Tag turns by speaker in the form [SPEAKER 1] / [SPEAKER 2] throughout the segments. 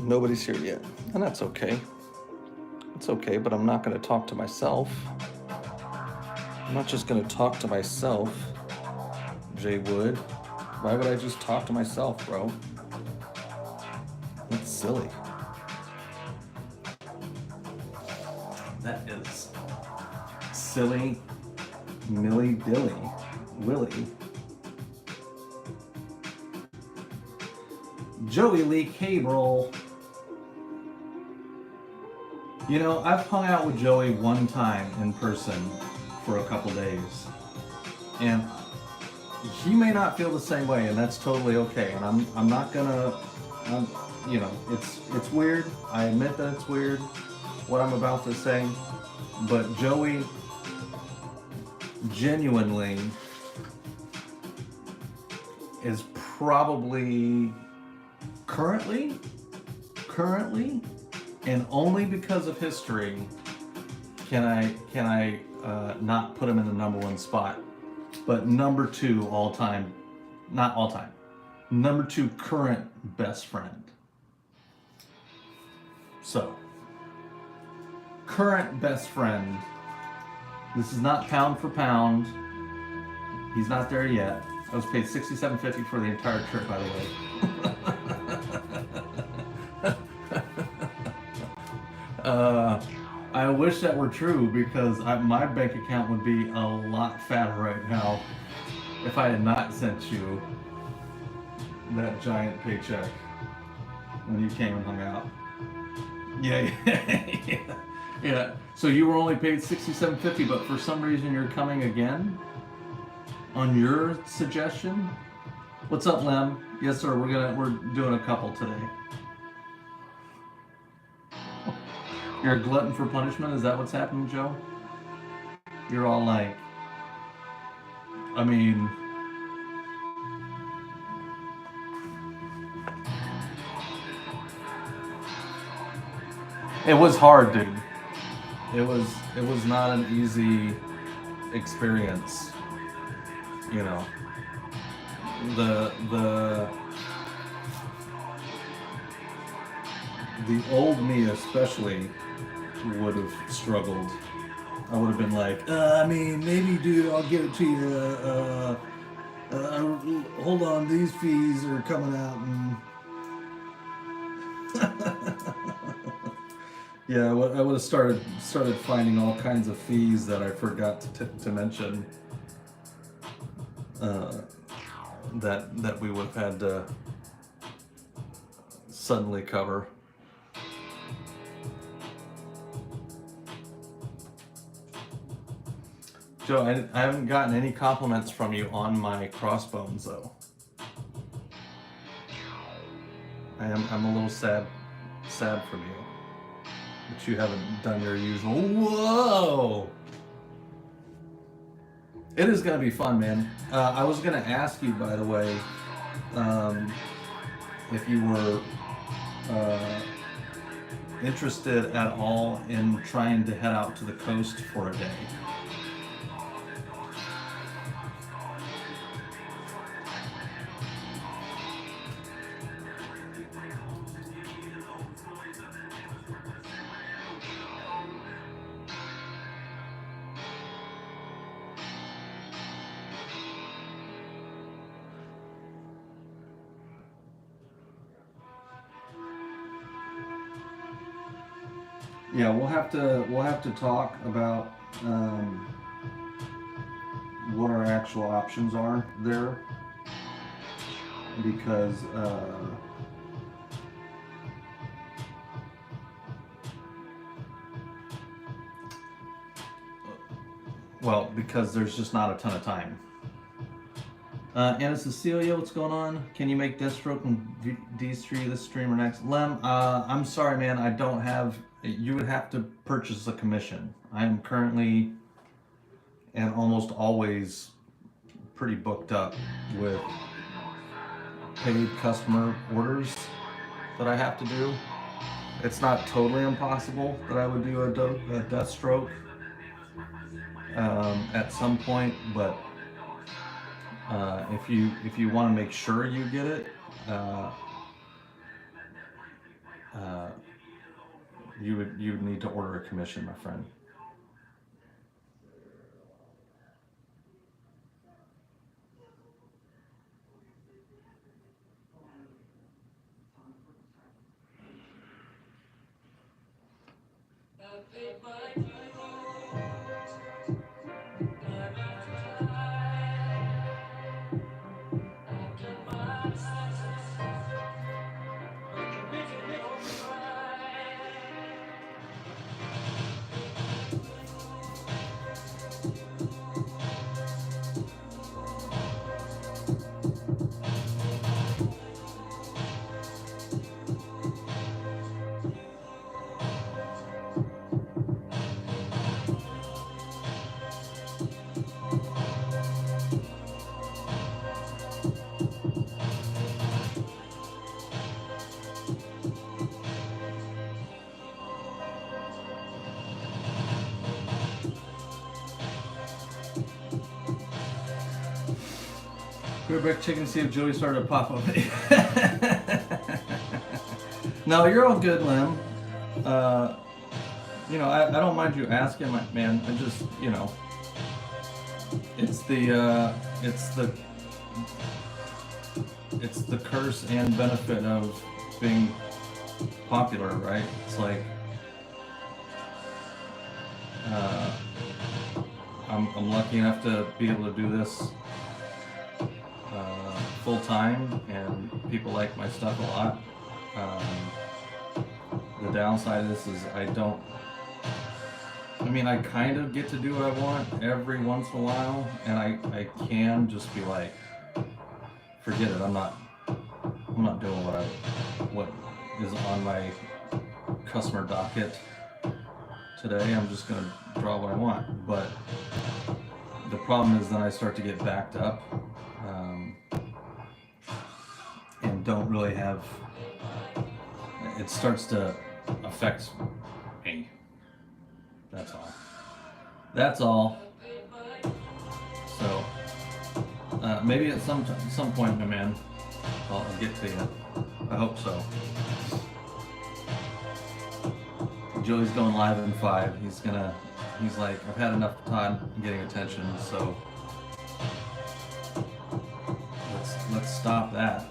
[SPEAKER 1] Nobody's here yet, and that's okay. It's okay, but I'm not going to talk to myself. I'm not just going to talk to myself, Jay Wood. Why would I just talk to myself, bro? That's silly. That is silly, milly dilly, willy. Joey Lee Cable. You know, I've hung out with Joey one time in person for a couple days, and he may not feel the same way, and that's totally okay. And I'm not gonna, you know, it's weird. I admit that it's weird what I'm about to say, but Joey genuinely is probably currently, and only because of history can I not put him in the number one spot, but number two all time, not all time, number two current best friend. So, current best friend. This is not pound for pound. He's not there yet. I was paid $67.50 for the entire trip, by the way. I wish that were true, because my bank account would be a lot fatter right now if I had not sent you that giant paycheck when you came and hung out. Yeah. Yeah. So you were only paid $67.50, but for some reason you're coming again on your suggestion. What's up, Lem? Yes, sir. We're doing a couple today. You're a glutton for punishment? Is that what's happening, Joe? You're all like, I mean, it was hard, dude. It was not an easy experience. You know, the old me especially would have struggled. I would have been like, I mean, maybe, dude, I'll give it to you. Hold on, these fees are coming out, and yeah, I would have started finding all kinds of fees that I forgot to mention. That we would have had to suddenly cover. Joe, I haven't gotten any compliments from you on my crossbones, though. I'm a little sad from you, but you haven't done your usual. Whoa! It is gonna be fun, man. I was gonna ask you, by the way, if you were interested at all in trying to head out to the coast for a day. Yeah, we'll have to talk about what our actual options are there, because because there's just not a ton of time. Anna Cecilia, what's going on? Can you make Deathstroke and D3 this stream or next? Lem, I'm sorry, man. I don't have. You would have to purchase a commission. I am currently and almost always pretty booked up with paid customer orders that I have to do. It's not totally impossible that I would do a Deathstroke at some point, but if you want to make sure you get it, you would need to order a commission, my friend. We're back checking to see if Joey started to pop up. No, you're all good, Lim. I don't mind you asking, man. I just, it's the curse and benefit of being popular, right? It's like I'm lucky enough to be able to do this full time, and people like my stuff a lot. The downside of this is I kind of get to do what I want every once in a while, and I can just be like, forget it, I'm not doing what is on my customer docket today. I'm just gonna draw what I want. But the problem is then I start to get backed up, and don't really have, it starts to affect me. That's all. So maybe at some point, my man, I'll get to you. I hope so. Joey's going live in 5. He's like, I've had enough of Todd getting attention, so let's stop that.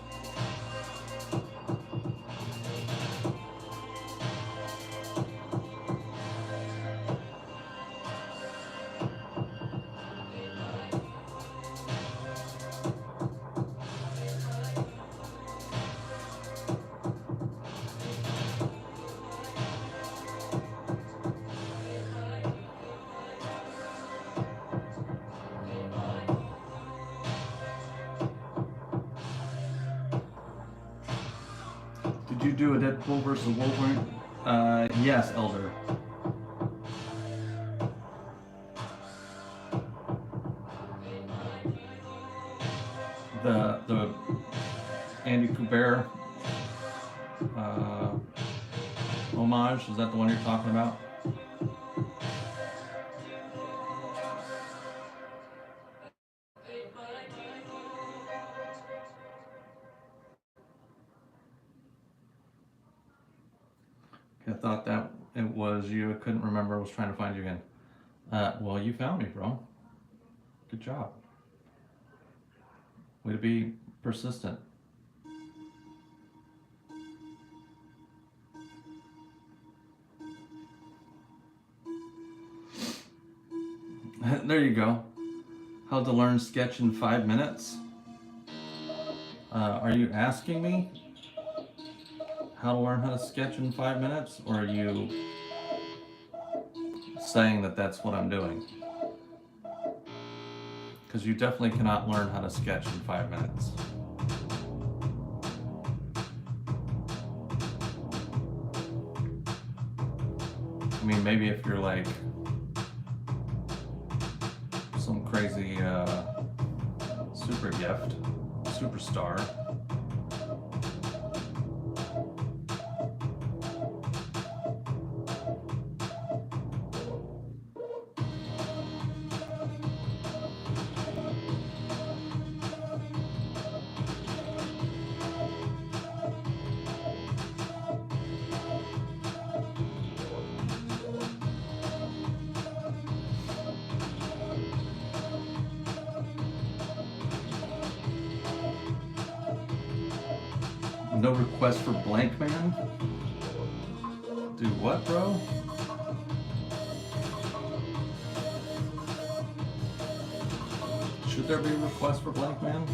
[SPEAKER 1] Did you do a Deadpool versus Wolverine? Yes, Elder. The Andy Kubert homage, is that the one you're talking about? I thought that it was you. I couldn't remember. I was trying to find you again. Well, you found me, bro. Good job. Way to be persistent. There you go. How to learn Sketch in 5 minutes? Are you asking me how to learn how to sketch in 5 minutes, or are you saying that that's what I'm doing? Because you definitely cannot learn how to sketch in 5 minutes. I mean, maybe if you're like some crazy superstar. No request for blank, man? Do what, bro? Should there be a request for blank, man?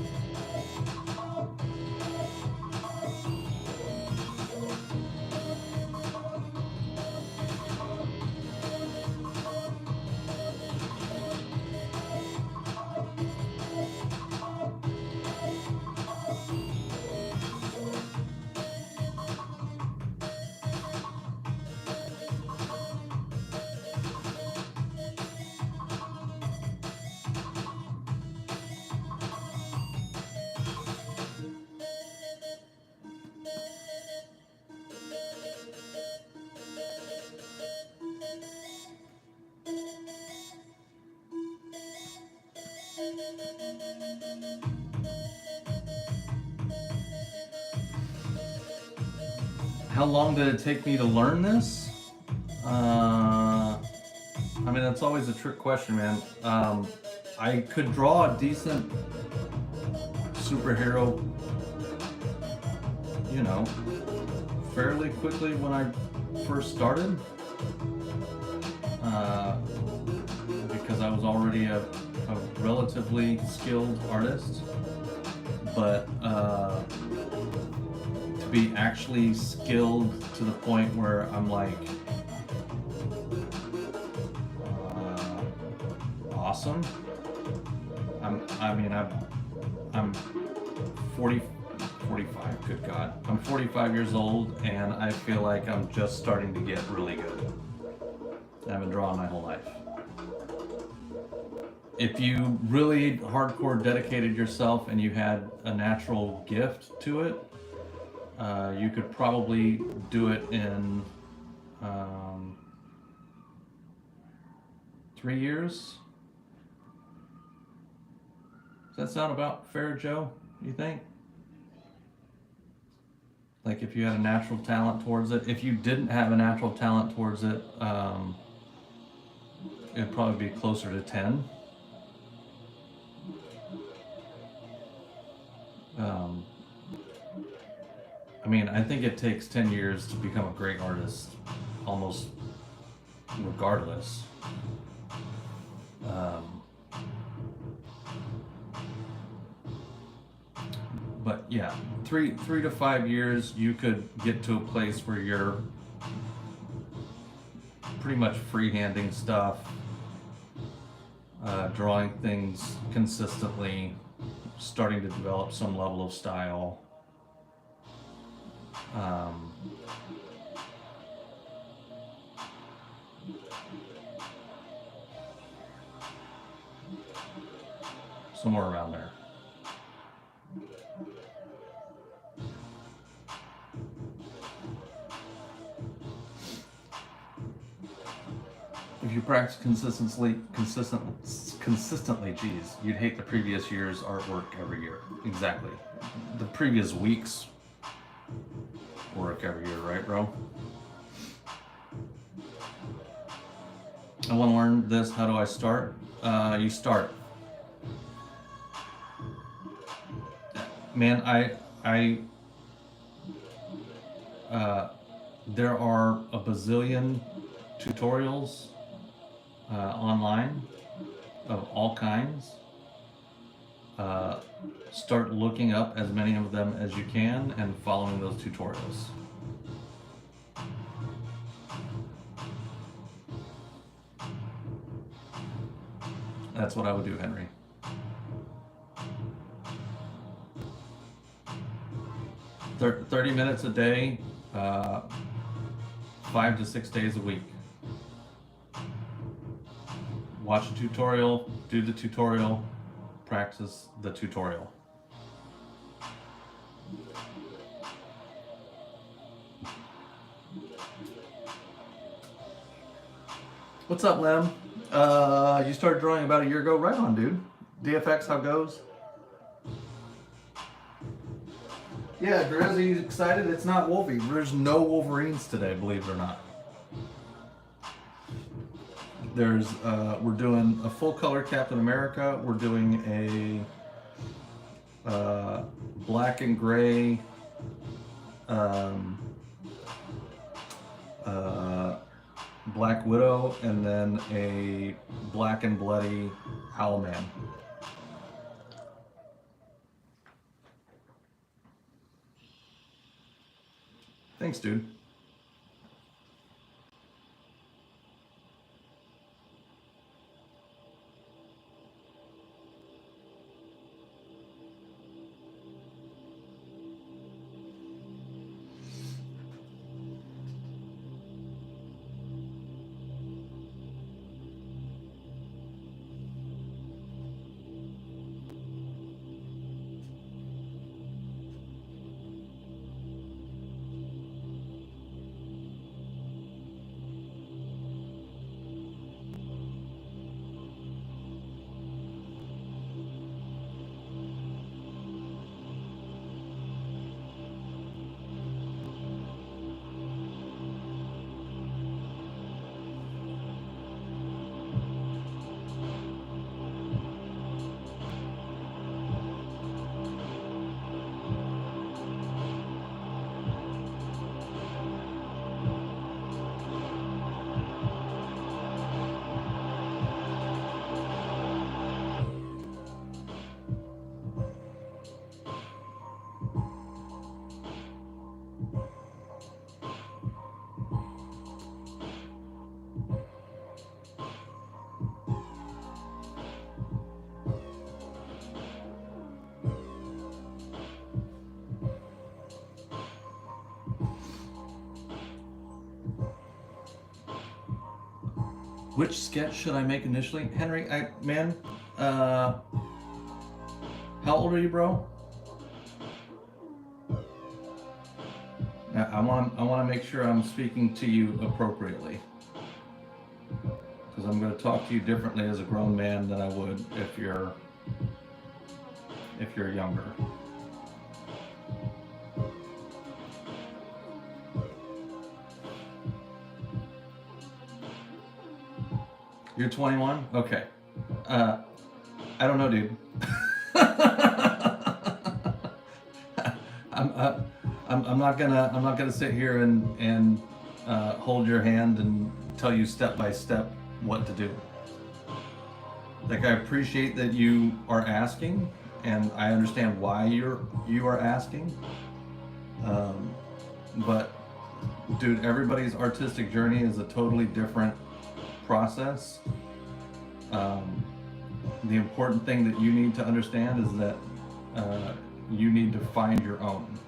[SPEAKER 1] How long did it take me to learn this? I mean, that's always a trick question, man. I could draw a decent superhero, you know, fairly quickly when I first started. Because I was already a relatively skilled artist. But to be actually skilled to the point where I'm like awesome. I'm 45, good God. I'm 45 years old and I feel like I'm just starting to get really good. I've been drawing my whole life. If you really hardcore dedicated yourself and you had a natural gift to it, you could probably do it in 3 years. Does that sound about fair, Joe? You think? Like if you had a natural talent towards it. If you didn't have a natural talent towards it, it'd probably be closer to 10. I mean, I think it takes 10 years to become a great artist, almost regardless. But yeah, 3 to 5 years, you could get to a place where you're pretty much freehanding stuff, drawing things consistently, starting to develop some level of style. Somewhere around there. If you practice consistently, geez, you'd hate the previous year's artwork every year. Exactly. The previous week's work every year, right, bro? I want to learn this. How do I start? You start. Man, there are a bazillion tutorials online of all kinds. Start looking up as many of them as you can and following those tutorials. That's what I would do, Henry. Thir 30 minutes a day, 5 to 6 days a week. Watch a tutorial, do the tutorial, practice the tutorial. What's up, Lem? You started drawing about a year ago. Right on, dude. DFX, how goes? Yeah, Grizz, are you excited? It's not Wolfie. There's no Wolverines today, believe it or not. There's, we're doing a full color Captain America. We're doing a black and gray um, uh, Black Widow, and then a Black and Bloody Owlman. Thanks, dude. Which sketch should I make initially? Henry, how old are you, bro? I want to make sure I'm speaking to you appropriately, because I'm going to talk to you differently as a grown man than I would if you're younger. You're 21? Okay. I don't know, dude. I'm not gonna sit here and hold your hand and tell you step by step what to do. Like, I appreciate that you are asking, and I understand why you are asking. But dude, everybody's artistic journey is a totally different process. The important thing that you need to understand is that you need to find your own.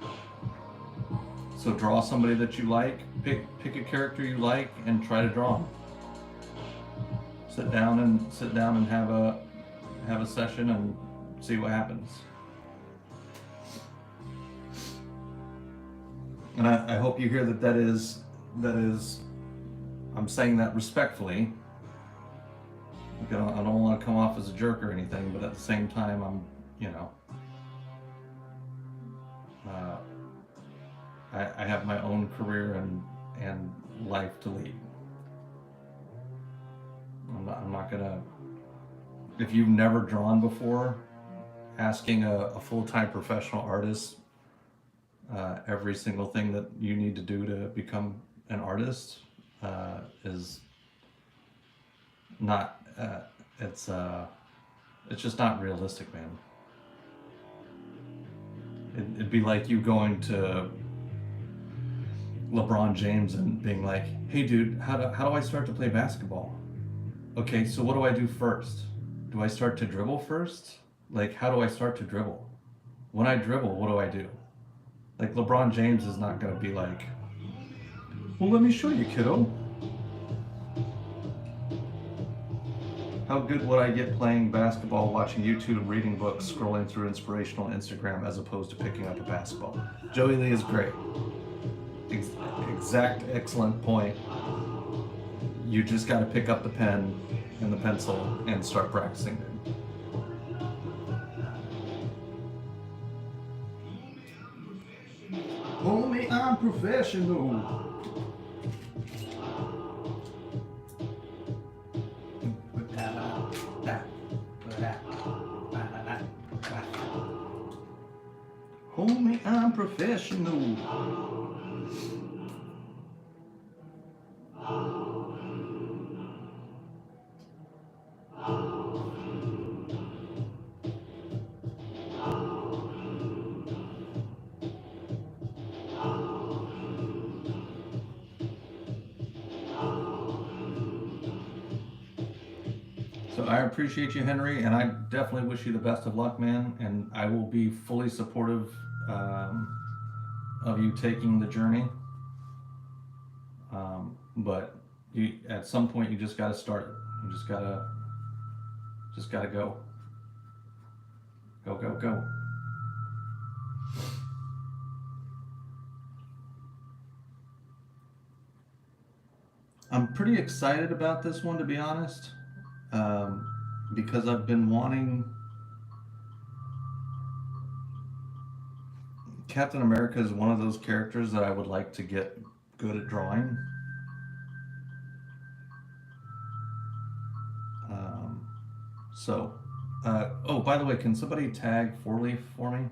[SPEAKER 1] So draw somebody that you like, pick a character you like, and try to draw them. Sit down and have a session and see what happens. And I hope you hear that is I'm saying that respectfully. I don't want to come off as a jerk or anything, but at the same time, I'm, I have my own career and life to lead. I'm not gonna. If you've never drawn before, asking a full-time professional artist every single thing that you need to do to become an artist is not. It's just not realistic, man. It'd be like you going to LeBron James and being like, "Hey, dude, how do I start to play basketball?" Okay, so what do I do first? Do I start to dribble first? Like, how do I start to dribble? When I dribble, what do I do? Like, LeBron James is not going to be like, "Well, let me show you, kiddo." How good would I get playing basketball, watching YouTube, reading books, scrolling through inspirational Instagram as opposed to picking up a basketball? Joey Lee is great. Exact, excellent point. You just got to pick up the pen and the pencil and start practicing, dude. Homie, I'm professional. Homie, I'm professional. Fish no. So I appreciate you, Henry, and I definitely wish you the best of luck, man. And I will be fully supportive of you taking the journey. But you, at some point, you just got to start it. You just gotta go, go, go, go. I'm pretty excited about this one, to be honest, because I've been wanting. Captain America is one of those characters that I would like to get good at drawing. So, oh, by the way, can somebody tag 4-Leaf for me?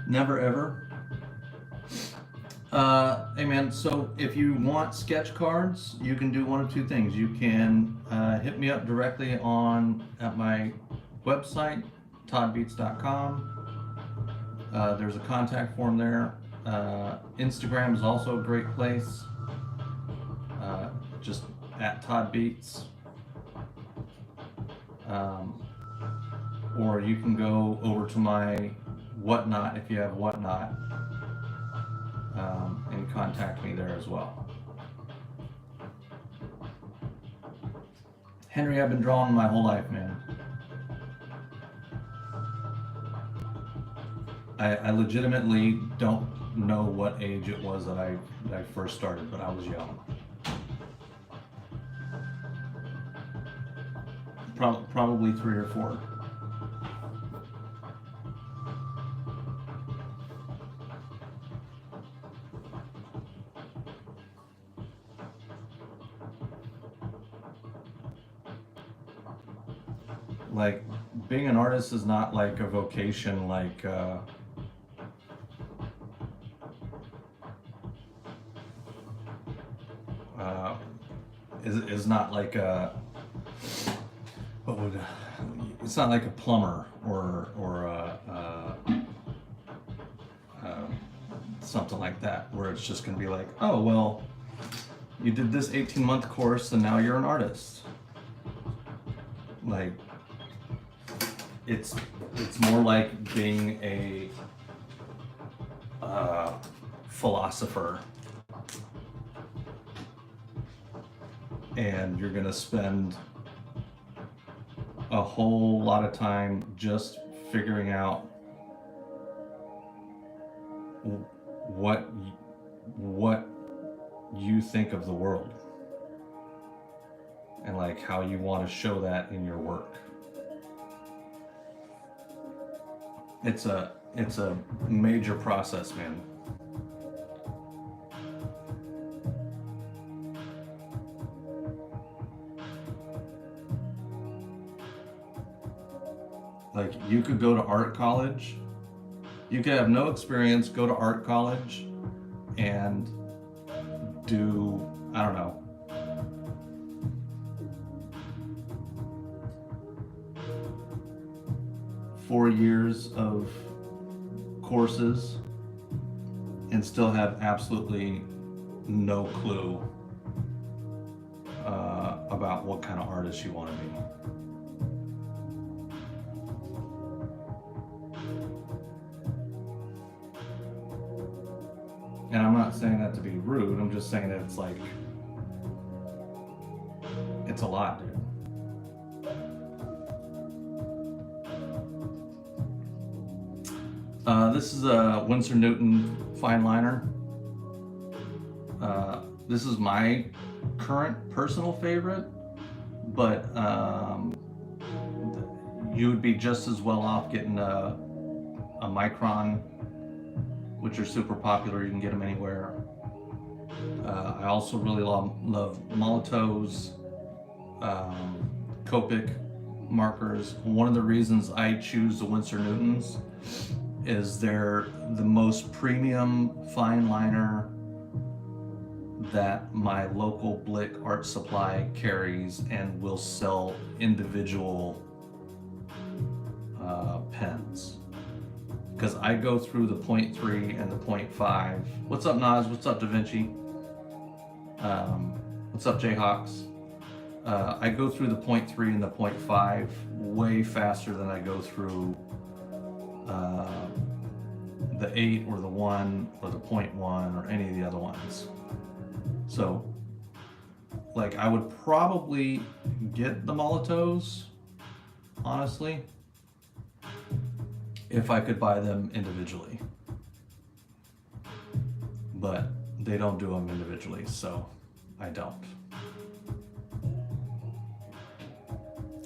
[SPEAKER 1] Never ever. Hey man, so if you want sketch cards, you can do one of two things. You can hit me up directly at my website, toddbeats.com. There's a contact form there. Instagram is also a great place. Just at Todd Beats. Or you can go over to my Whatnot if you have Whatnot, and contact me there as well. Henry, I've been drawing my whole life, man. I legitimately don't know what age it was that I first started, but I was young. Probably 3 or 4. Like, being an artist is not like a vocation, like is not like a, what would, it's not like a plumber or something like that, where it's just gonna be like, oh well, you did this 18-month course and now you're an artist. Like, it's more like being a philosopher, and you're gonna spend a whole lot of time just figuring out what you think of the world and like how you want to show that in your work. It's a major process, man. Like, you could go to art college, you could have no experience, go to art college and do, I don't know, four years of courses and still have absolutely no clue about what kind of artist you want to be. And I'm not saying that to be rude. I'm just saying that it's like, it's a lot, dude. This is a Winsor Newton fine liner. This is my current personal favorite, but you would be just as well off getting a Micron, which are super popular. You can get them anywhere. I also really love Molotov's, Copic markers. One of the reasons I choose the Winsor Newtons is they're the most premium fine liner that my local Blick art supply carries and will sell individual pens. Because I go through the 0.3 and the 0.5. What's up, Nas? What's up, Da Vinci? What's up, Jayhawks? I go through the 0.3 and the 0.5 way faster than I go through the 8 or the 1 or the 0.1 or any of the other ones. So, like, I would probably get the Molotovs, honestly, if I could buy them individually. But they don't do them individually, so I don't.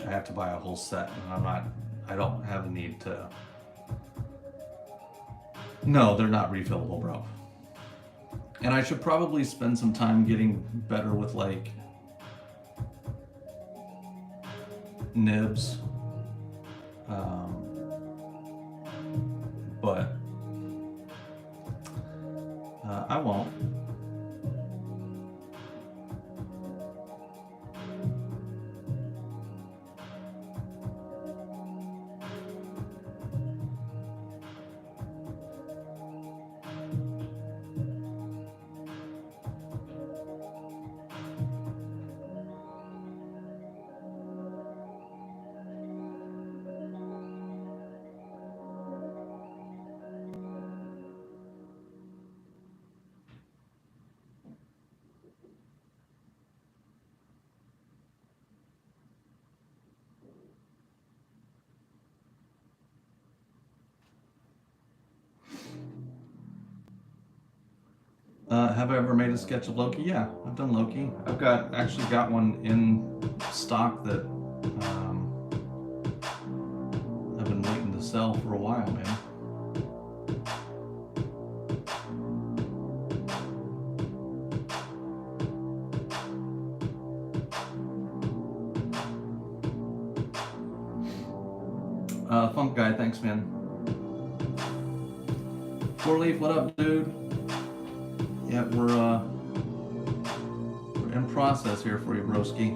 [SPEAKER 1] I have to buy a whole set, and I don't have a need to. No, they're not refillable, bro. And I should probably spend some time getting better with, like, nibs. But I won't. Have I ever made a sketch of Loki? Yeah, I've done Loki. I've actually got one in stock that I've been waiting to sell for a while, man. Funk Guy, thanks, man. Four Leaf, what up, dude? Yeah, we're in process here for you, broski.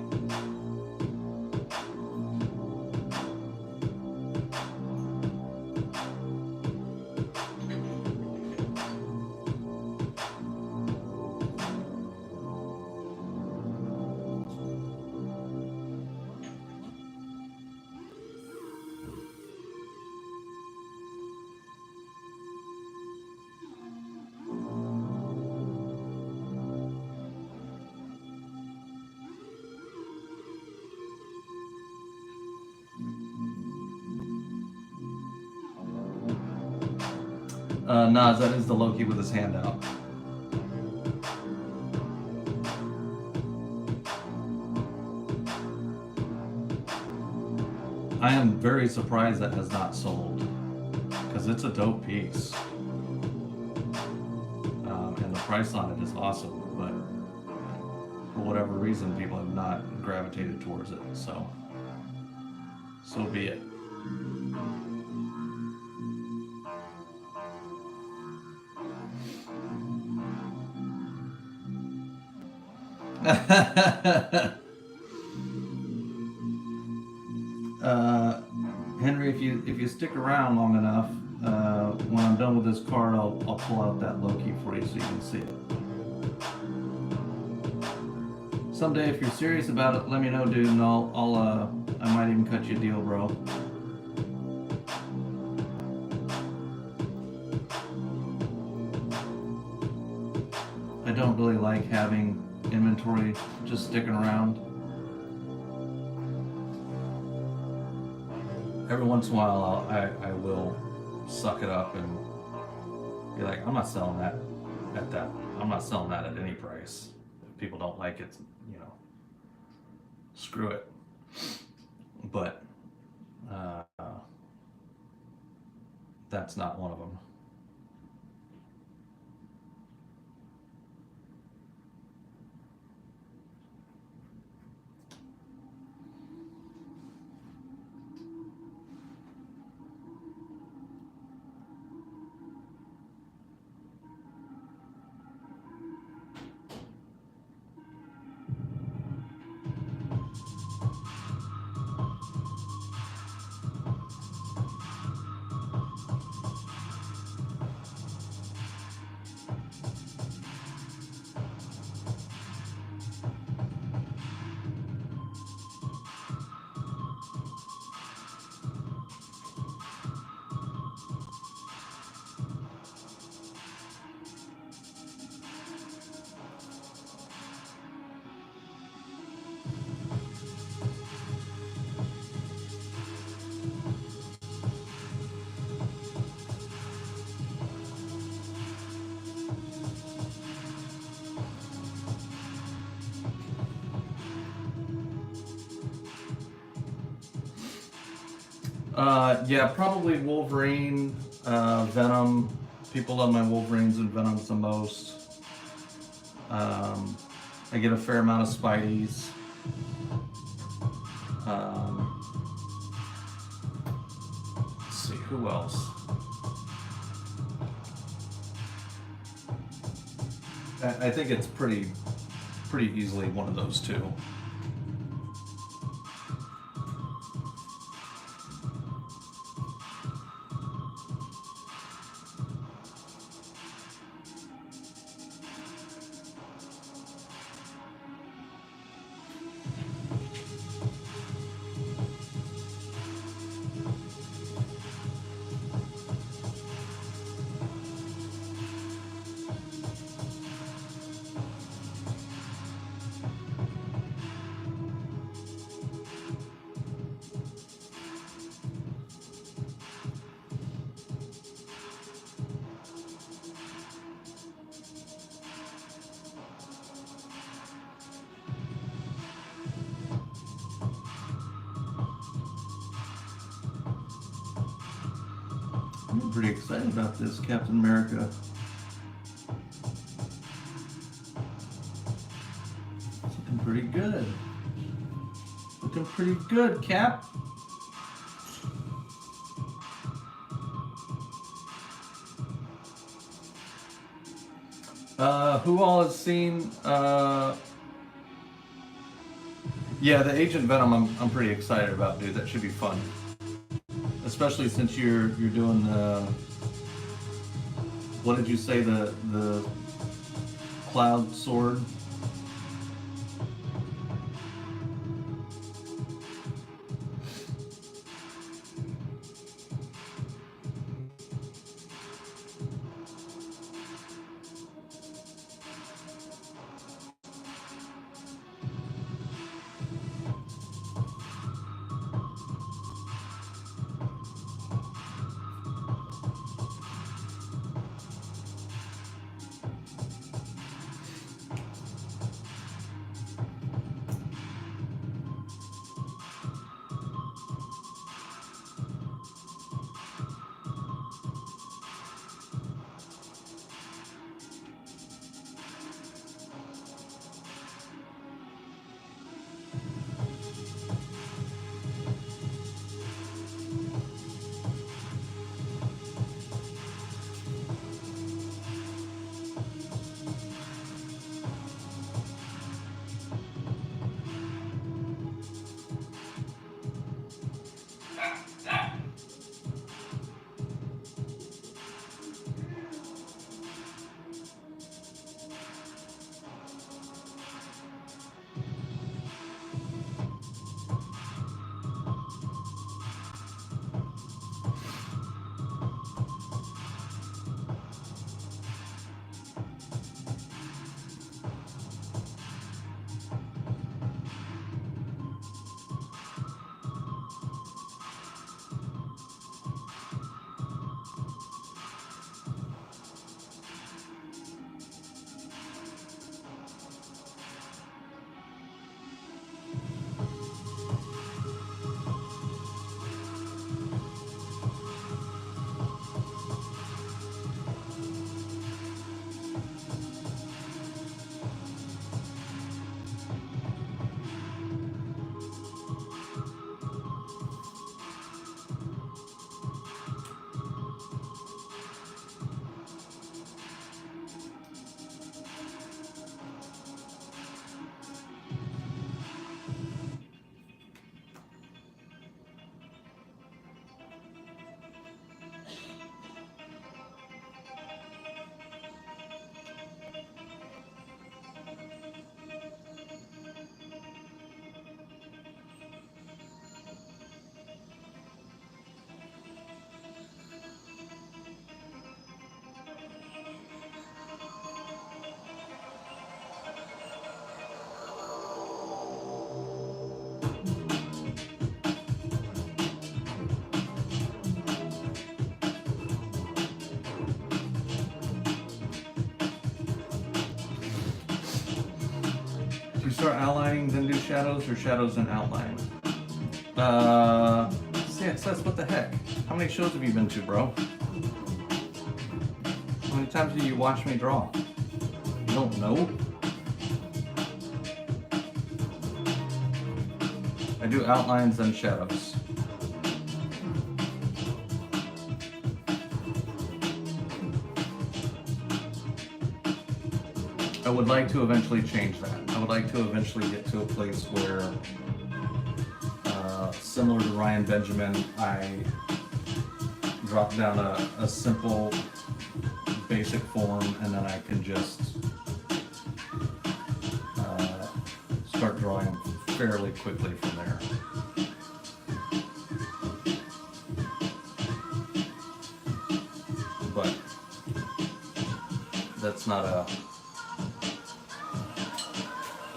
[SPEAKER 1] Nas, that is the Loki with his hand out. I am very surprised that has not sold, because it's a dope piece. And the price on it is awesome, but for whatever reason, people have not gravitated towards it, so be it. Henry, if you stick around long enough, when I'm done with this card, I'll pull out that Loki for you so you can see it. Someday, if you're serious about it, let me know, dude, and I might even cut you a deal, bro. like having inventory just sticking around. Every once in a while, I will suck it up and be like, I'm not selling that at that. I'm not selling that at any price. If people don't like it, you know, screw it. But that's not one of them. Yeah, probably Wolverine, Venom. People love my Wolverines and Venoms the most. I get a fair amount of Spideys. Let's see, who else? I think it's pretty easily one of those two. I'm pretty excited about this Captain America. It's looking pretty good. Looking pretty good, Cap. Who all has seen? Yeah, the Agent Venom. I'm pretty excited about, dude. That should be fun. Especially since you're doing the, what did you say, the cloud sword? start outlining, then do shadows, or shadows and outline? CXS, what the heck? How many shows have you been to, bro? How many times do you watch me draw? You don't know? I do outlines and shadows. I would like to eventually change that. I would like to eventually get to a place where, similar to Ryan Benjamin, I drop down a simple, basic form, and then I can just start drawing fairly quickly from there. But that's not a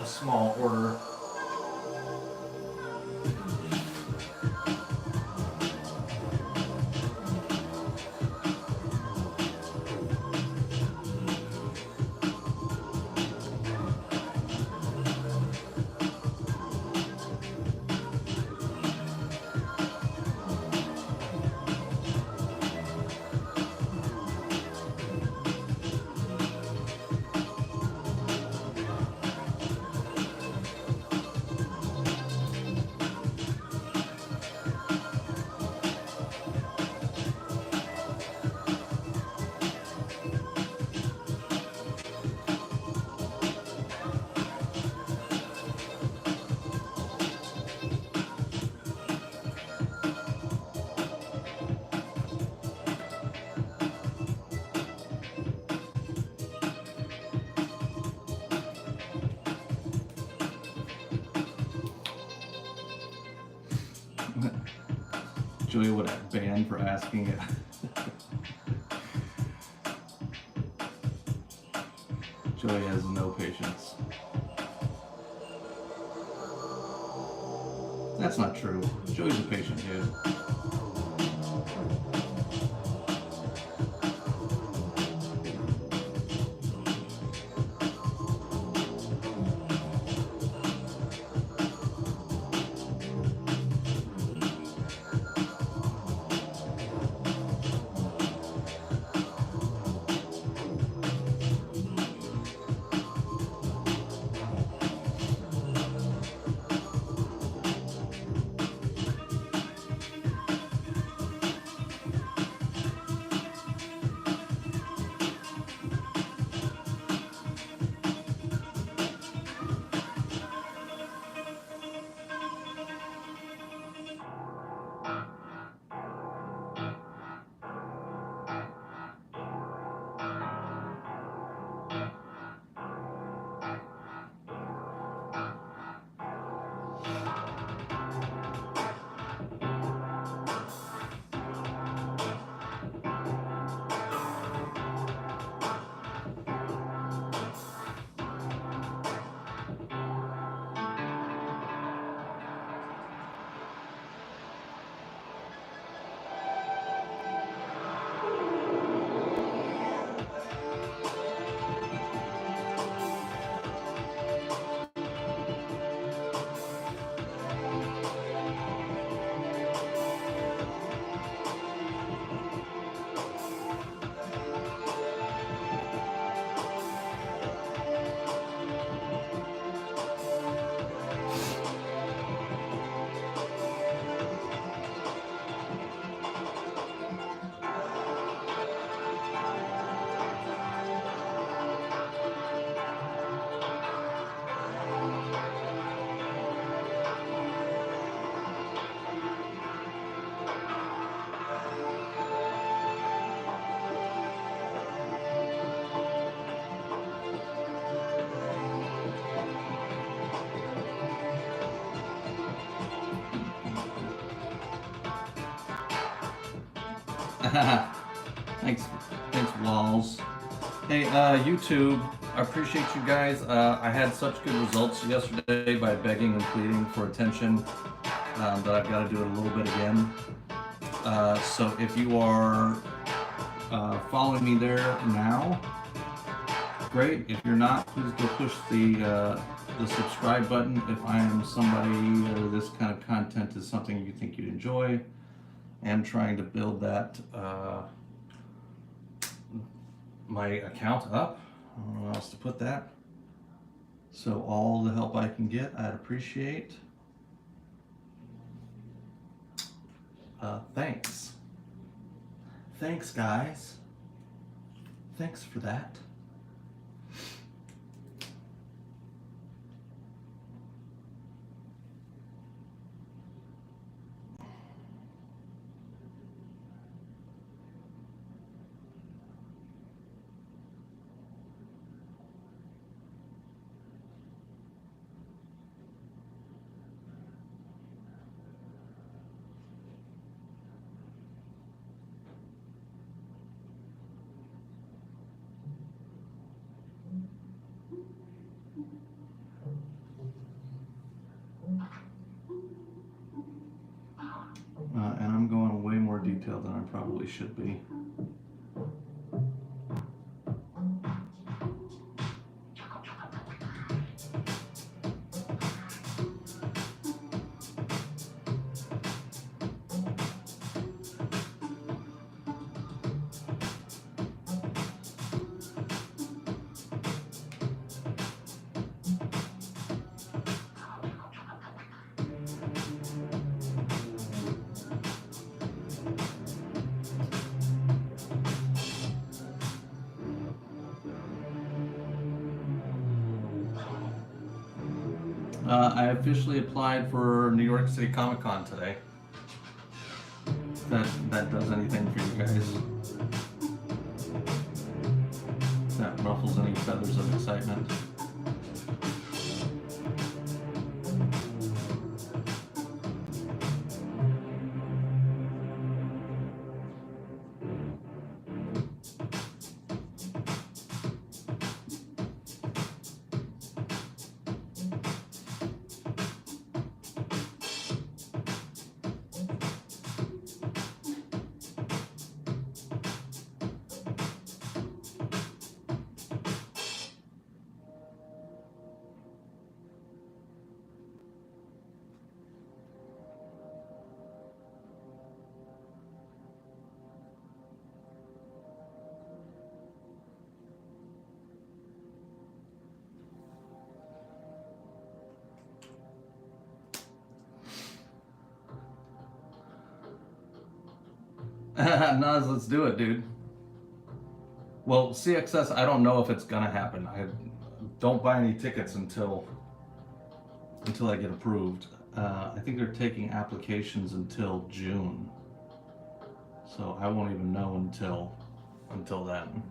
[SPEAKER 1] small order. Julia would have banned for asking it. Julia has no patience. That's not true. Joey's a patient dude. Thanks, Walls. Hey, YouTube, I appreciate you guys. I had such good results yesterday by begging and pleading for attention that I've got to do it a little bit again. So if you are following me there now, great. If you're not, please go push the the subscribe button if I am somebody or this kind of content is something you think you'd enjoy. I am trying to build that my account up. I don't know where else to put that. So all the help I can get, I'd appreciate. Thanks. Thanks, guys. Thanks for that. And I'm going way more detailed than I probably should be. I officially applied for New York City Comic Con today. If that does anything for you guys. If that ruffles any feathers of excitement. Nas, let's do it, dude. Well, CXS, I don't know if it's gonna happen. I don't buy any tickets until I get approved. I think they're taking applications until June, so I won't even know until then.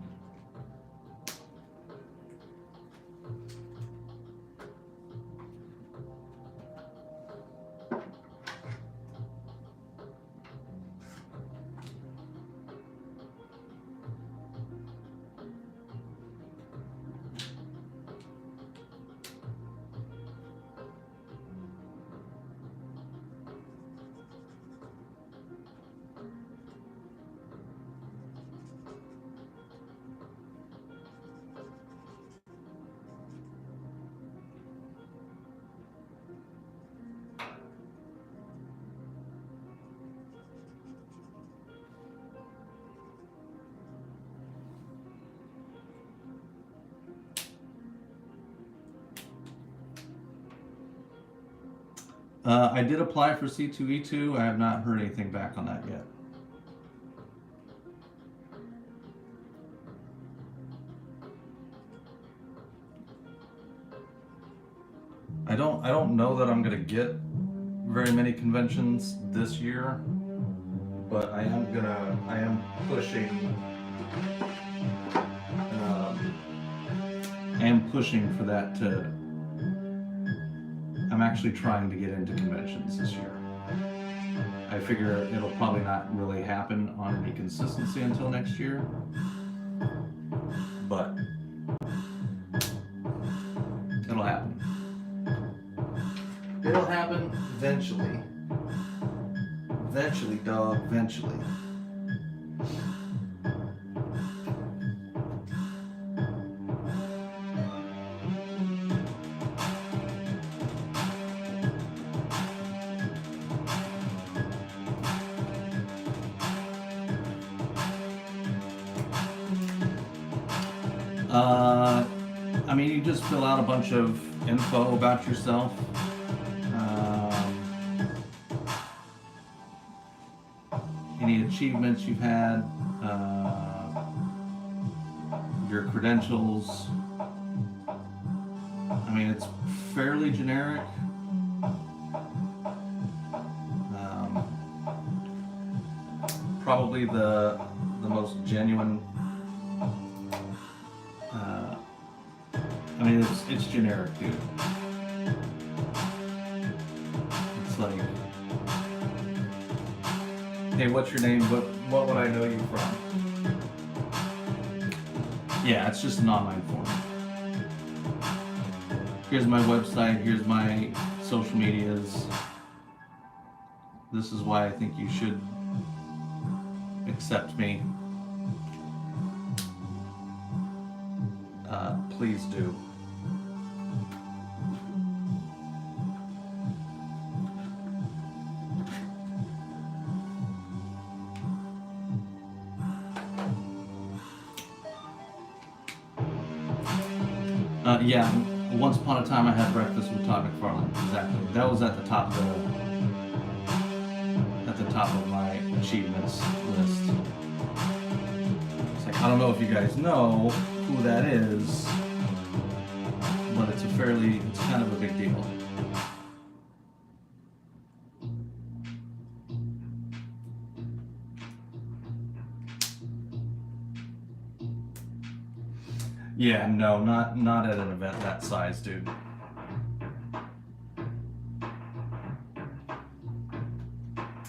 [SPEAKER 1] I did apply for C2E2. I have not heard anything back on that yet. I don't know that I'm gonna get very many conventions this year, but I am pushing for that to. I'm actually trying to get into conventions this year. I figure it'll probably not really happen on any consistency until next year, but it'll happen. It'll happen eventually. Eventually, dog, eventually. I mean, you just fill out a bunch of info about yourself. Any achievements you've had, your credentials. I mean, it's fairly generic. Probably the most genuine. I mean, it's generic, dude. It's like, hey, what's your name? What would I know you from? Yeah, it's just an online form. Here's my website. Here's my social medias. This is why I think you should accept me. Please do. Yeah, once upon a time I had breakfast with Todd McFarlane. Exactly. That was at the top of my achievements list. It's like, I don't know if you guys know who that is, but it's kind of a big deal. Yeah, no, not at an event that size, dude.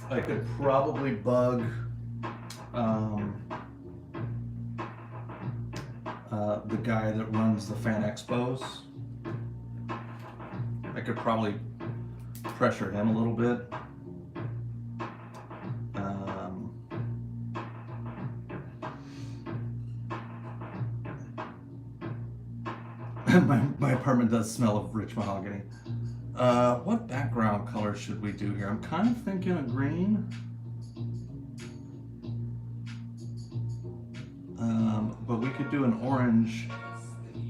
[SPEAKER 1] I could probably bug the guy that runs the fan expos. I could probably pressure him a little bit. My apartment does smell of rich mahogany. What background color should we do here? I'm kind of thinking a green. But we could do an orange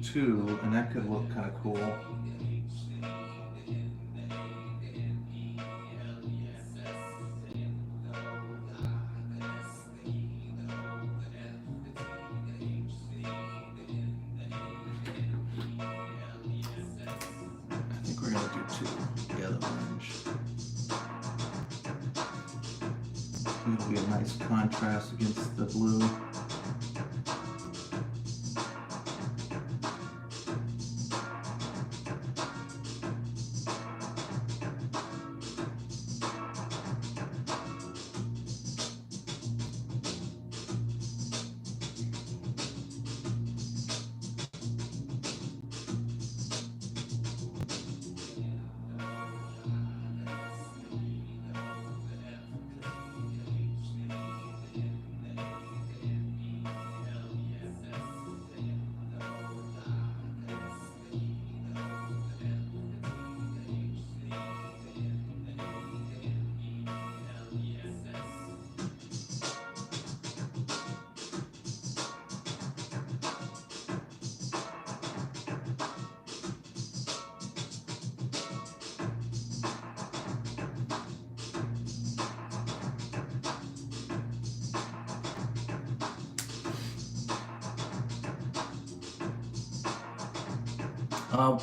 [SPEAKER 1] too, and that could look kind of cool. It'll be a nice contrast against the blue.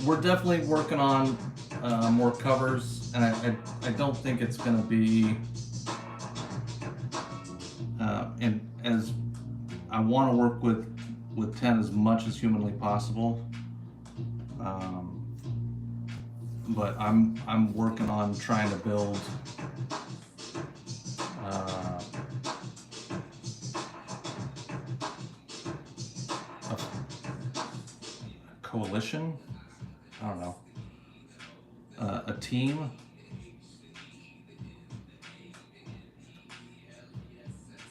[SPEAKER 1] We're definitely working on more covers, and I don't think it's going to be, and as I want to work with 10 as much as humanly possible, but I'm working on trying to build a coalition. I don't know, a team.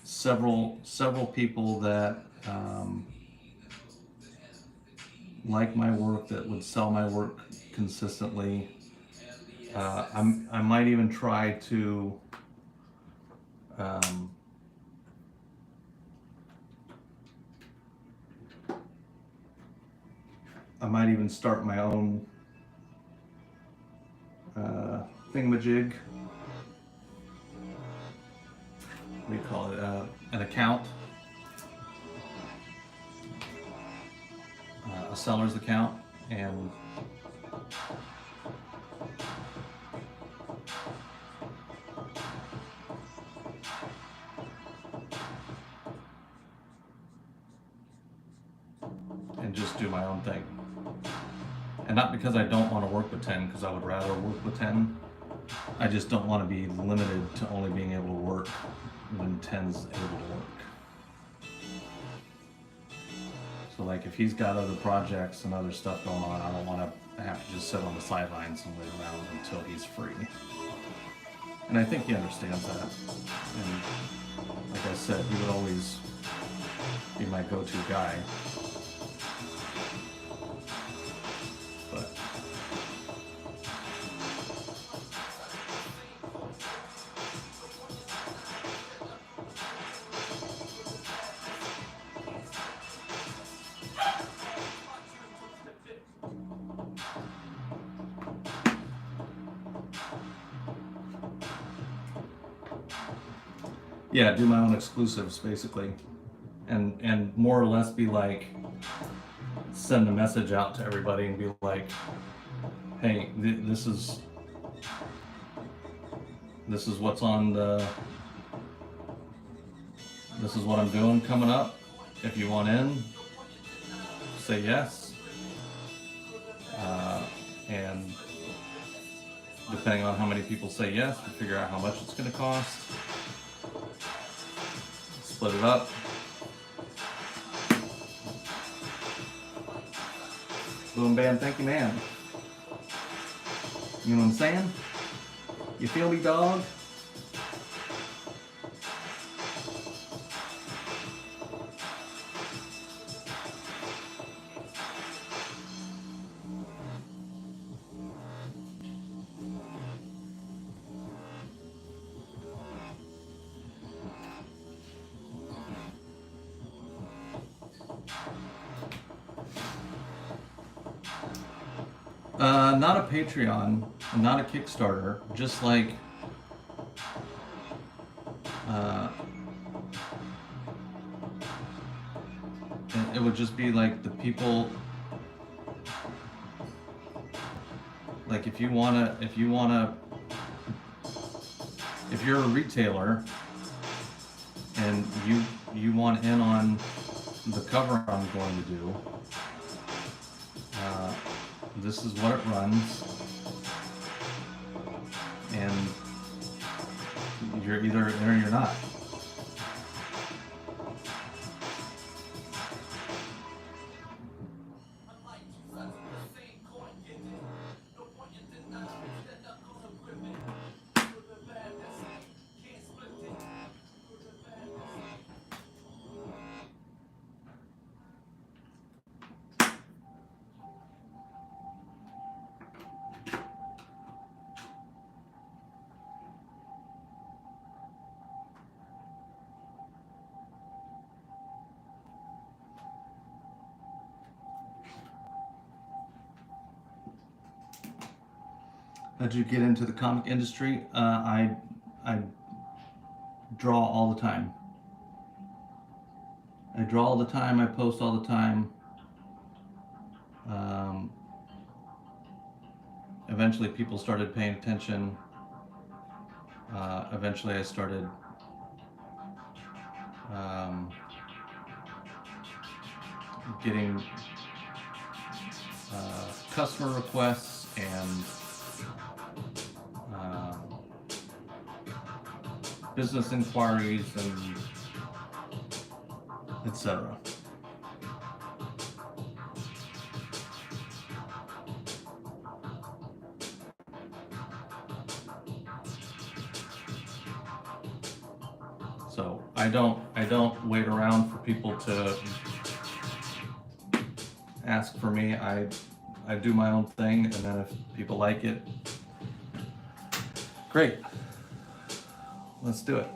[SPEAKER 1] Several people that like my work, that would sell my work consistently. I might even try to I might even start my own thingamajig. What do you call it? An account, a seller's account, and just do my own thing. And not because I don't want to work with 10, because I would rather work with 10. I just don't want to be limited to only being able to work when 10's able to work. So like if he's got other projects and other stuff going on, I don't want to have to just sit on the sidelines and wait around until he's free. And I think he understands that. And like I said, he would always be my go-to guy. But yeah, do my own exclusives basically, and more or less be like, send a message out to everybody and be like, hey, this is what's on the, this is what I'm doing coming up. If you want in, say yes. And depending on how many people say yes, we figure out how much it's going to cost. Split it up. Boom, bam, thank you, man. You know what I'm saying? You feel me, dog? Not a Patreon, not a Kickstarter, just like it would just be like the people, like if you're a retailer and you want in on the cover I'm going to do, this is what it runs, and you're either in or you're not. How'd you get into the comic industry? I draw all the time. I draw all the time. I post all the time. Eventually, people started paying attention. Eventually, I started getting customer requests and business inquiries and etc. So I don't wait around for people to ask for me. I do my own thing, and then if people like it, great. Let's do it.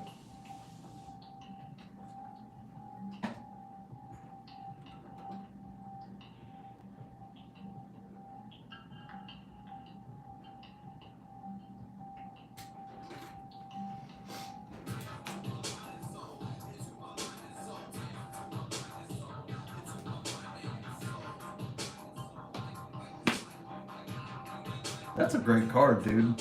[SPEAKER 1] That's a great card, dude.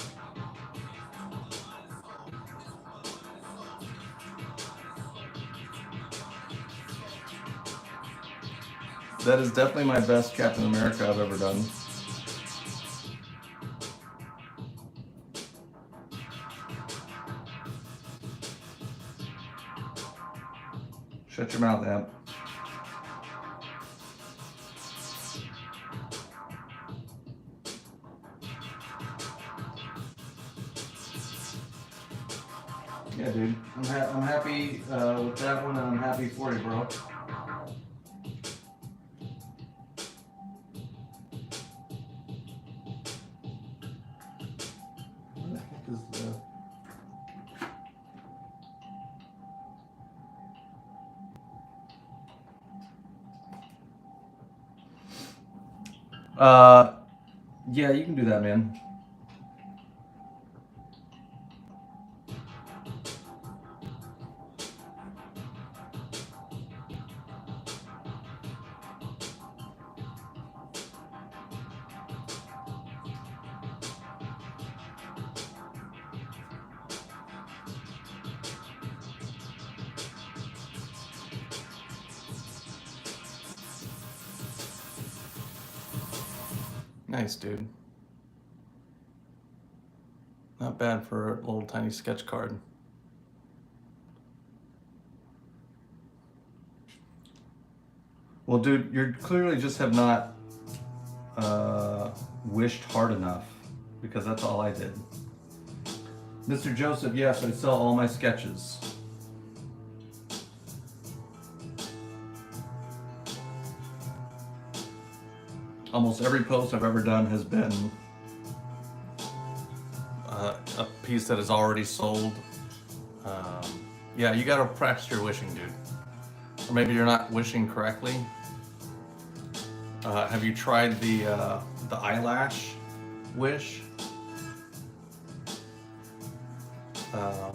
[SPEAKER 1] That is definitely my best Captain America I've ever done. Shut your mouth, Amp. Yeah, dude. I'm happy with that one, and I'm happy for you, bro. What the heck is the... Yeah, you can do that, man. Nice, dude. Not bad for a little tiny sketch card. Well, dude, you clearly just have not wished hard enough, because that's all I did. Mr. Joseph, yes, I sell all my sketches. Almost every post I've ever done has been a piece that is already sold. Yeah, you gotta practice your wishing, dude. Or maybe you're not wishing correctly. Have you tried the eyelash wish? I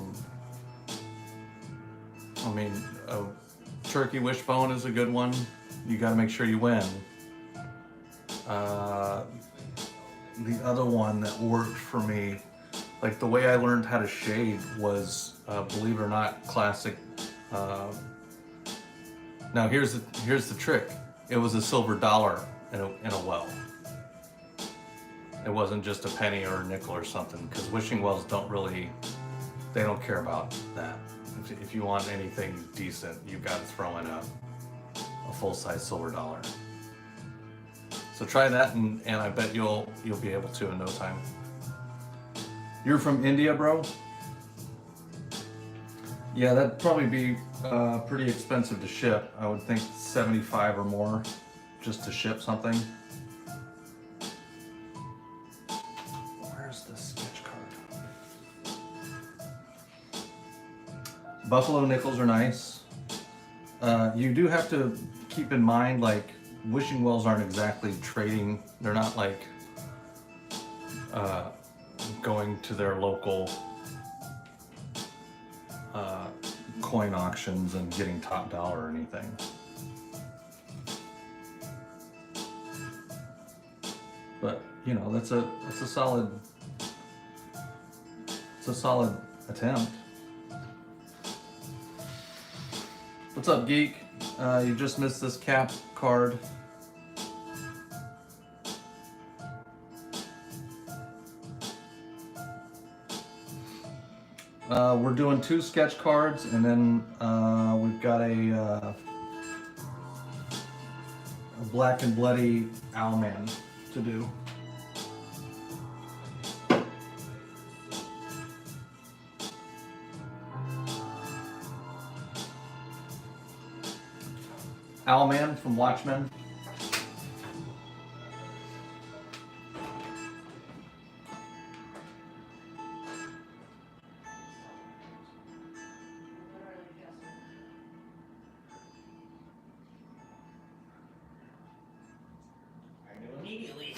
[SPEAKER 1] mean, a turkey wishbone is a good one. You gotta make sure you win. The other one that worked for me, like the way I learned how to shade was, believe it or not, classic. Now here's the trick. It was a silver dollar in a well. It wasn't just a penny or a nickel or something, because wishing wells they don't care about that. If you want anything decent, you've got to throw in a full-size silver dollar. So try that, and I bet you'll be able to in no time. You're from India, bro? Yeah, that'd probably be pretty expensive to ship. I would think 75 or more just to ship something. Where's the sketch card? Buffalo nickels are nice. You do have to keep in mind, like, wishing wells aren't exactly trading. They're not like going to their local coin auctions and getting top dollar or anything. But you know, it's a solid attempt. What's up, geek? You just missed this cap card. We're doing 2 sketch cards, and then we've got a black and bloody Owlman to do. Owlman from Watchmen. Immediately.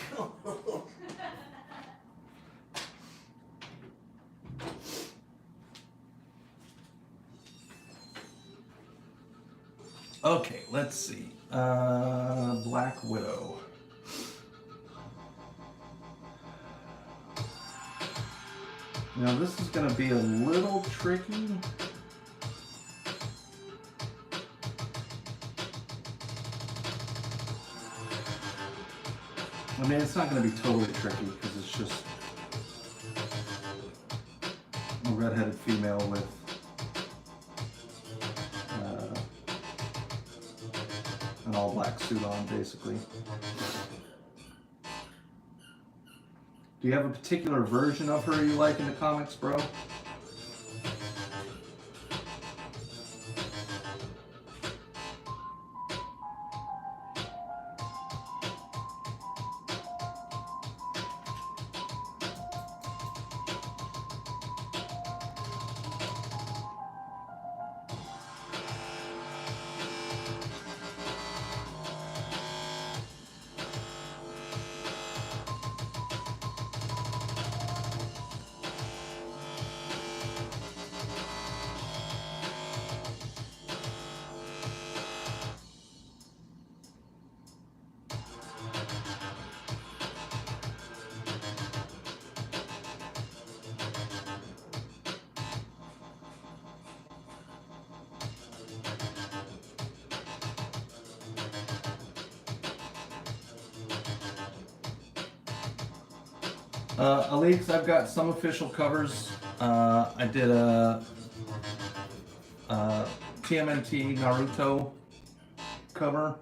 [SPEAKER 1] Okay, let's see. Black Widow. Now this is going to be a little tricky. I mean, it's not going to be totally tricky because it's just a redheaded female with an all black suit on, basically. Do you have a particular version of her you like in the comics, bro? Alex, I've got some official covers. I did a TMNT Naruto cover.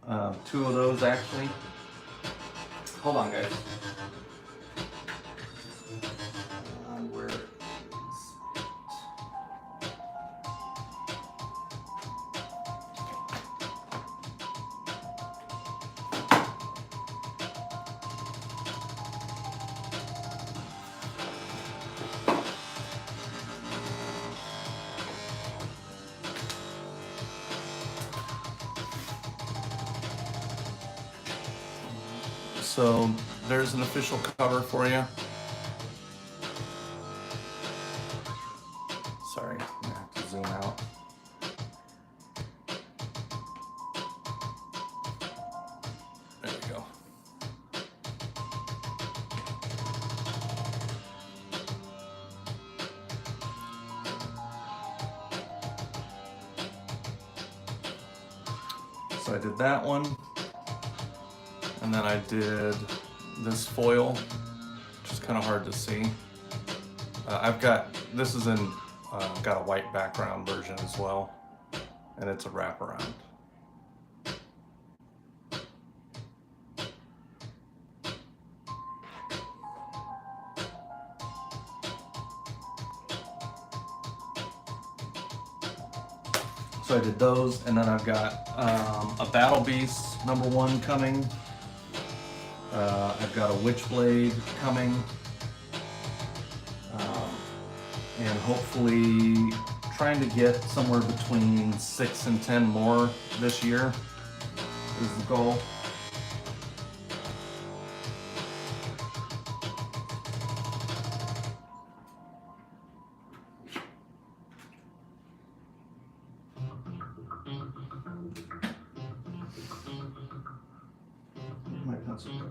[SPEAKER 1] 2 of those actually. Hold on, guys. Where is it? So there's an official cover for you. Sorry, I'm gonna have to zoom out. There we go. So I did that one. And then I did this foil, which is kind of hard to see. I've got, this is in, got a white background version as well, and it's a wraparound. So I did those, and then I've got a Battle Beast #1 coming. I've got a Witchblade coming, and hopefully trying to get somewhere between 6 and 10 more this year is the goal. My pencil go?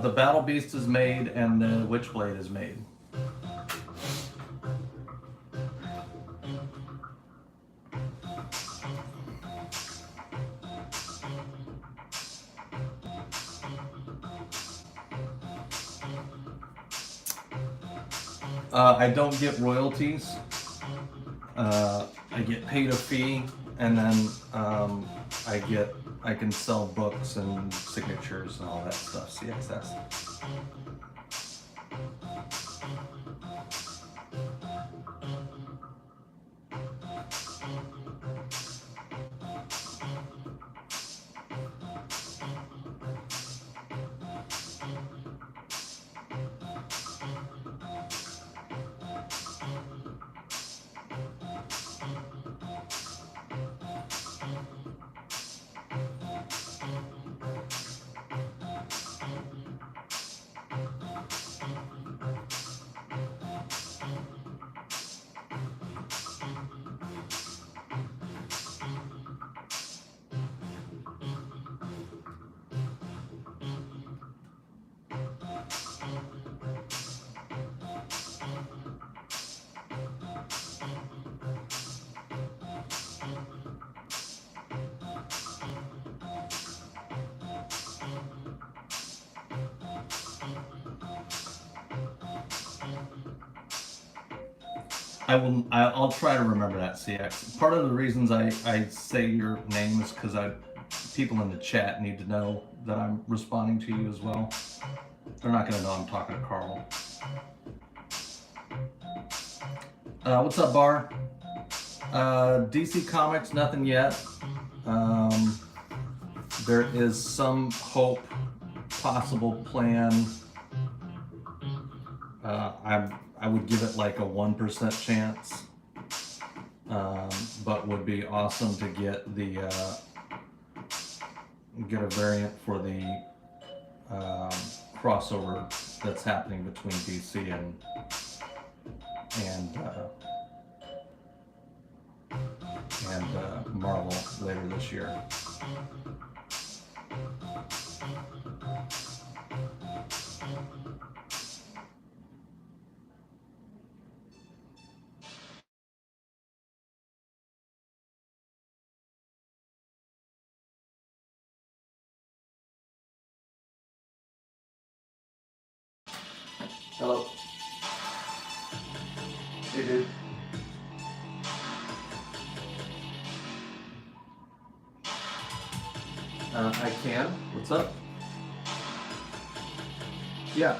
[SPEAKER 1] The Battle Beast is made and the Witchblade is made. I don't get royalties. I get paid a fee, and then I can sell books and signatures and all that stuff, CXS. I'll try to remember that, CX. Part of the reasons I say your name is because people in the chat need to know that I'm responding to you as well. They're not gonna know I'm talking to Carl. What's up, Bar? DC Comics, nothing yet. There is some hope, possible plan. I would give it like a 1% chance, but would be awesome to get get a variant for the crossover that's happening between DC and Marvel later this year. Hello. Hey, dude. I can. What's up? Yeah.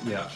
[SPEAKER 1] Yeah.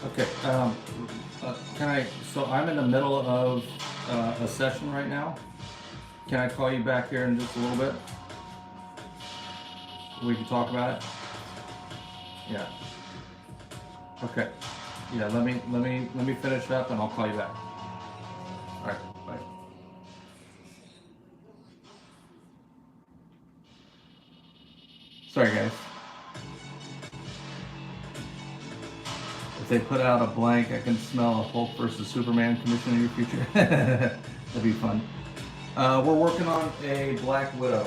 [SPEAKER 1] Okay. Can I? So I'm in the middle of a session right now. Can I call you back here in just a little bit? We can talk about it. Yeah. Okay. Yeah. Let me finish up and I'll call you back. All right. Bye. Sorry, guys. If they put out a blank, I can smell a Hulk versus Superman commission in your future. That'd be fun. We're working on a Black Widow.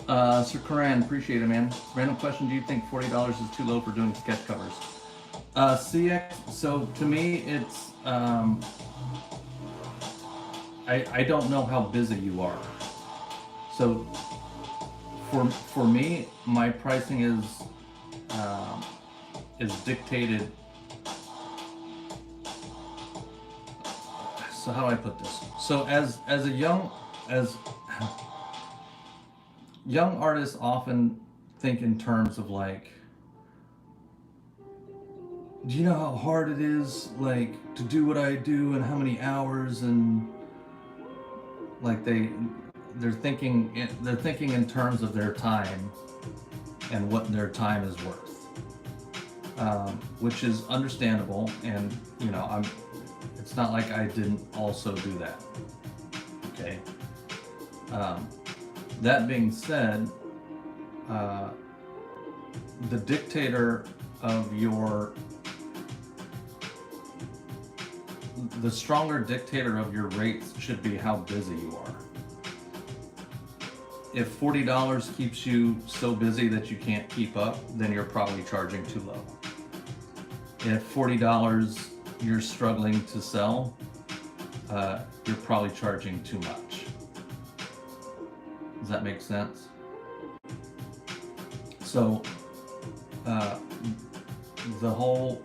[SPEAKER 1] Sir Coran, appreciate it, man. Random question: do you think $40 is too low for doing sketch covers? CX. So to me, it's I don't know how busy you are. So for me, my pricing is dictated. So how do I put this? So as young artists often think in terms of like, do you know how hard it is like to do what I do and how many hours, and like they're thinking in terms of their time and what their time is worth, which is understandable. And it's not like I didn't also do that. Okay. That being said, the dictator of the stronger dictator of your rates should be how busy you are. If $40 keeps you so busy that you can't keep up, then you're probably charging too low. If $40 you're struggling to sell, you're probably charging too much. Does that make sense? So the whole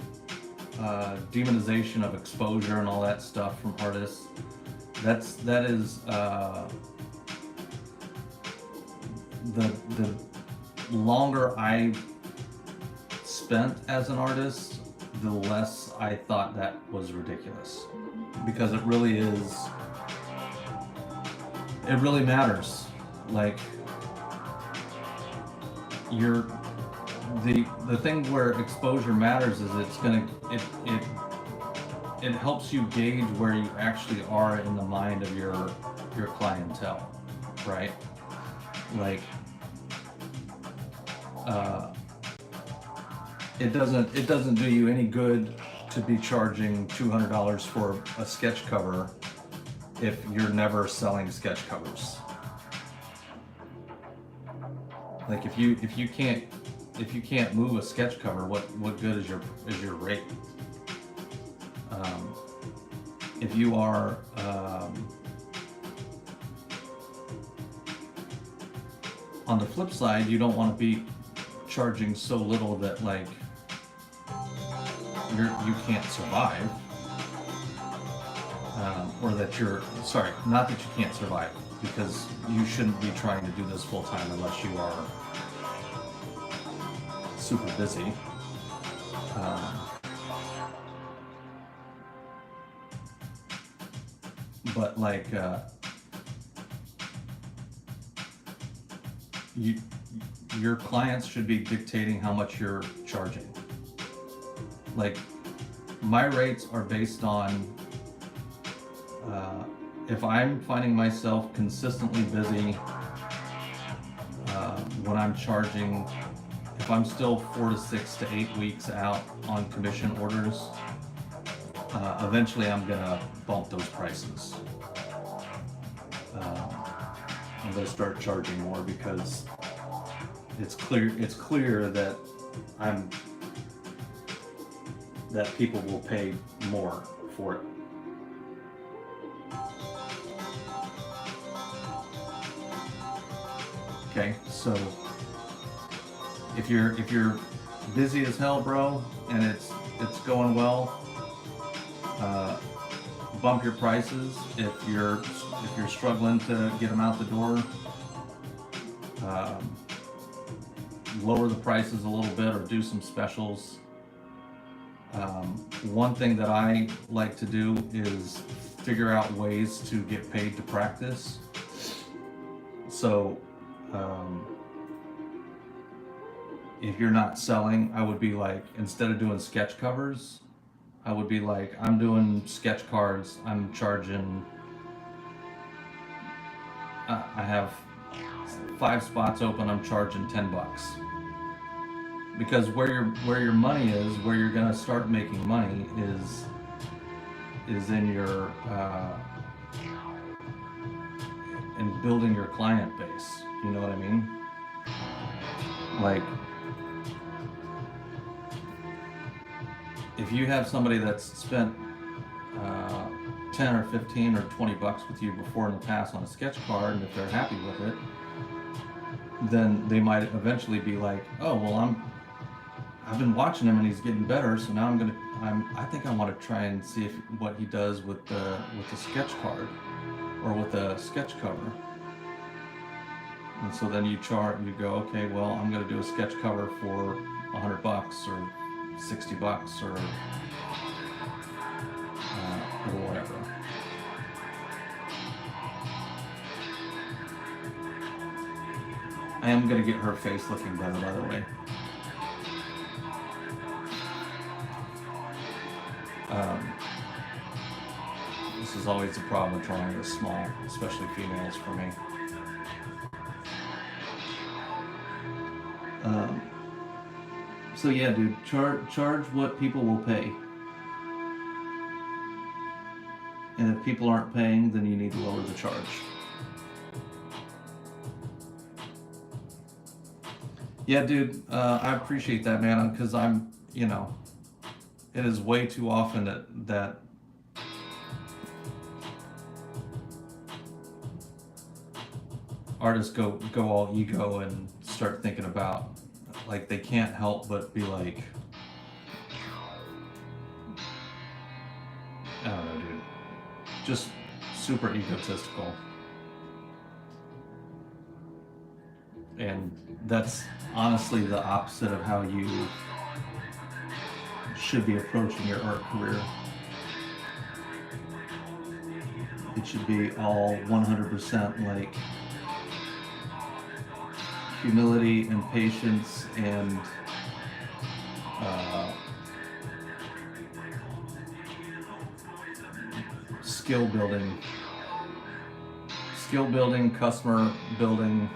[SPEAKER 1] demonization of exposure and all that stuff from artists, that is the longer I spent as an artist, the less I thought that was ridiculous, because it really matters. Like, the thing where exposure matters is it helps you gauge where you actually are in the mind of your clientele, right? Like, it doesn't do you any good to be charging $200 for a sketch cover if you're never selling sketch covers. Like, if you can't move a sketch cover, what good is your rate? If you are on the flip side, you don't want to be charging so little that like you can't survive, or that not that you can't survive, because you shouldn't be trying to do this full time unless you are super busy. But like, your clients should be dictating how much you're charging. Like, my rates are based on if I'm finding myself consistently busy, when I'm charging, if I'm still 4 to 6 to 8 weeks out on commission orders, eventually I'm gonna bump those prices. I'm gonna start charging more, because it's clear that that people will pay more for it. Okay, so if you're busy as hell, bro, and it's going well, bump your prices. If you're struggling to get them out the door, lower the prices a little bit or do some specials. One thing that I like to do is figure out ways to get paid to practice. So if you're not selling, I would be like, instead of doing sketch covers, I would be like, I'm doing sketch cards, I'm charging, I have 5 spots open, I'm charging $10. Because where your money is, where you're gonna start making money is in your in building your client base. You know what I mean? Like, if you have somebody that's spent 10 or 15 or 20 bucks with you before in the past on a sketch card, and if they're happy with it, then they might eventually be like, oh, well, I've been watching him and he's getting better, so now I think I want to try and see what he does with the sketch card or with the sketch cover. And so then you go, okay, well, I'm going to do a sketch cover for $100 or 60 bucks or whatever. I am going to get her face looking better, by the way. This is always a problem with drawing this small, especially females for me. So yeah, dude, charge what people will pay. And if people aren't paying, then you need to lower the charge. Yeah, dude, I appreciate that, man, because I'm, it is way too often that artists go all ego and start thinking about, like, they can't help but be like, I don't know, dude, just super egotistical. And that's honestly the opposite of how you should be approaching your art career. It should be all 100% like humility and patience and skill building, customer building,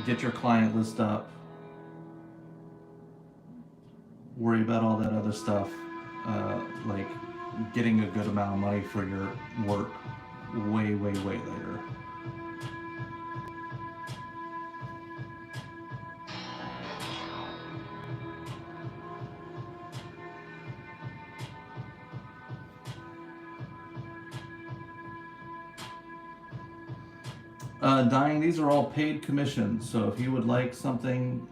[SPEAKER 1] get your client list up, worry about all that other stuff, like getting a good amount of money for your work way later. Dying, these are all paid commissions, so if you would like something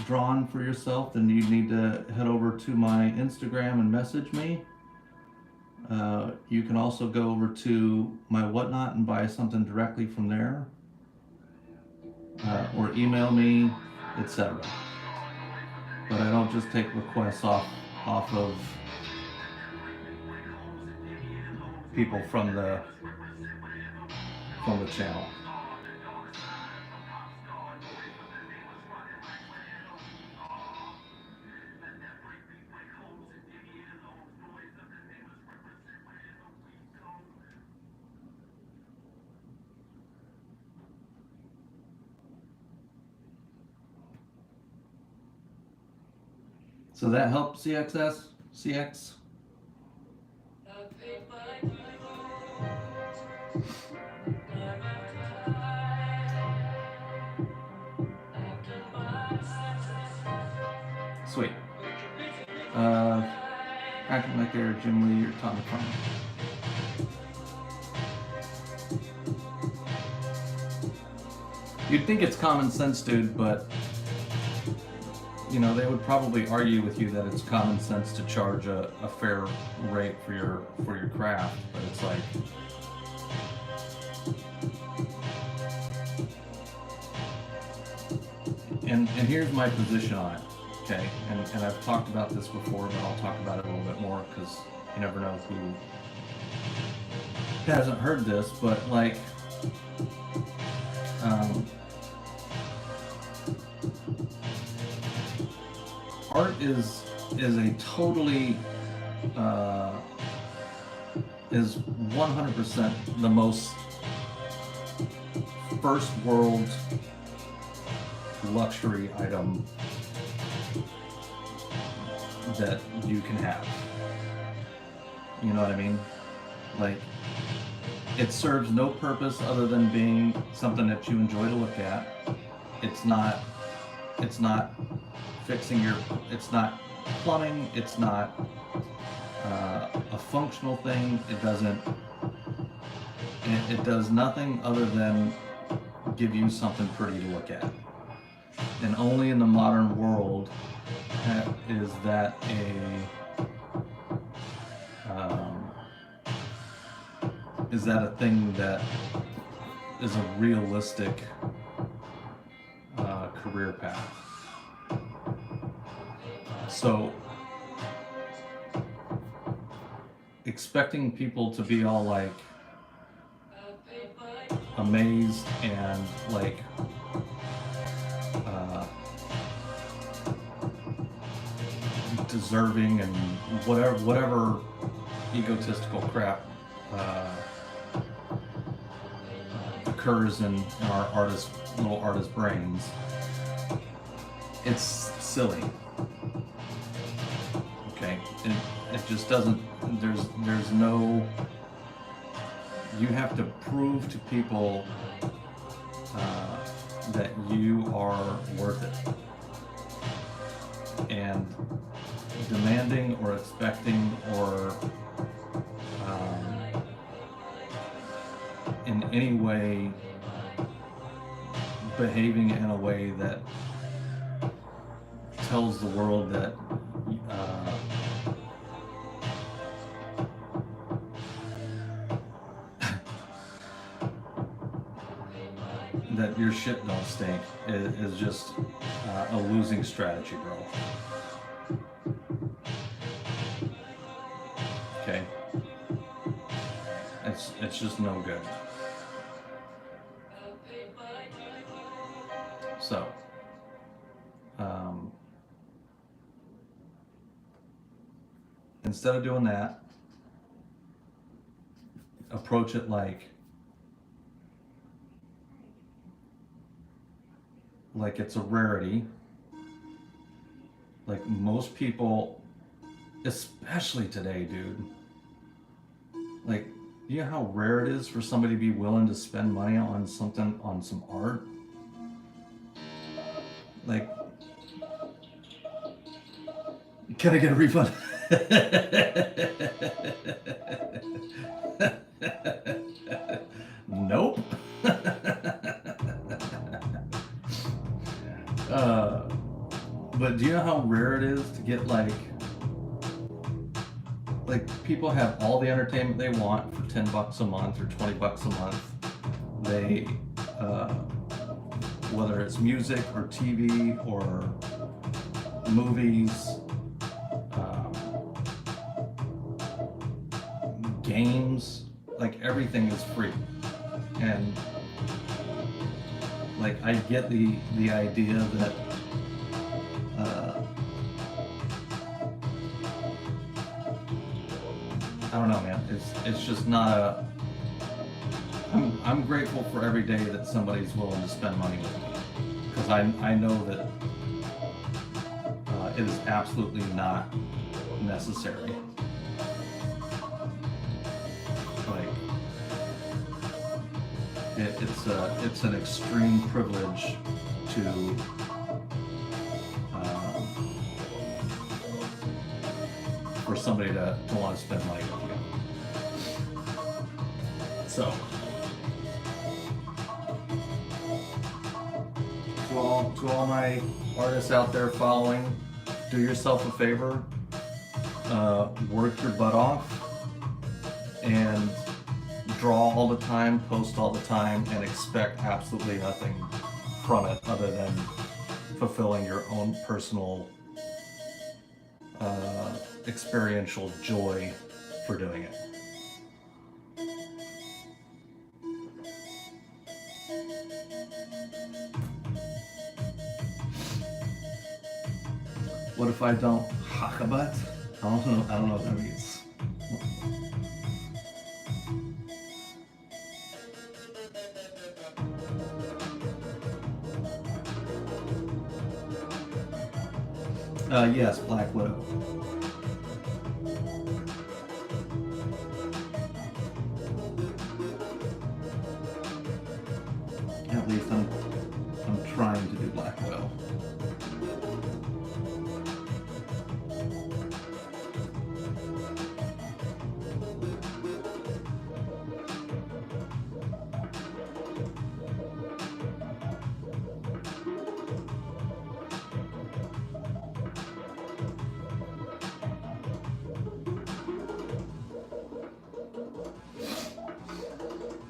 [SPEAKER 1] drawn for yourself, then you need to head over to my Instagram and message me. You can also go over to my Whatnot and buy something directly from there, or email me, etc. But I don't just take requests off of people from the channel. So that helps, CX? Sweet. Acting like they're Jim Lee or Tommy Farmer. You'd think it's common sense, dude, but they would probably argue with you that it's common sense to charge a fair rate for your craft, but it's like, and here's my position on it, okay? And I've talked about this before, but I'll talk about it a little bit more because you never know who hasn't heard this, but like, art is a totally is 100% the most first world luxury item that you can have. You know what I mean? Like, It serves no purpose other than being something that you enjoy to look at. It's not. It's not fixing your. It's not plumbing. It's not a functional thing. It doesn't. It does nothing other than give you something pretty to look at. And only in the modern world is that a thing that is a realistic career path. So expecting people to be all like amazed and like deserving and whatever egotistical crap occurs in our little artist brains, it's silly. Okay, it just doesn't. There's no. You have to prove to people that you are worth it, and demanding or expecting or in any way behaving in a way that tells the world that that your shit don't stink is just a losing strategy, bro. Okay, it's just no good. So, instead of doing that, approach it like it's a rarity. Like most people, especially today, dude. Like, you know how rare it is for somebody to be willing to spend money on something, on some art? Like, can I get a refund? Nope. But do you know how rare it is to get like people have all the entertainment they want for $10 a month or $20 a month. They, whether it's music or TV or movies, games, like everything is free. And like I get the idea that I don't know, man. It's just not a. I'm grateful for every day that somebody's willing to spend money with me, because I know that it is absolutely not necessary. Like it's an extreme privilege to. For somebody to want to spend money with you. So, to all my artists out there following, do yourself a favor, work your butt off, and draw all the time, post all the time, and expect absolutely nothing from it other than fulfilling your own personal experiential joy for doing it. What if I don't hock a butt? I don't know what that means. Yes, Black Widow. do Black Widow.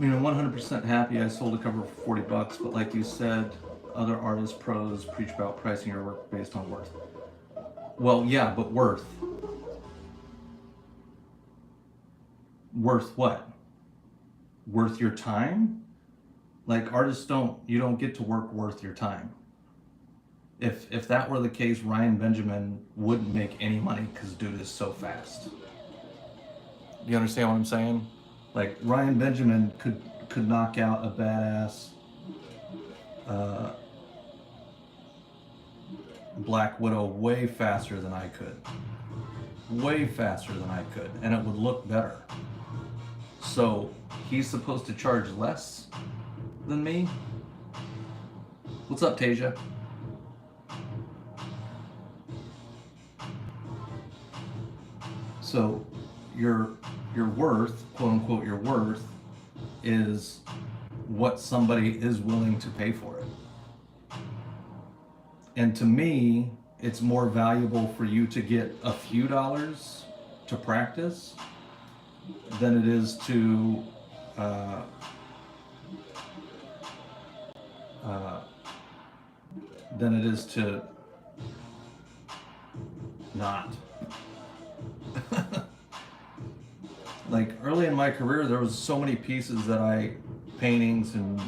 [SPEAKER 1] You know, 100% happy I sold a cover for $40, but like you said, other artists, pros, preach about pricing your work based on worth. Well, yeah, but worth. Worth what? Worth your time? Like, artists you don't get to work worth your time. If that were the case, Ryan Benjamin wouldn't make any money because dude is so fast. You understand what I'm saying? Like, Ryan Benjamin could knock out a badass Black Widow way faster than I could. Way faster than I could. And it would look better. So, he's supposed to charge less than me? What's up, Tasia? So, your worth, quote unquote, your worth is what somebody is willing to pay for it. And to me, it's more valuable for you to get a few dollars to practice than it is to not. Like, early in my career, there was so many pieces that paintings and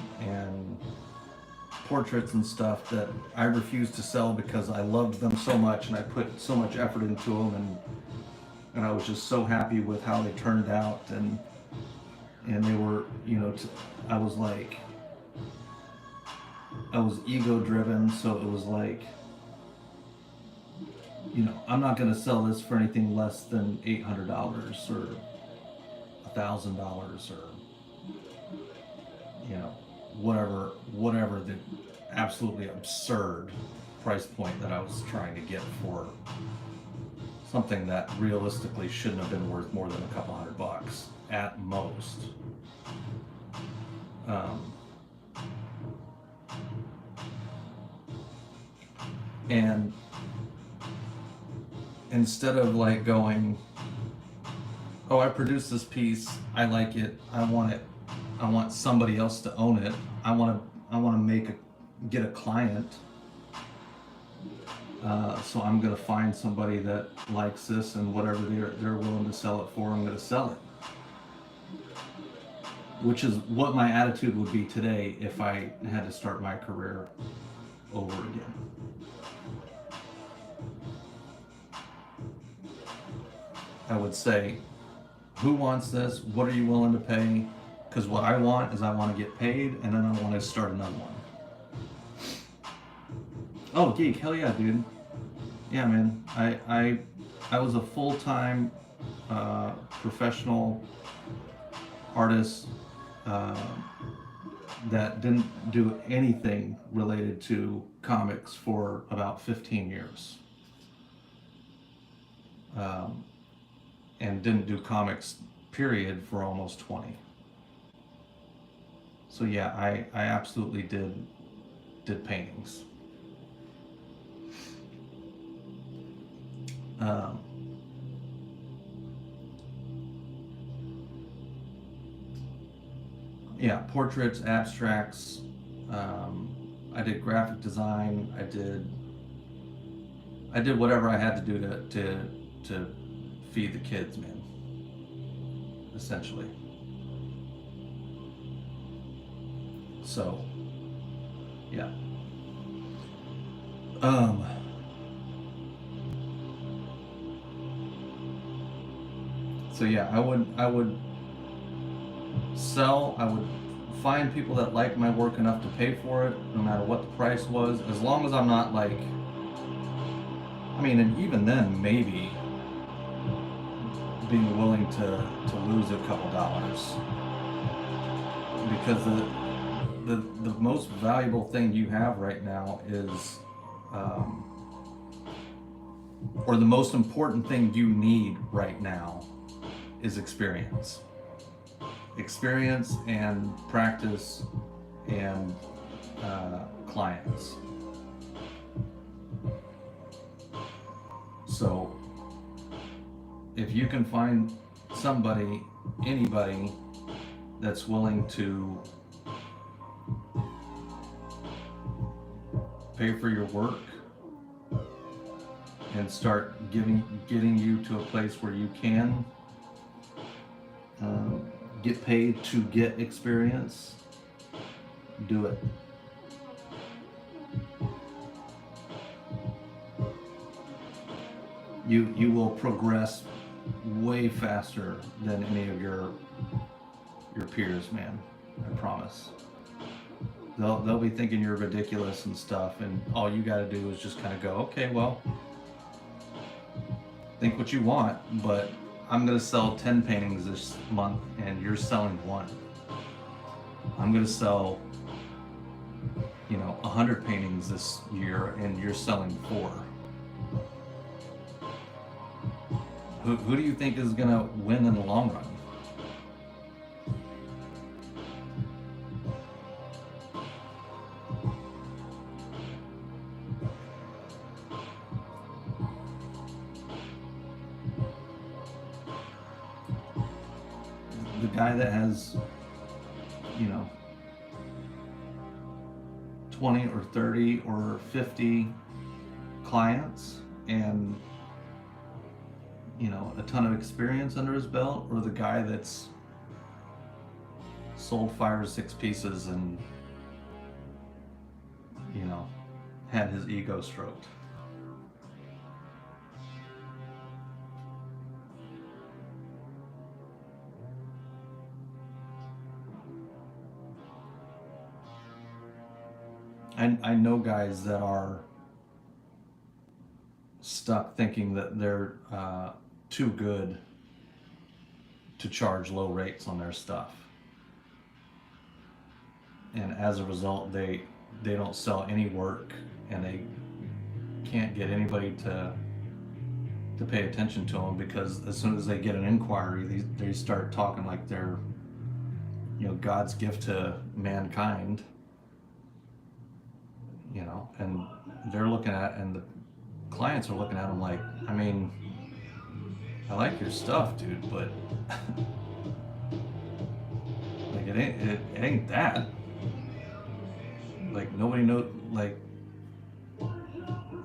[SPEAKER 1] portraits and stuff that I refused to sell because I loved them so much and I put so much effort into them, and I was just so happy with how they turned out, and they were, you know, I was ego driven, so it was like, you know, I'm not going to sell this for anything less than $800 or $1,000 or, you know, whatever the absolutely absurd price point that I was trying to get for something that realistically shouldn't have been worth more than a couple $100 at most. And instead of like going, oh, I produced this piece, I like it, I want somebody else to own it, I want to get a client, so I'm going to find somebody that likes this, and whatever they're willing to sell it for, I'm going to sell it. Which is what my attitude would be today if I had to start my career over again. I would say, who wants this? What are you willing to pay? Because what I want is I want to get paid, and then I want to start another one. Oh, geek, hell yeah, dude. Yeah, man. I was a full-time professional artist that didn't do anything related to comics for about 15 years. And didn't do comics, period, for almost 20. So yeah, I absolutely did paintings. Yeah, portraits, abstracts. I did graphic design. I did whatever I had to do to feed the kids, man. Essentially. So, yeah. So yeah, I would sell. I would find people that like my work enough to pay for it, no matter what the price was, as long as I'm not like, I mean, and even then, maybe being willing to lose a couple dollars, because the most valuable thing you have right now is, um, or the most important thing you need right now is experience. Experience and practice and clients. So if you can find somebody, anybody that's willing to pay for your work and start getting you to a place where you can get paid to get experience, do it. You will progress way faster than any of your peers, man. I promise. They'll be thinking you're ridiculous and stuff, and all you got to do is just kind of go, okay, well, think what you want, but I'm gonna sell 10 paintings this month, and you're selling one. I'm gonna sell, 100 paintings this year, and you're selling 4. Who do you think is gonna win in the long run? The guy that has, 20 or 30 or 50 clients and a ton of experience under his belt, or the guy that's sold 5 or 6 pieces and had his ego stroked. I know guys that are stuck thinking that they're too good to charge low rates on their stuff, and as a result they don't sell any work, and they can't get anybody to pay attention to them, because as soon as they get an inquiry, they start talking like they're God's gift to mankind, and they're looking at, and the clients are looking at them like, I mean, I like your stuff, dude, but like it ain't that. Like, nobody knows, like,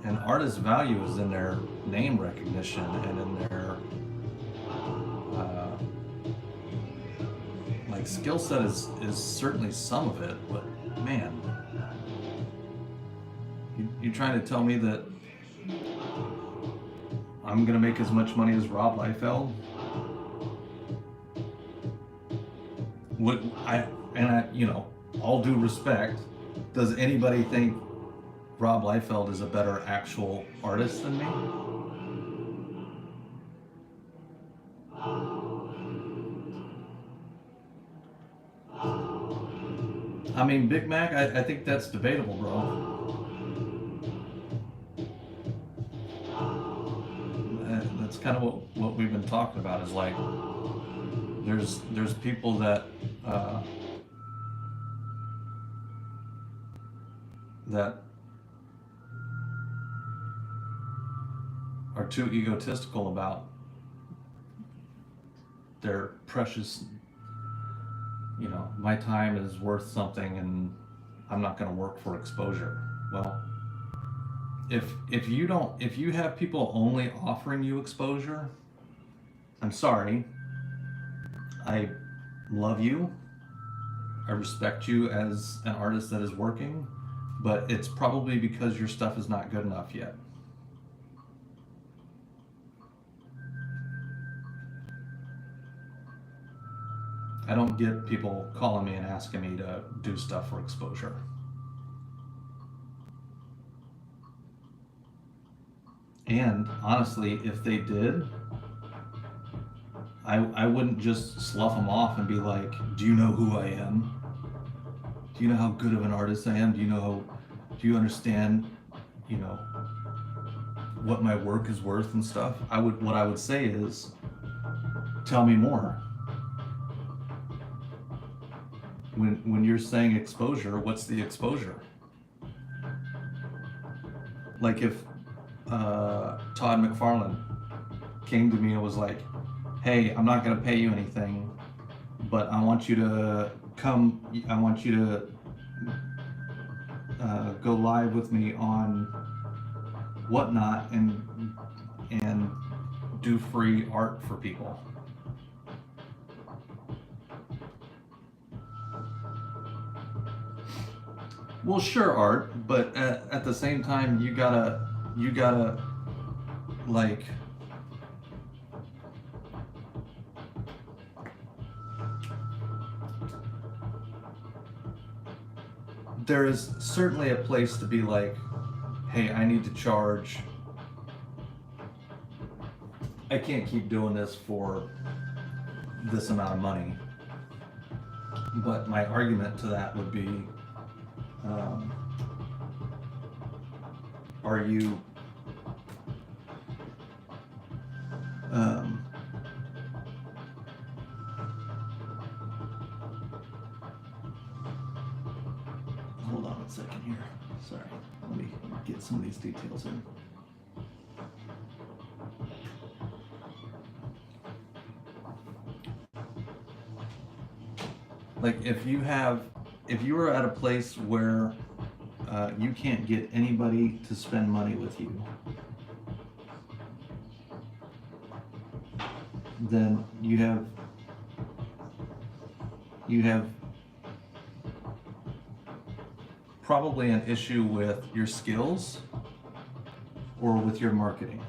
[SPEAKER 1] an artist's value is in their name recognition and in their like skill set is certainly some of it, but man, you trying to tell me that I'm gonna make as much money as Rob Liefeld? All due respect, does anybody think Rob Liefeld is a better actual artist than me? I mean, Big Mac, I think that's debatable, bro. That's kind of what we've been talking about, is like, there's people that that are too egotistical about their precious, my time is worth something and I'm not going to work for exposure. Well, if you have people only offering you exposure, I'm sorry. I love you. I respect you as an artist that is working, but it's probably because your stuff is not good enough yet. I don't get people calling me and asking me to do stuff for exposure. And honestly, if they did, I wouldn't just slough them off and be like, do you know who I am? Do you know how good of an artist I am? Do you understand, you know, what my work is worth and stuff? What I would say is, tell me more. When you're saying exposure, what's the exposure? Like if Todd McFarlane came to me and was like, hey, I'm not going to pay you anything, but I want you to go live with me on whatnot and do free art for people. Well, sure, art, but at the same time, you gotta like, there is certainly a place to be like, hey, I need to charge. I can't keep doing this for this amount of money. But my argument to that would be, are you hold on a second here. Sorry, let me get some of these details in. Like if you were at a place where you can't get anybody to spend money with you, then you have probably an issue with your skills or with your marketing.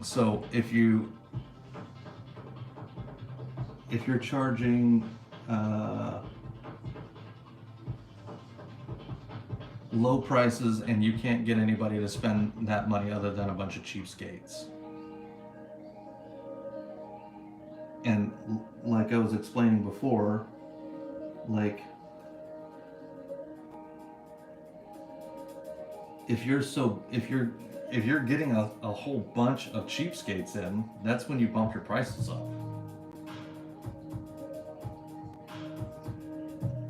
[SPEAKER 1] So if you're charging low prices and you can't get anybody to spend that money other than a bunch of cheapskates. And like I was explaining before, like if you're getting a whole bunch of cheapskates in, that's when you bump your prices up.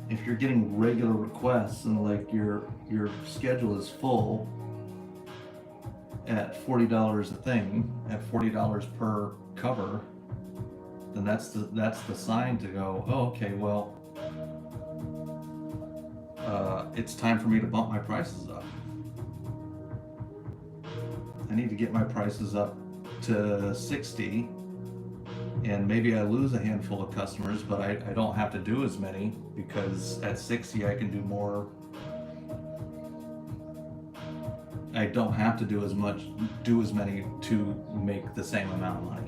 [SPEAKER 1] If you're getting regular requests and like your schedule is full at $40 a thing, at $40 per cover, then that's the sign to go, oh, okay, well, it's time for me to bump my prices up. I need to get my prices up to 60, and maybe I lose a handful of customers, but I don't have to do as many, because at 60 I can do more. I don't have to do as many to make the same amount of money.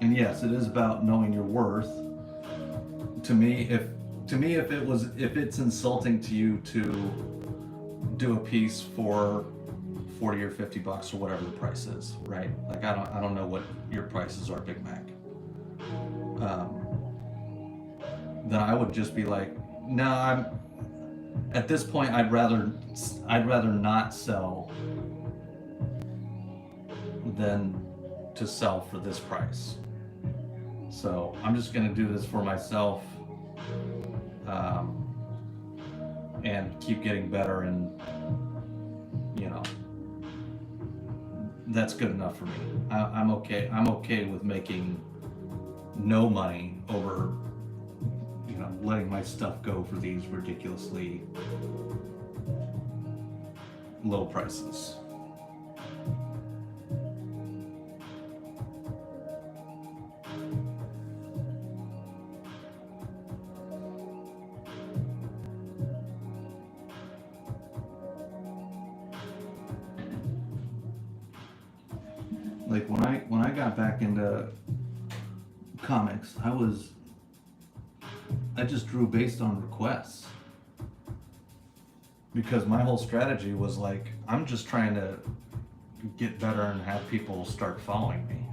[SPEAKER 1] And yes, it is about knowing your worth. To me, if it's insulting to you to do a piece for $40 or $50 or whatever the price is, right? Like I don't know what your prices are, Big Mac. Then I would just be like, no, at this point I'd rather not sell than to sell for this price. So I'm just gonna do this for myself, and keep getting better, and that's good enough for me. I'm okay with making no money over letting my stuff go for these ridiculously low prices. Like when I got back into comics, I was I just drew based on requests. Because my whole strategy was like, I'm just trying to get better and have people start following me.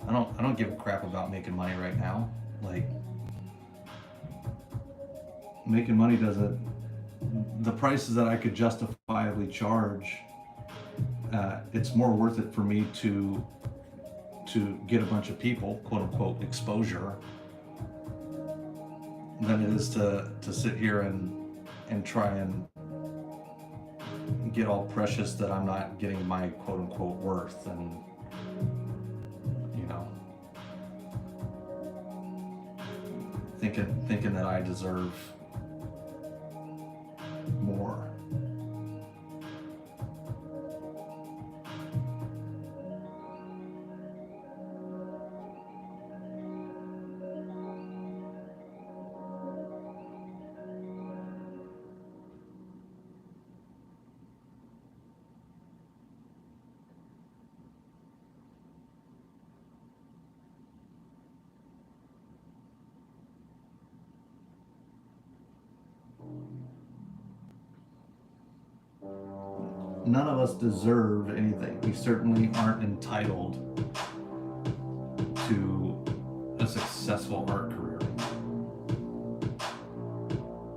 [SPEAKER 1] I don't give a crap about making money right now. Like, making money doesn't, the prices that I could justifiably charge, it's more worth it for me to get a bunch of people, quote unquote, exposure, than it is to sit here and try and get all precious that I'm not getting my quote unquote worth, and you know, thinking that I deserve more. None of us deserve anything. We certainly aren't entitled to a successful art career.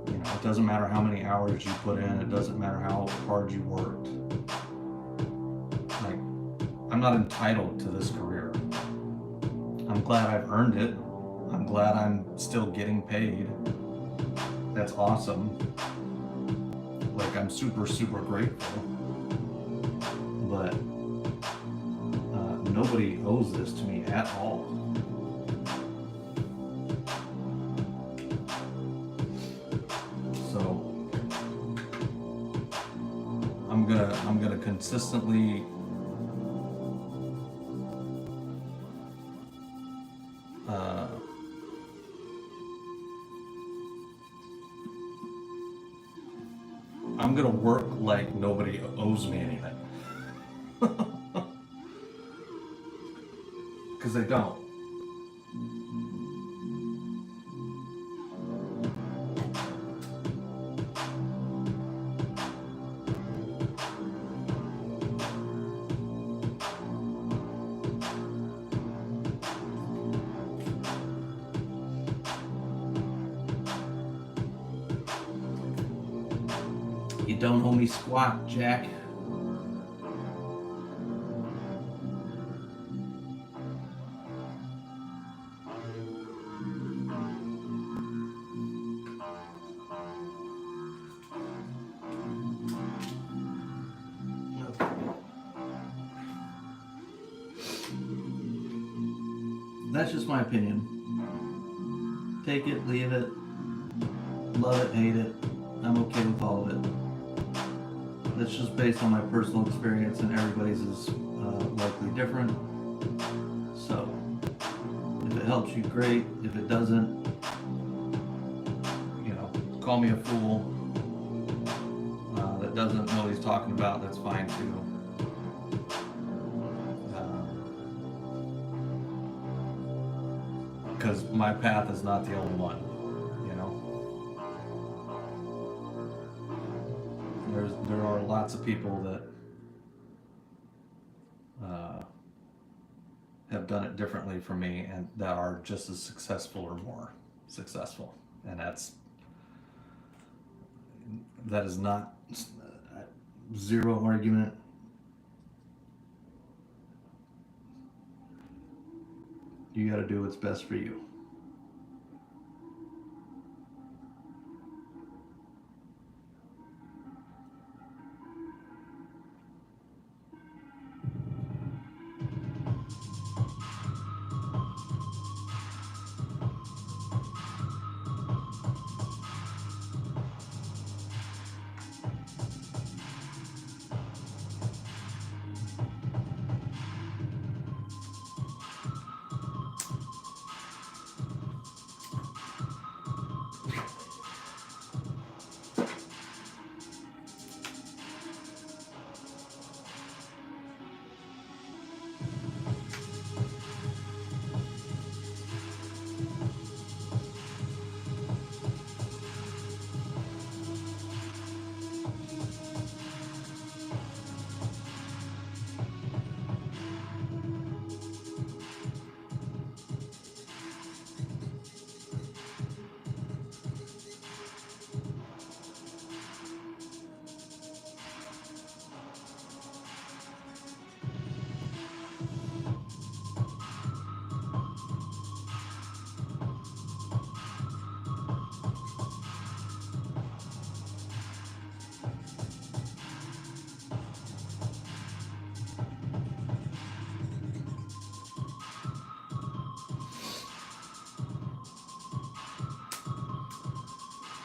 [SPEAKER 1] You know, it doesn't matter how many hours you put in, it doesn't matter how hard you worked. Like, I'm not entitled to this career. I'm glad I've earned it. I'm glad I'm still getting paid. That's awesome. Like, I'm super, super grateful. But nobody owes this to me at all. So I'm gonna consistently I'm gonna work like nobody owes me anything. Because they don't. You don't owe me squat, Jack. That's just my opinion. Take it, leave it, love it, hate it. I'm okay with all of it. That's just based on my personal experience, and everybody's is likely different. So, if it helps you, great. If it doesn't, you know, call me a fool. That doesn't know what he's talking about, that's fine too. Because my path is not the only one, you know. There are lots of people that have done it differently from me, and that are just as successful or more successful, and that is not zero argument. You got to do what's best for you.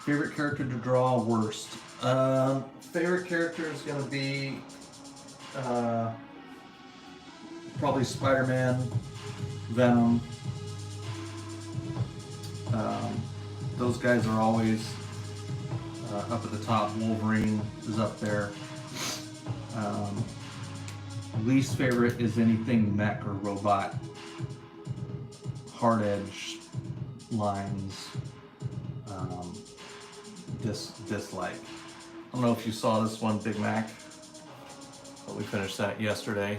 [SPEAKER 1] Favorite character to draw, worst. Favorite character is gonna be probably Spider-Man, Venom. Those guys are always up at the top. Wolverine is up there. Least favorite is anything mech or robot. Hard edge lines. Dislike. I don't know if you saw this one, Big Mac, but we finished that yesterday.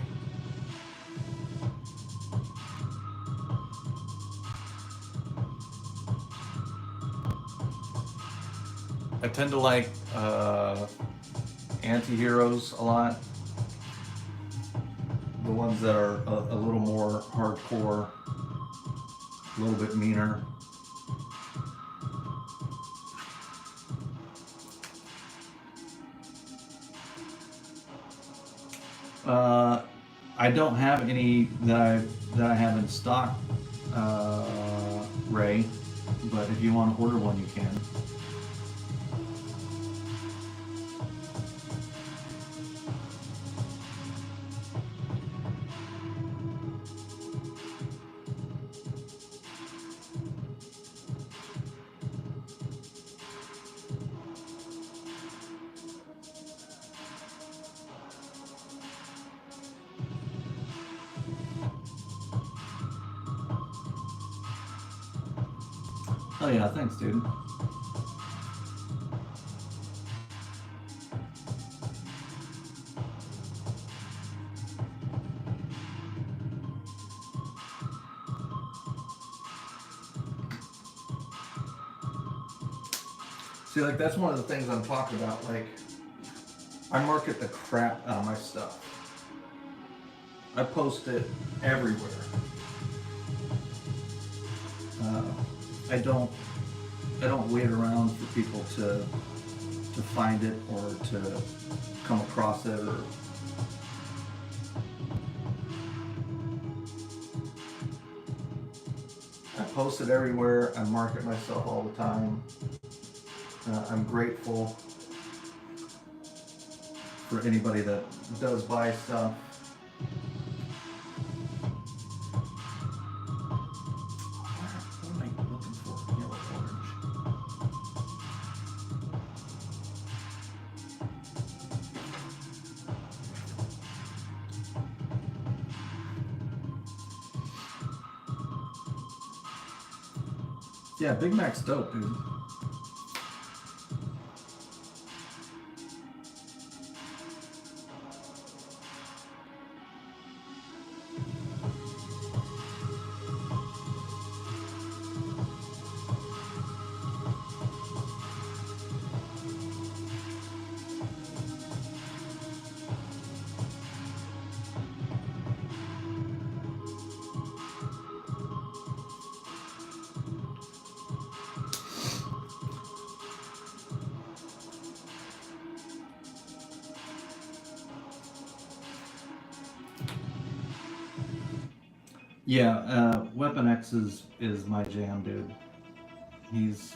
[SPEAKER 1] I tend to like anti-heroes a lot. The ones that are a little more hardcore, a little bit meaner. I don't have any that I have in stock, Ray, but if you want to order one, you can. Oh yeah, thanks, dude. See, like, that's one of the things I'm talking about. Like, I market the crap out of my stuff. I post it everywhere. I don't wait around for people to find it or to come across it. Or I post it everywhere. I market myself all the time. I'm grateful for anybody that does buy stuff. Yeah, Big Mac's dope, dude. Yeah, Weapon X is my jam, dude. He's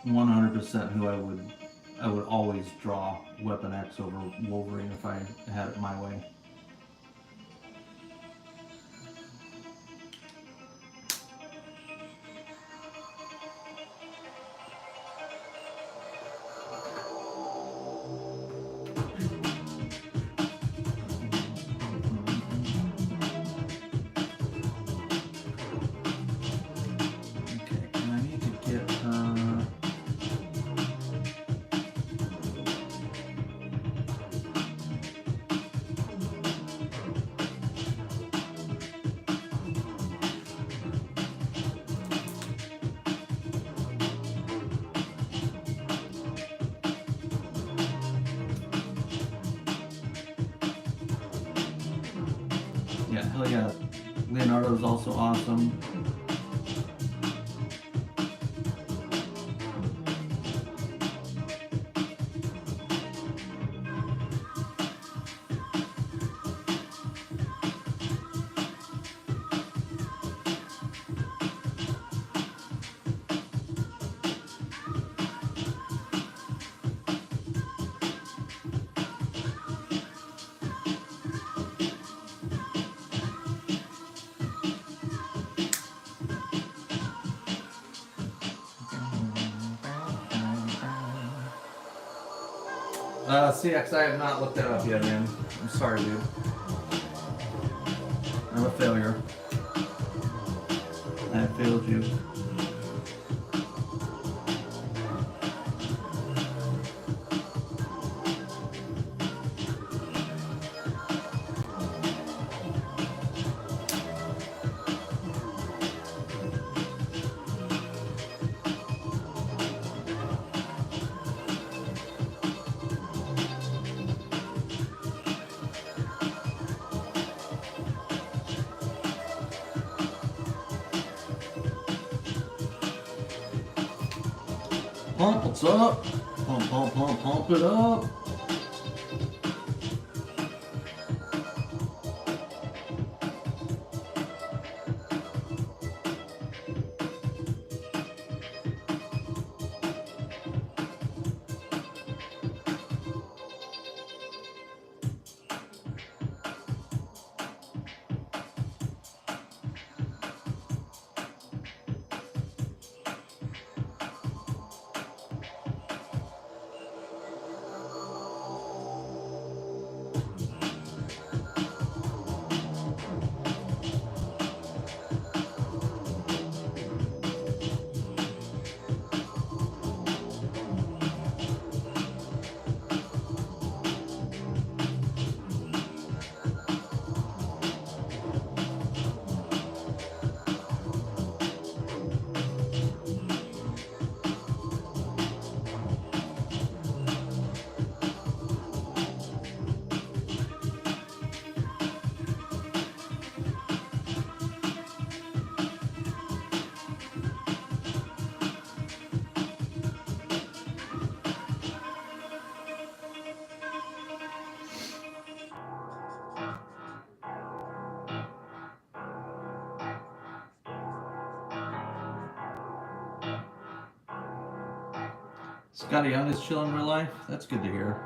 [SPEAKER 1] %100% who I would always draw Weapon X over Wolverine if I had it my way. Yeah, hell yeah. Leonardo's also awesome. CX, I have not looked that up yet, man. I'm sorry, dude. I'm a failure. I have failed you. Pump, what's up? Pump, pump, pump, pump it up. Scotty Young is chilling in real life. That's good to hear.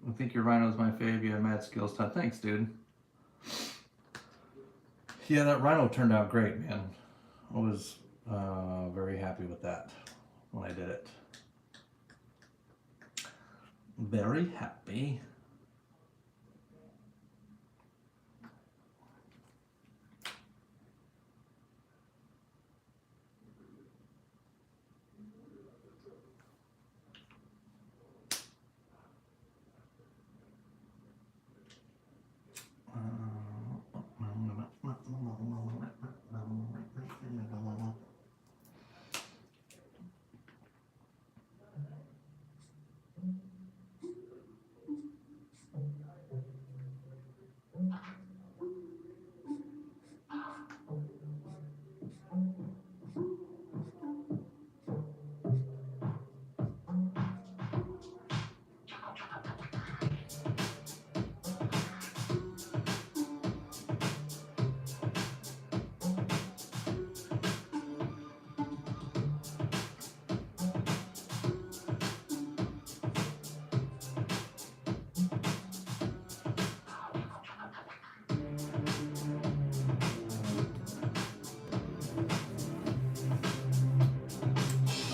[SPEAKER 1] I think your rhino's my fave. You have mad skills, Todd. Thanks, dude. Yeah, that rhino turned out great, man. I was very happy with that when I did it. Very happy.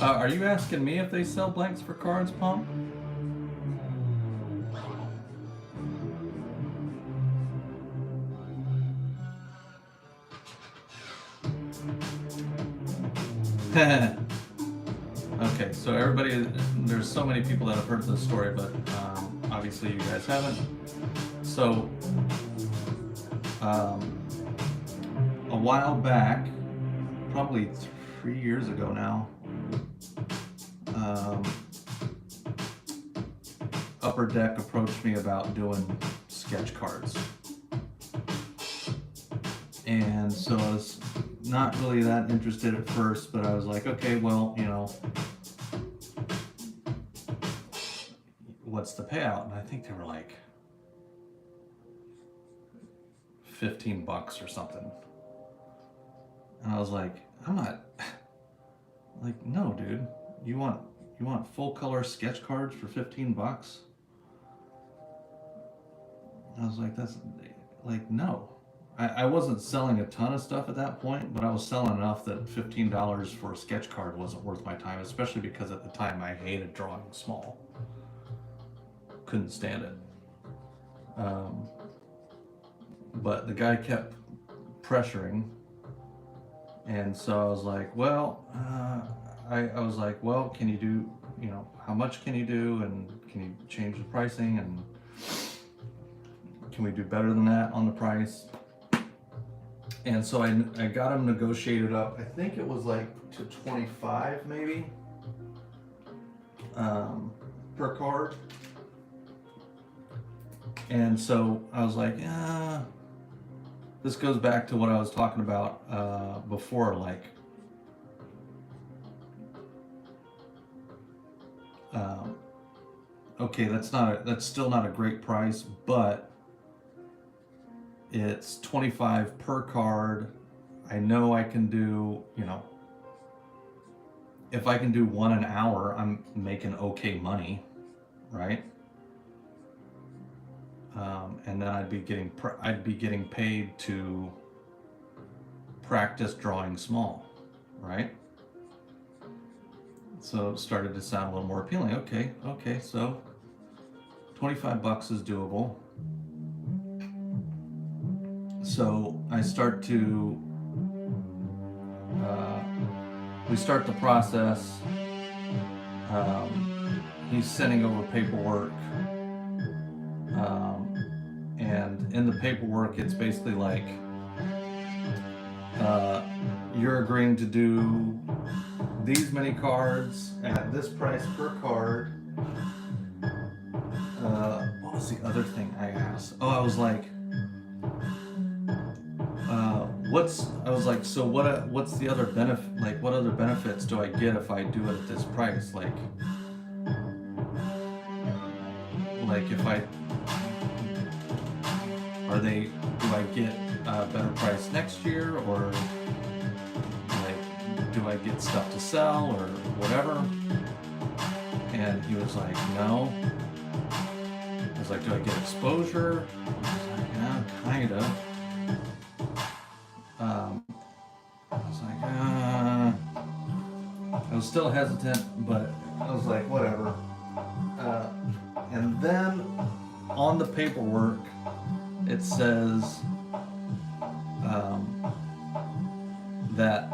[SPEAKER 1] Are you asking me if they sell blanks for cards, Pump? Okay, so everybody, there's so many people that have heard this story, but obviously you guys haven't. So, a while back, probably 3 years ago now, Upper Deck approached me about doing sketch cards. And so I was not really that interested at first, but I was like, okay, well, you know, what's the payout? And I think they were like $15 or something. And I was like, I'm not, like, no, dude, you want full color sketch cards for $15? I was like, that's like, no. I wasn't selling a ton of stuff at that point, but I was selling enough that $15 for a sketch card wasn't worth my time, especially because at the time I hated drawing small. Couldn't stand it. But the guy kept pressuring, and so I was like, well, I was like, well, can you do, you know, how much can you do, and can you change the pricing, and can we do better than that on the price? And so I got him negotiated up. I think it was like to 25 maybe per card. And so I was like, yeah. This goes back to what I was talking about before, like okay, that's still not a great price, but it's 25 per card. I know I can do, you know, if I can do one an hour, I'm making okay money, right? And then I'd be getting paid to practice drawing small, right? So it started to sound a little more appealing. Okay, so $25 is doable. So I start to, we start the process. He's sending over paperwork. And in the paperwork, it's basically like, you're agreeing to do these many cards at this price per card. What was the other thing I asked? Oh, I was like, so what's the other benefit? Like, what other benefits do I get if I do it at this price? Like if I, do I get a better price next year, or like, do I get stuff to sell or whatever? And he was like, no. I was like, do I get exposure? I was like, yeah, kinda. I was like, I was still hesitant, but I was like, whatever. And then on the paperwork, it says that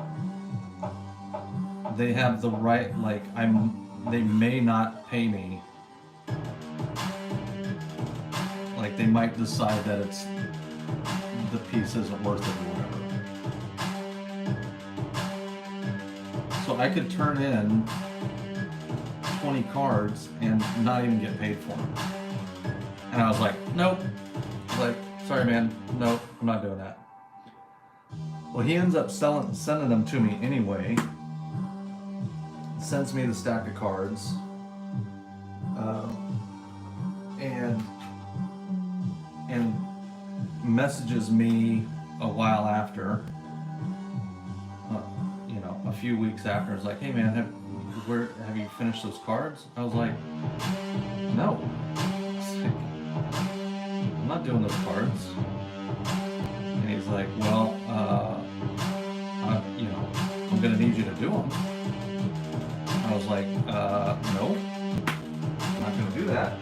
[SPEAKER 1] they have the right, like, they may not pay me. Like, they might decide that the piece isn't worth it or whatever. So I could turn in 20 cards and not even get paid for them. And I was like, nope. I was like, sorry man, nope, I'm not doing that. Well, he ends up sending them to me anyway. Sends me the stack of cards. And messages me a while after, a few weeks after. It's like, hey man, have you finished those cards? I was like, no. I'm not doing those cards. And he's like, well, I'm gonna need you to do them. I was like, no, I'm not going to do that.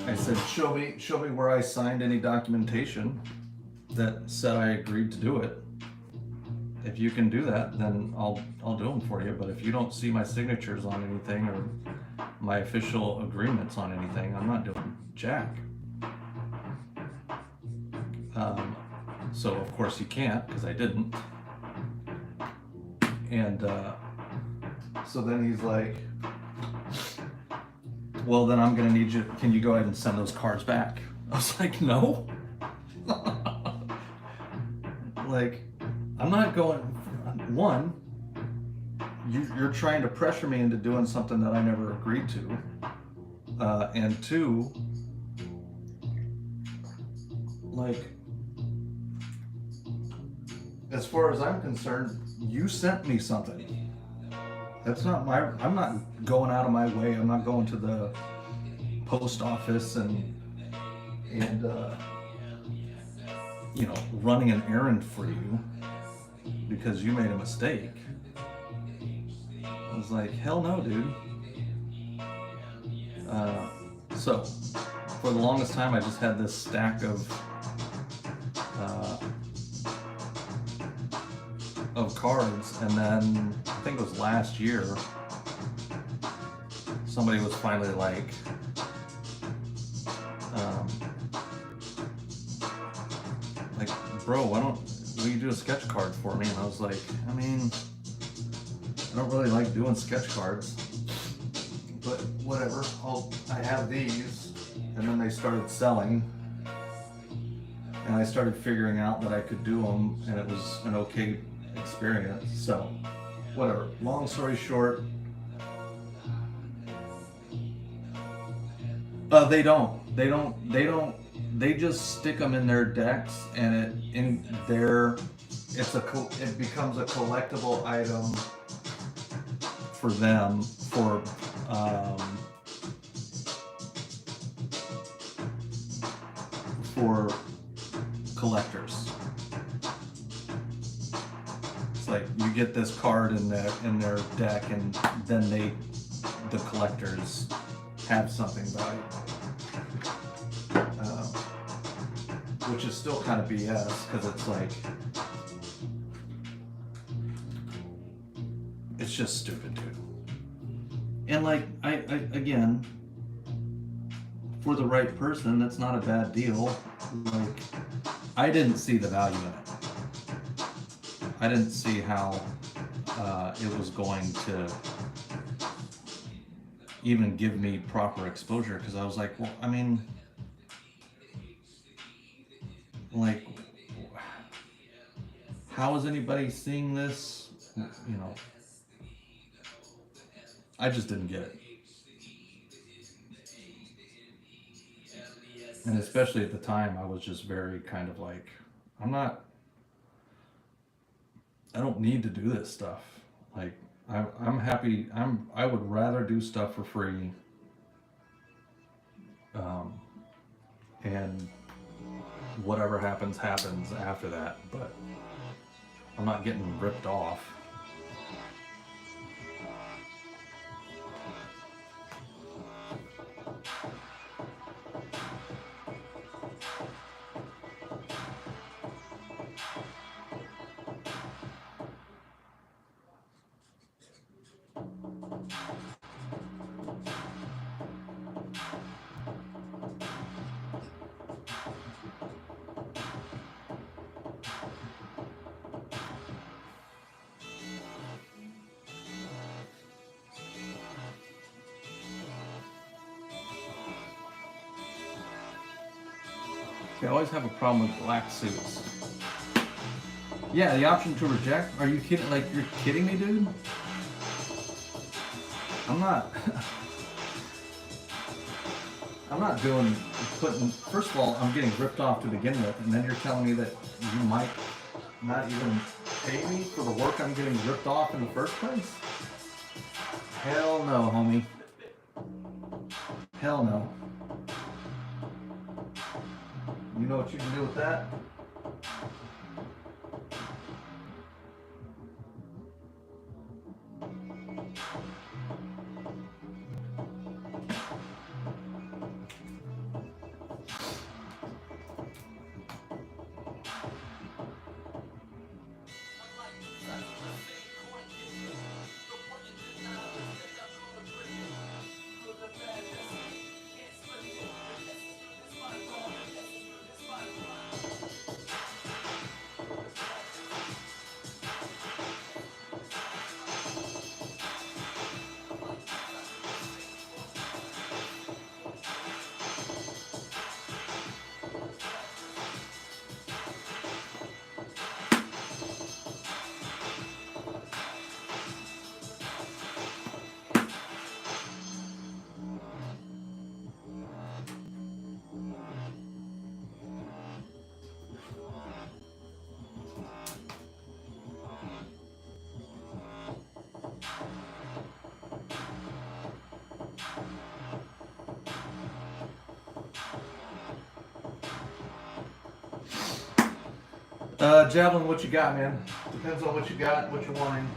[SPEAKER 1] I said, show me where I signed any documentation that said I agreed to do it. If you can do that, then I'll do them for you. But if you don't see my signatures on anything or my official agreements on anything, I'm not doing jack. So of course you can't, because I didn't. And so then he's like, well, then I'm gonna need you, can you go ahead and send those cards back? I was like, no. Like, I'm not going, one, you're trying to pressure me into doing something that I never agreed to. And two, like, as far as I'm concerned, you sent me something. That's not my, I'm not going out of my way. I'm not going to the post office and you know, running an errand for you because you made a mistake. I was like, hell no, dude. So for the longest time, I just had this stack of cards, and then I think it was last year, somebody was finally like, bro, will you do a sketch card for me? And I was like, I mean, I don't really like doing sketch cards, but whatever, I have these. And then they started selling, and I started figuring out that I could do them, and it was an okay experience. So whatever, long story short, they just stick them in their decks, and it becomes a collectible item for them for collectors. It's like you get this card in their deck, and then the collectors have something valuable. Which is still kind of BS, because it's like, it's just stupid, dude. And like, I again, for the right person, that's not a bad deal. Like, I didn't see the value in it. I didn't see how it was going to even give me proper exposure, because I was like, well, I mean, like, how is anybody seeing this? You know, I just didn't get it. And especially at the time, I was just very kind of like, I don't need to do this stuff. Like, I'm happy, I would rather do stuff for free. And whatever happens after that, but I'm not getting ripped off. I always have a problem with black suits. Yeah, the option to reject? Are you kidding? Like, you're kidding me, dude? I'm not first of all, I'm getting ripped off to begin with, and then you're telling me that you might not even pay me for the work I'm getting ripped off in the first place? Hell no, homie. Hell no. You know what you can do with that? Javelin, what you got, man? Depends on what you got, what you're wanting.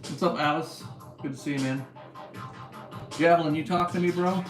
[SPEAKER 1] What's up, Alice? Good to see you, man. Javelin, you talk to me, bro?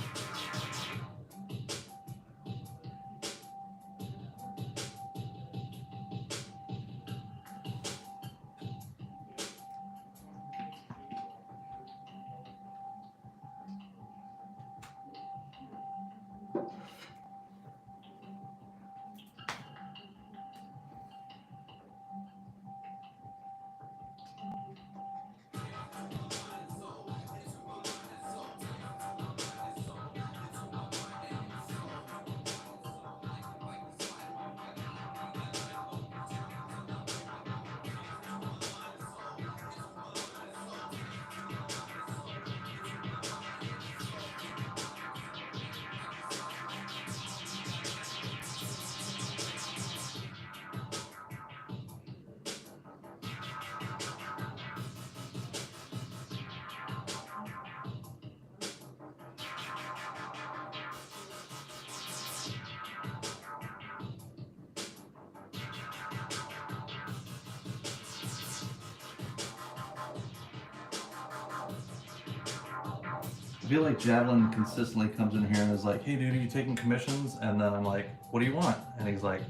[SPEAKER 1] I feel like Javelin consistently comes in here and is like, hey dude, are you taking commissions? And then I'm like, what do you want? And he's like,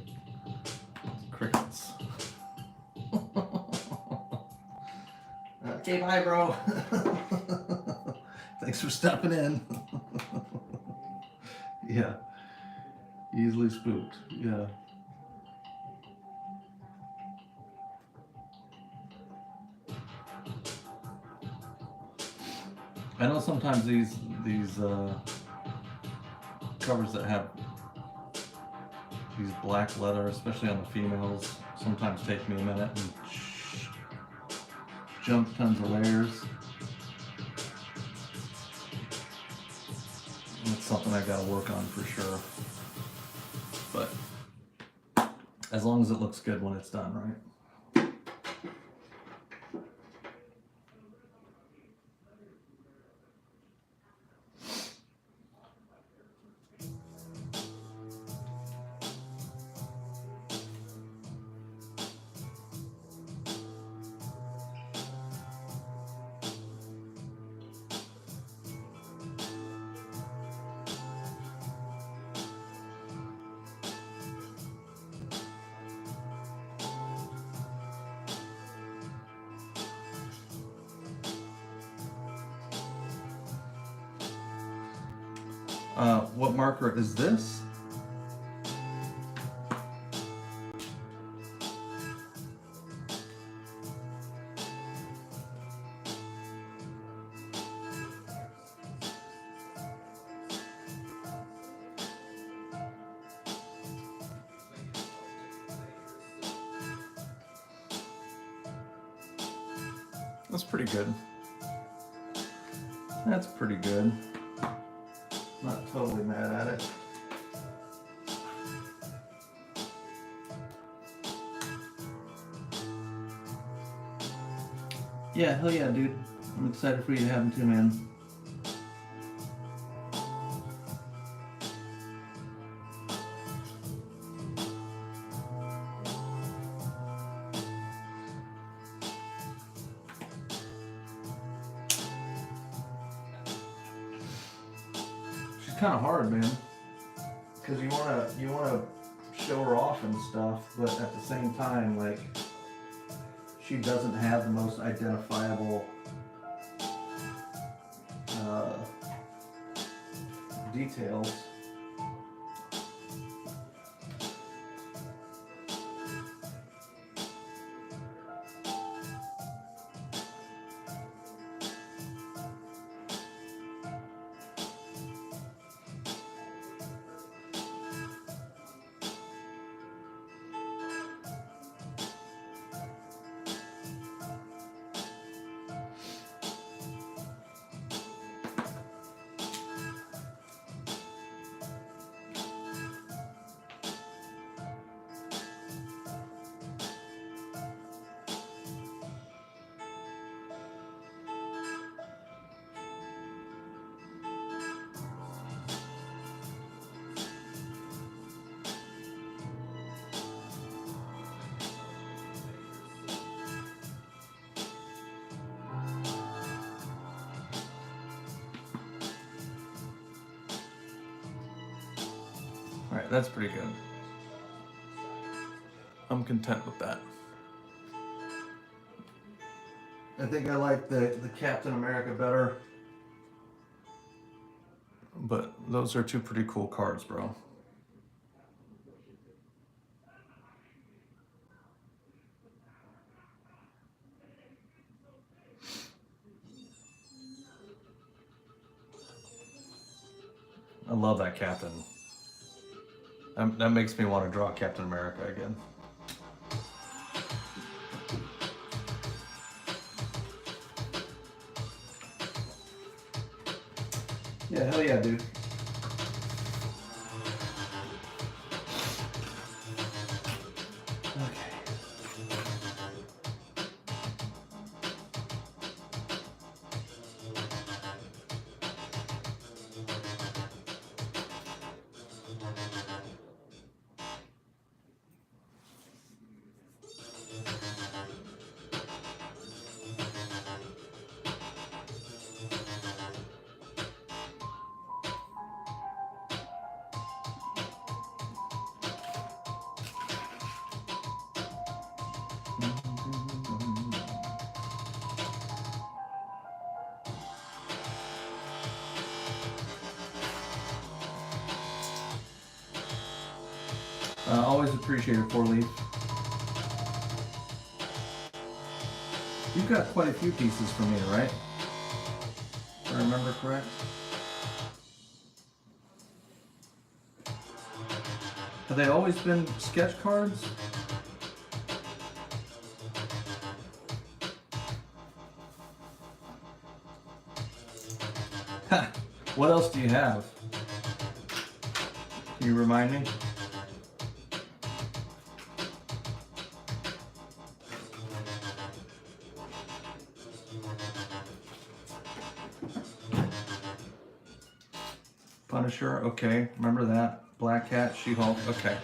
[SPEAKER 1] crickets. Okay, bye, bro. Thanks for stepping in. Yeah. Easily spooked. Yeah. I know sometimes these covers that have these black leather, especially on the females, sometimes take me a minute and jump tons of layers. And it's something I've got to work on for sure. But as long as it looks good when it's done, right? What marker is this? That's pretty good. That's pretty good. Not totally mad at it. Yeah, hell yeah, dude. I'm excited for you to have him too, man. She's kind of hard, man. Because you wanna show her off and stuff, but at the same time, like, she doesn't have the most identifiable details. Alright, that's pretty good. I'm content with that. I think I like the Captain America better. But those are two pretty cool cards, bro. I love that Captain. That makes me want to draw Captain America again. Yeah, hell yeah, dude. Okay. Always appreciate it, 4-leaf. You've got quite a few pieces for me, right? If I remember correct. Have they always been sketch cards? What else do you have? Can you remind me? Punisher, okay, remember that. Black Cat, She-Hulk, okay.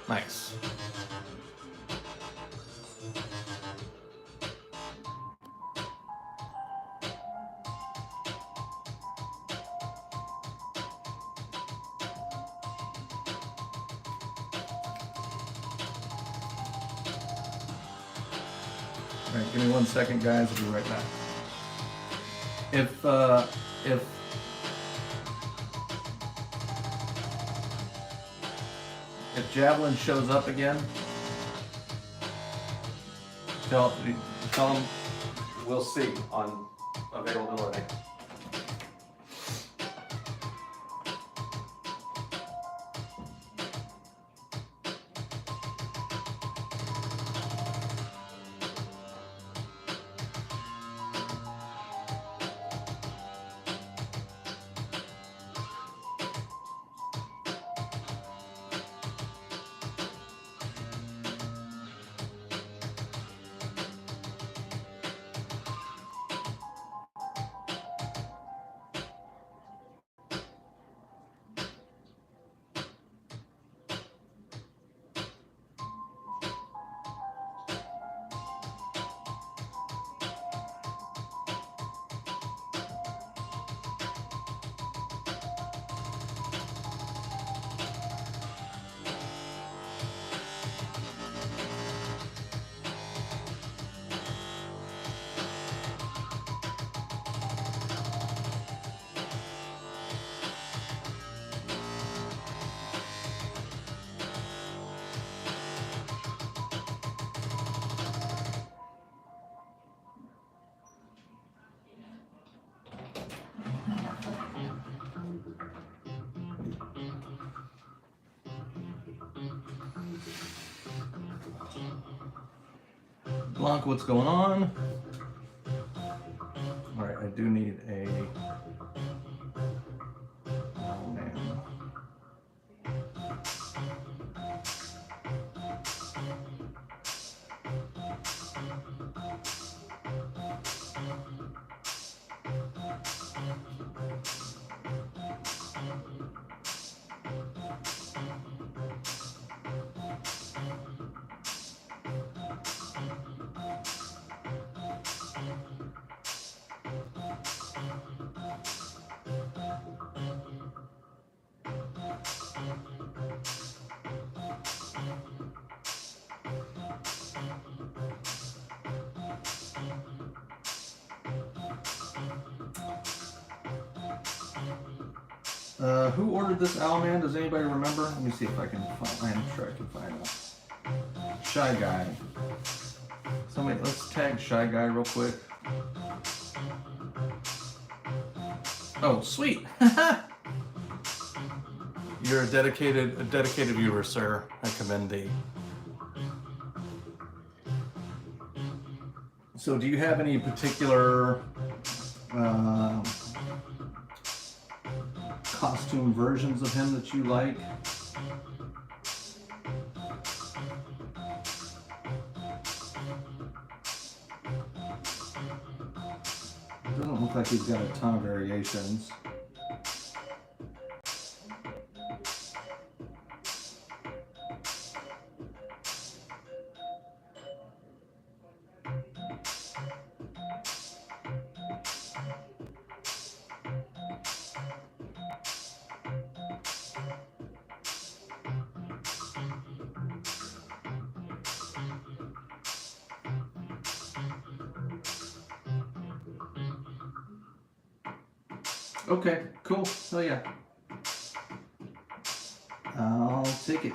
[SPEAKER 1] Nice. All right, give me 1 second, guys. I'll be right back. If Javelin shows up again, tell him we'll see on availability. Blanca, what's going on? All right, I do need a... Oh, man. Who ordered this Owlman? Does anybody remember? Let me see if I can find. I'm sure I can find out. Shy Guy. Somebody, let's tag Shy Guy real quick. Oh, sweet. You're a dedicated viewer, sir. I commend thee. So, do you have any particular costume versions of him that you like? It doesn't look like he's got a ton of variations. Okay, cool. Oh yeah. I'll take it.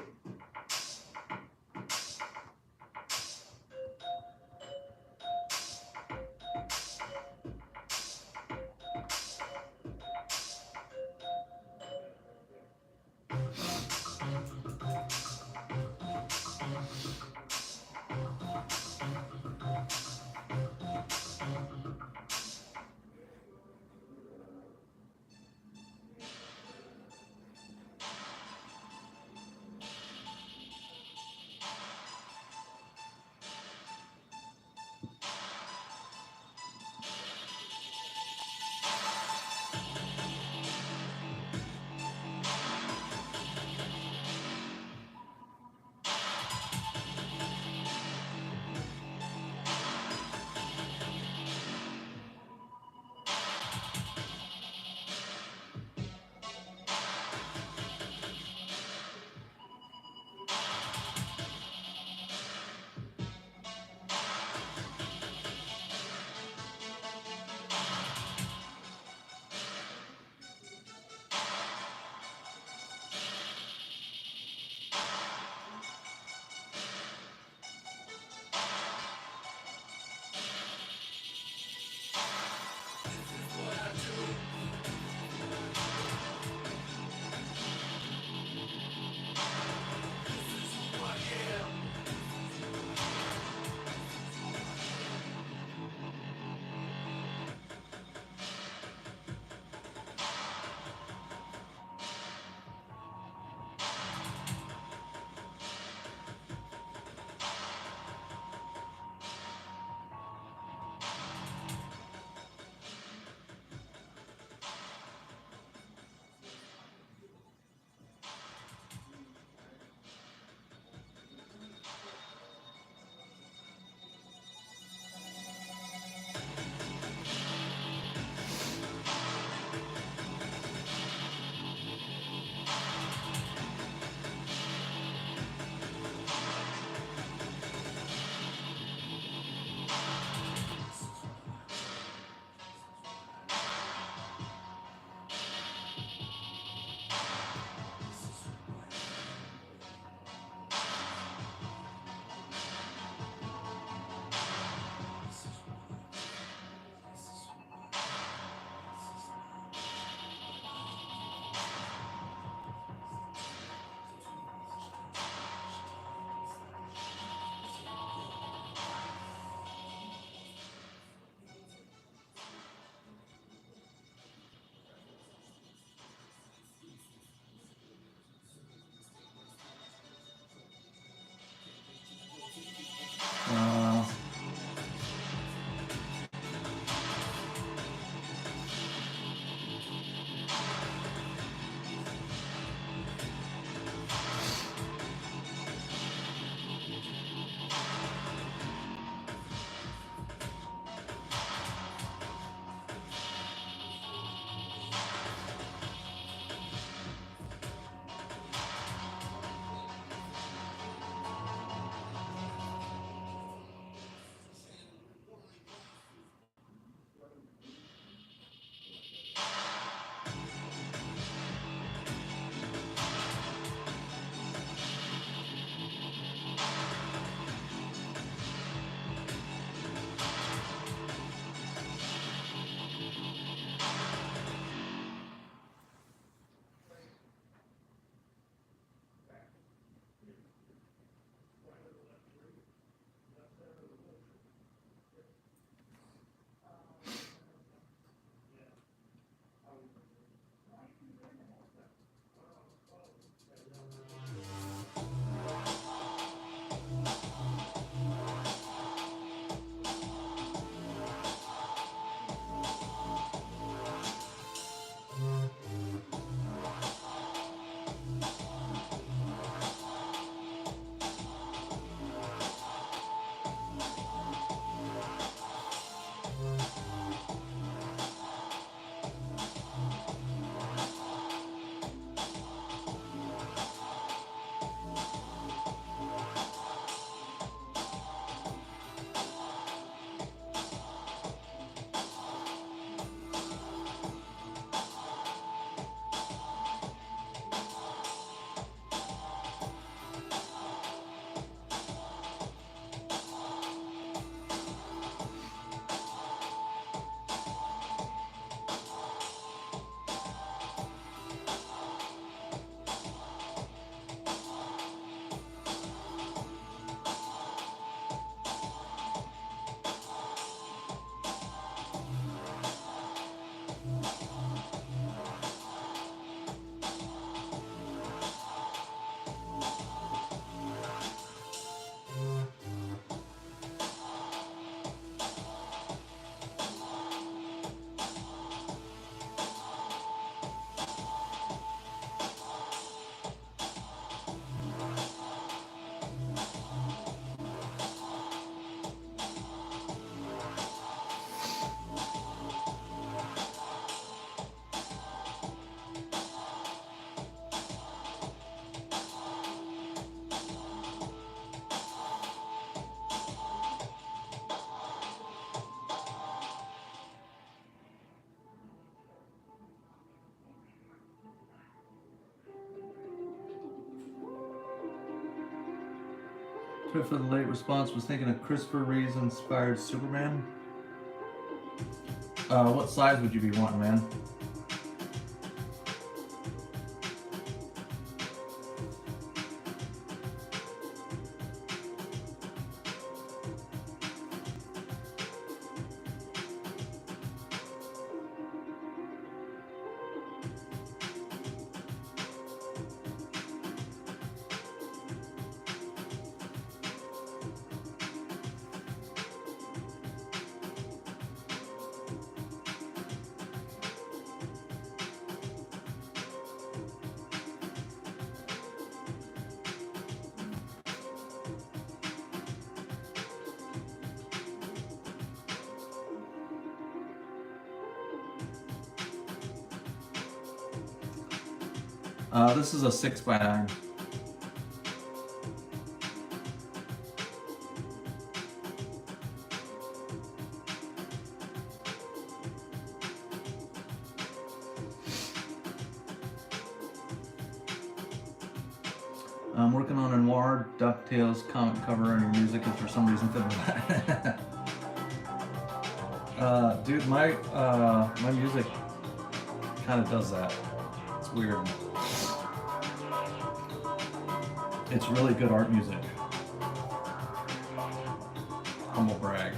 [SPEAKER 1] For the late response, was thinking of Christopher Reeve's inspired Superman. What size would you be wanting, man? This is a 6x9. I'm working on a Noir DuckTales comic cover, and your music is for some reason fitting that. Dude, my music kind of does that. It's weird. It's really good art music. Humble brag.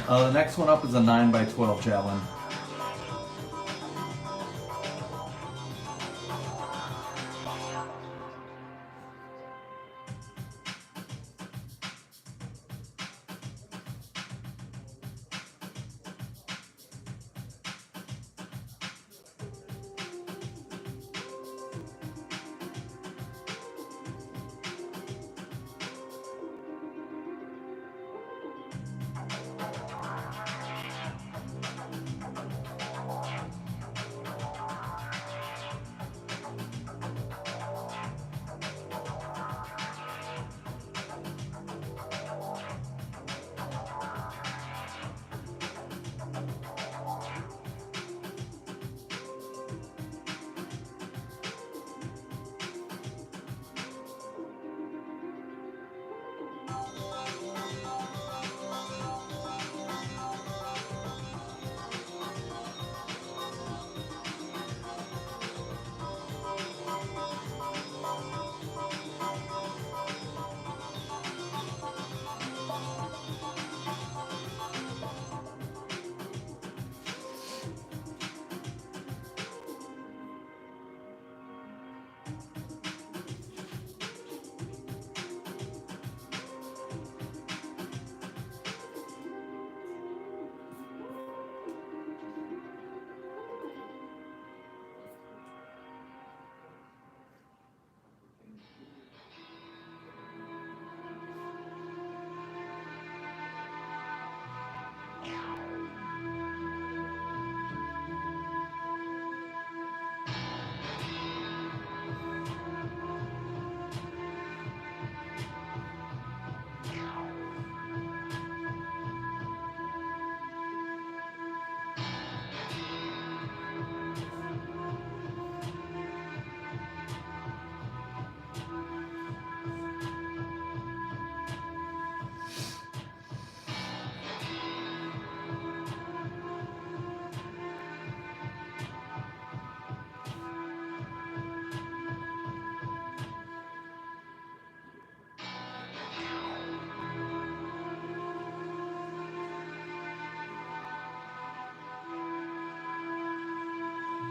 [SPEAKER 1] The next one up is a 9x12 javelin.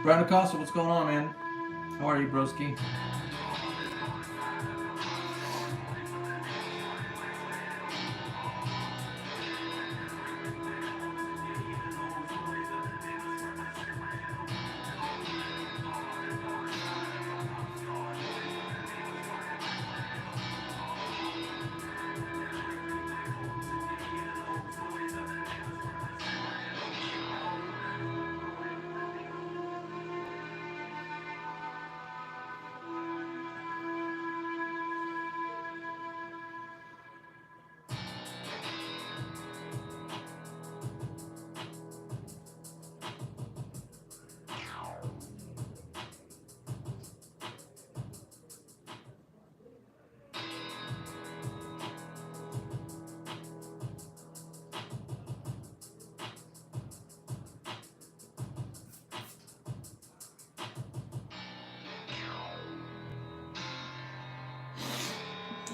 [SPEAKER 1] Brian Acosta, what's going on, man? How are you, broski?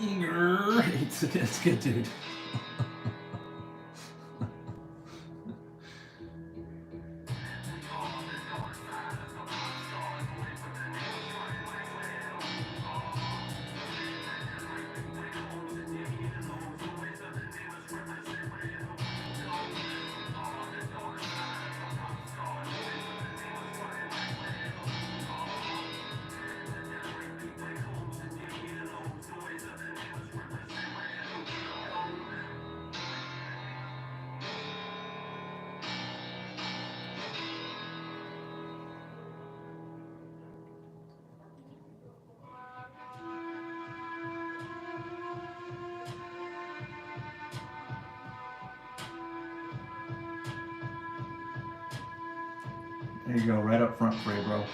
[SPEAKER 1] It's good, dude. There you go, right up front for you, bro.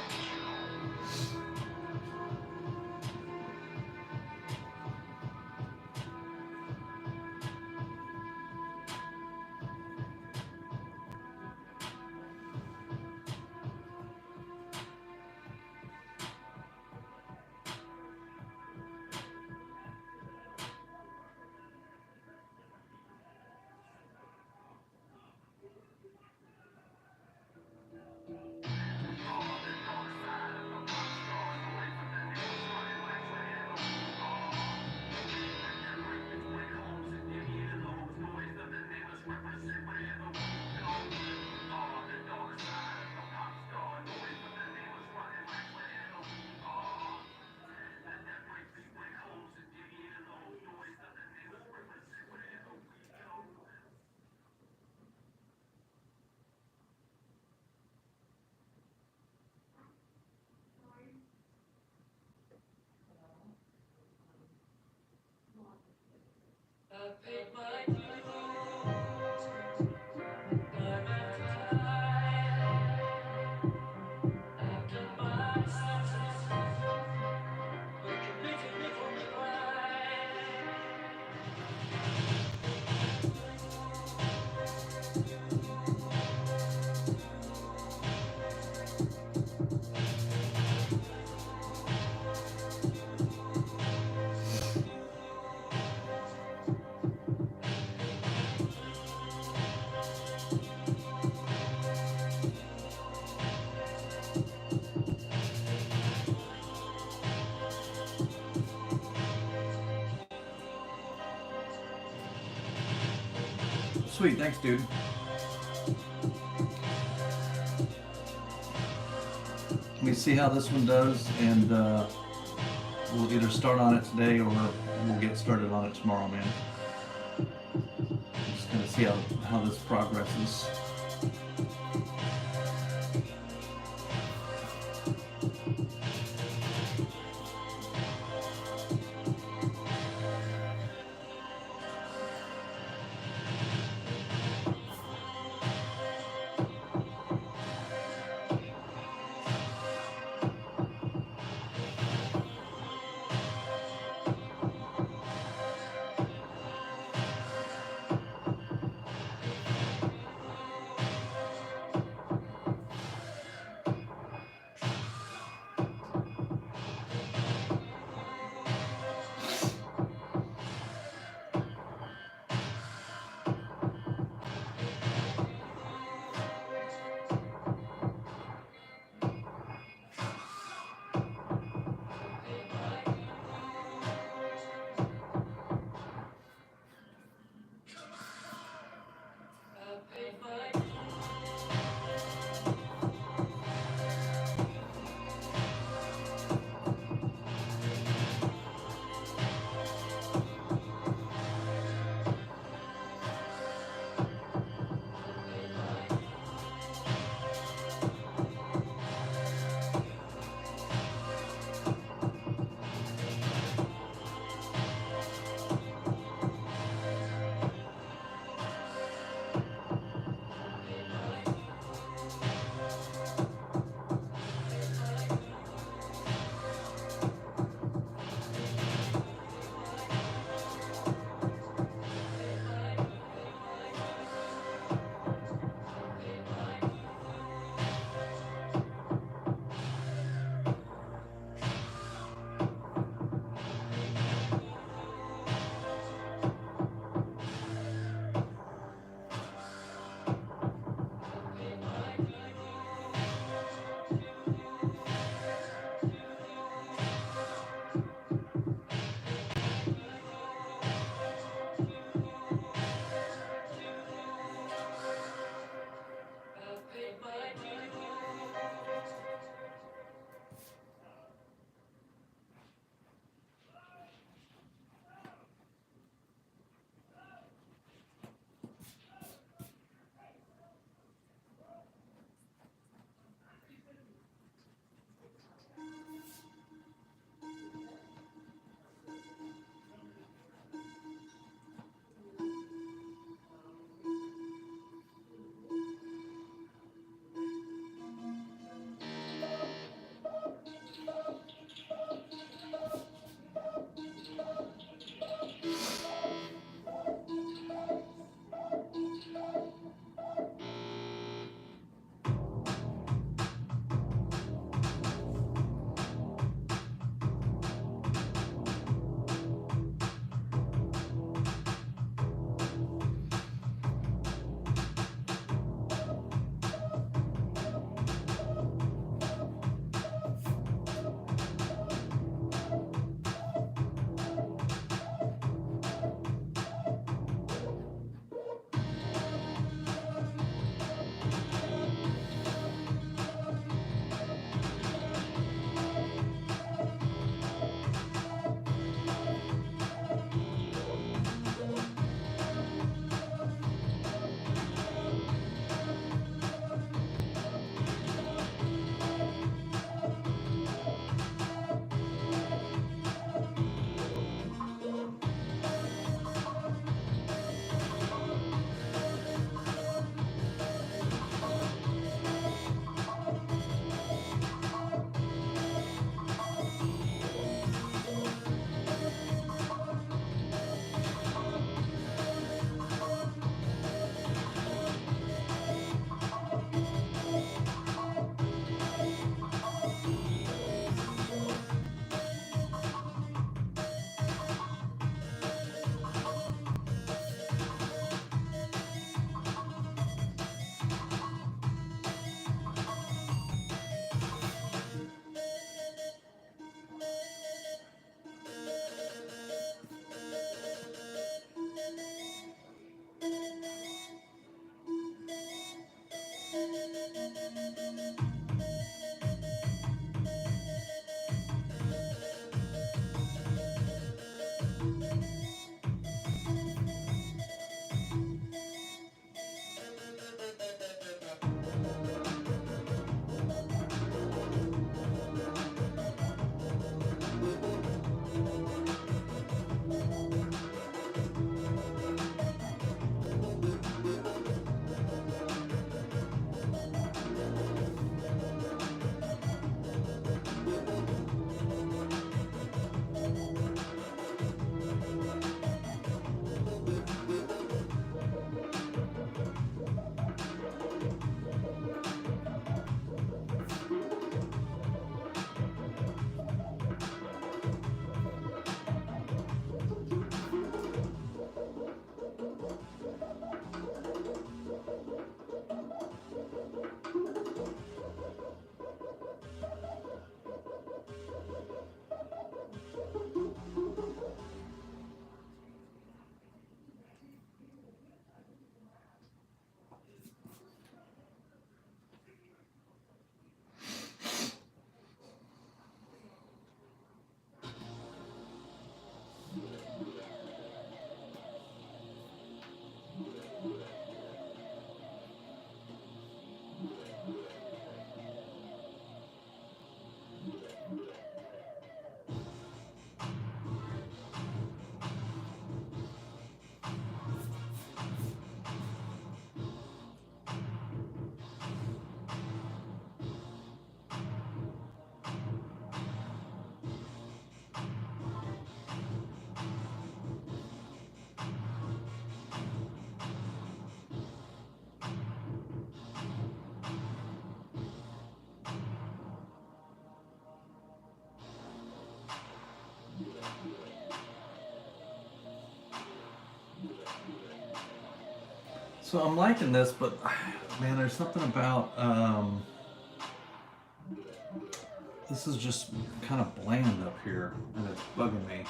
[SPEAKER 1] Sweet, thanks, dude. Let me see how this one does, and we'll either start on it today or we'll get started on it tomorrow, man. Just gonna see how this progresses. So I'm liking this, but man, there's something about this is just kind of bland up here, and it's bugging me.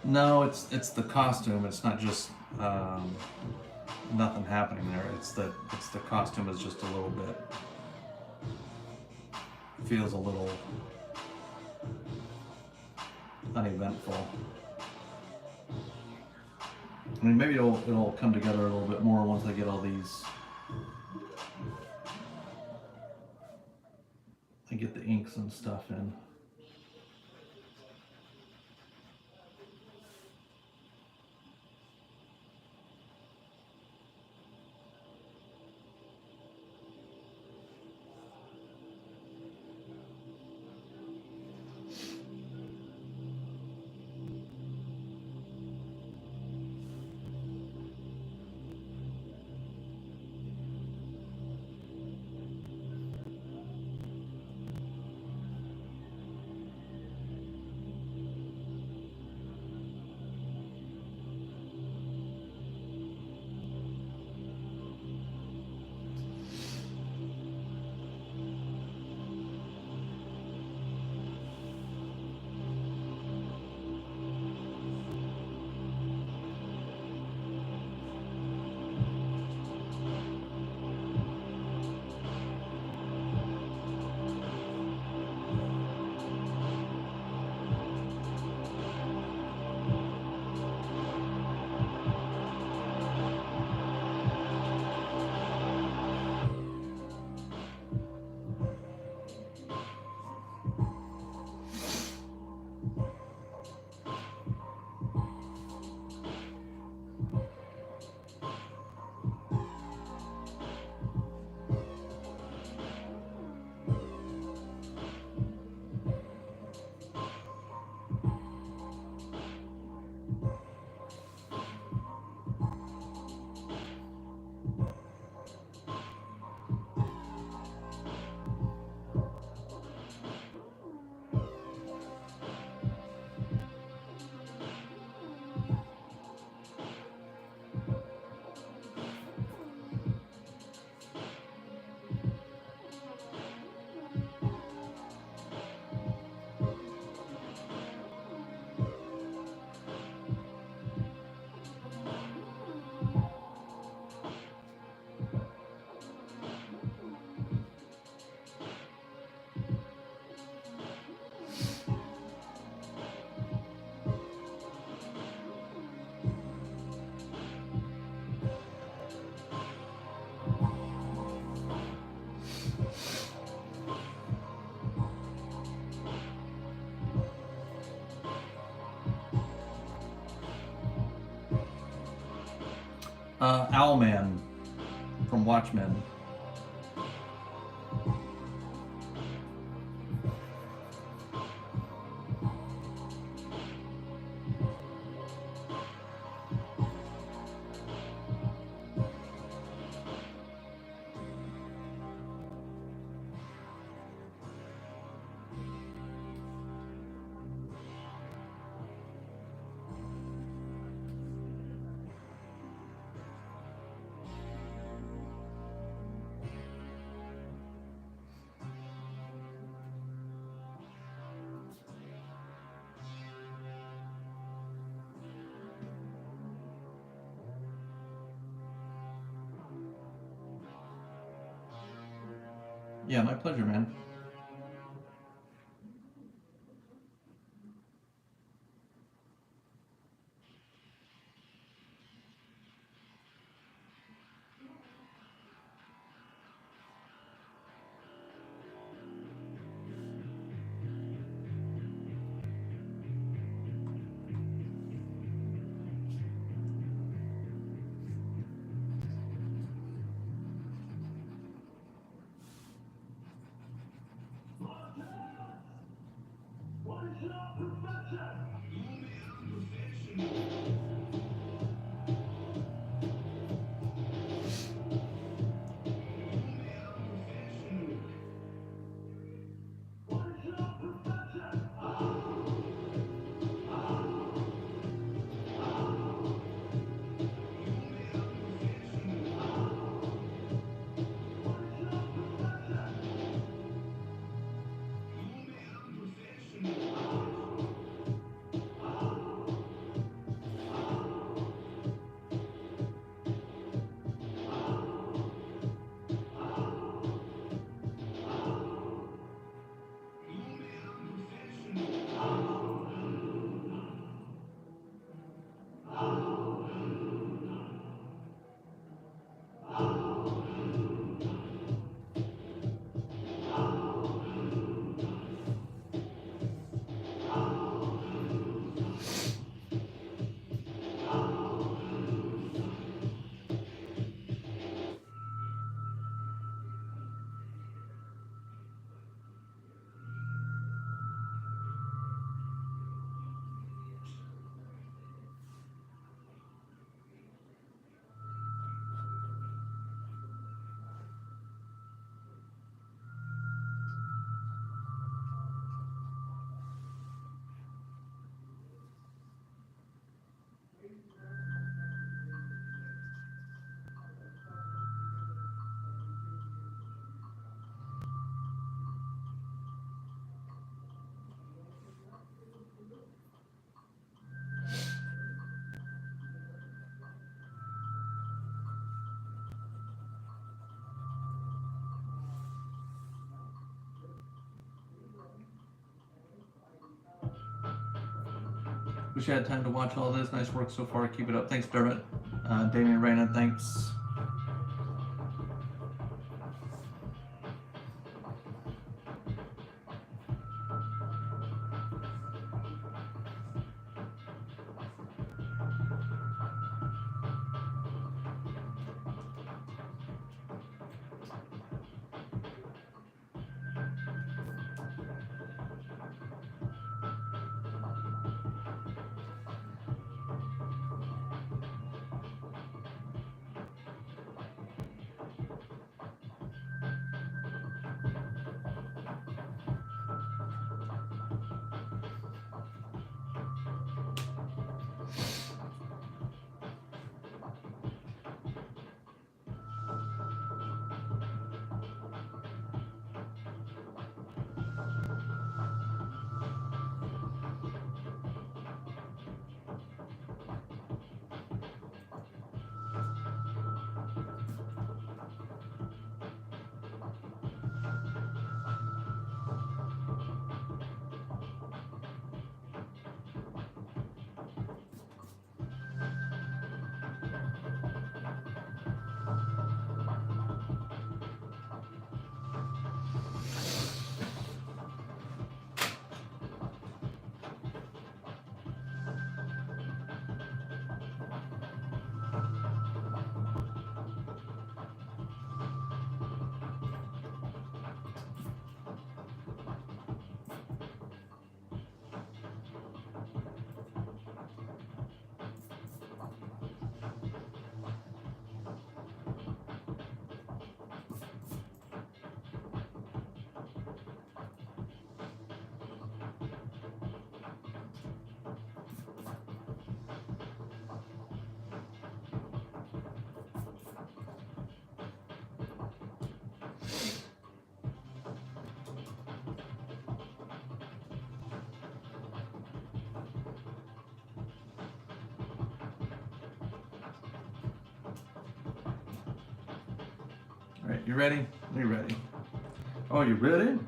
[SPEAKER 1] No, it's the costume. It's not just nothing happening there. It's the costume is just a little bit feels a little uneventful. I mean, maybe it'll come together a little bit more once I get all these. I get the inks and stuff in. Owlman from Watchmen. Yeah, my pleasure, man. Wish I had time to watch all this. Nice work so far. Keep it up. Thanks, Dermot. Damian Reyna, thanks. All right, you ready? We ready. Oh, you ready?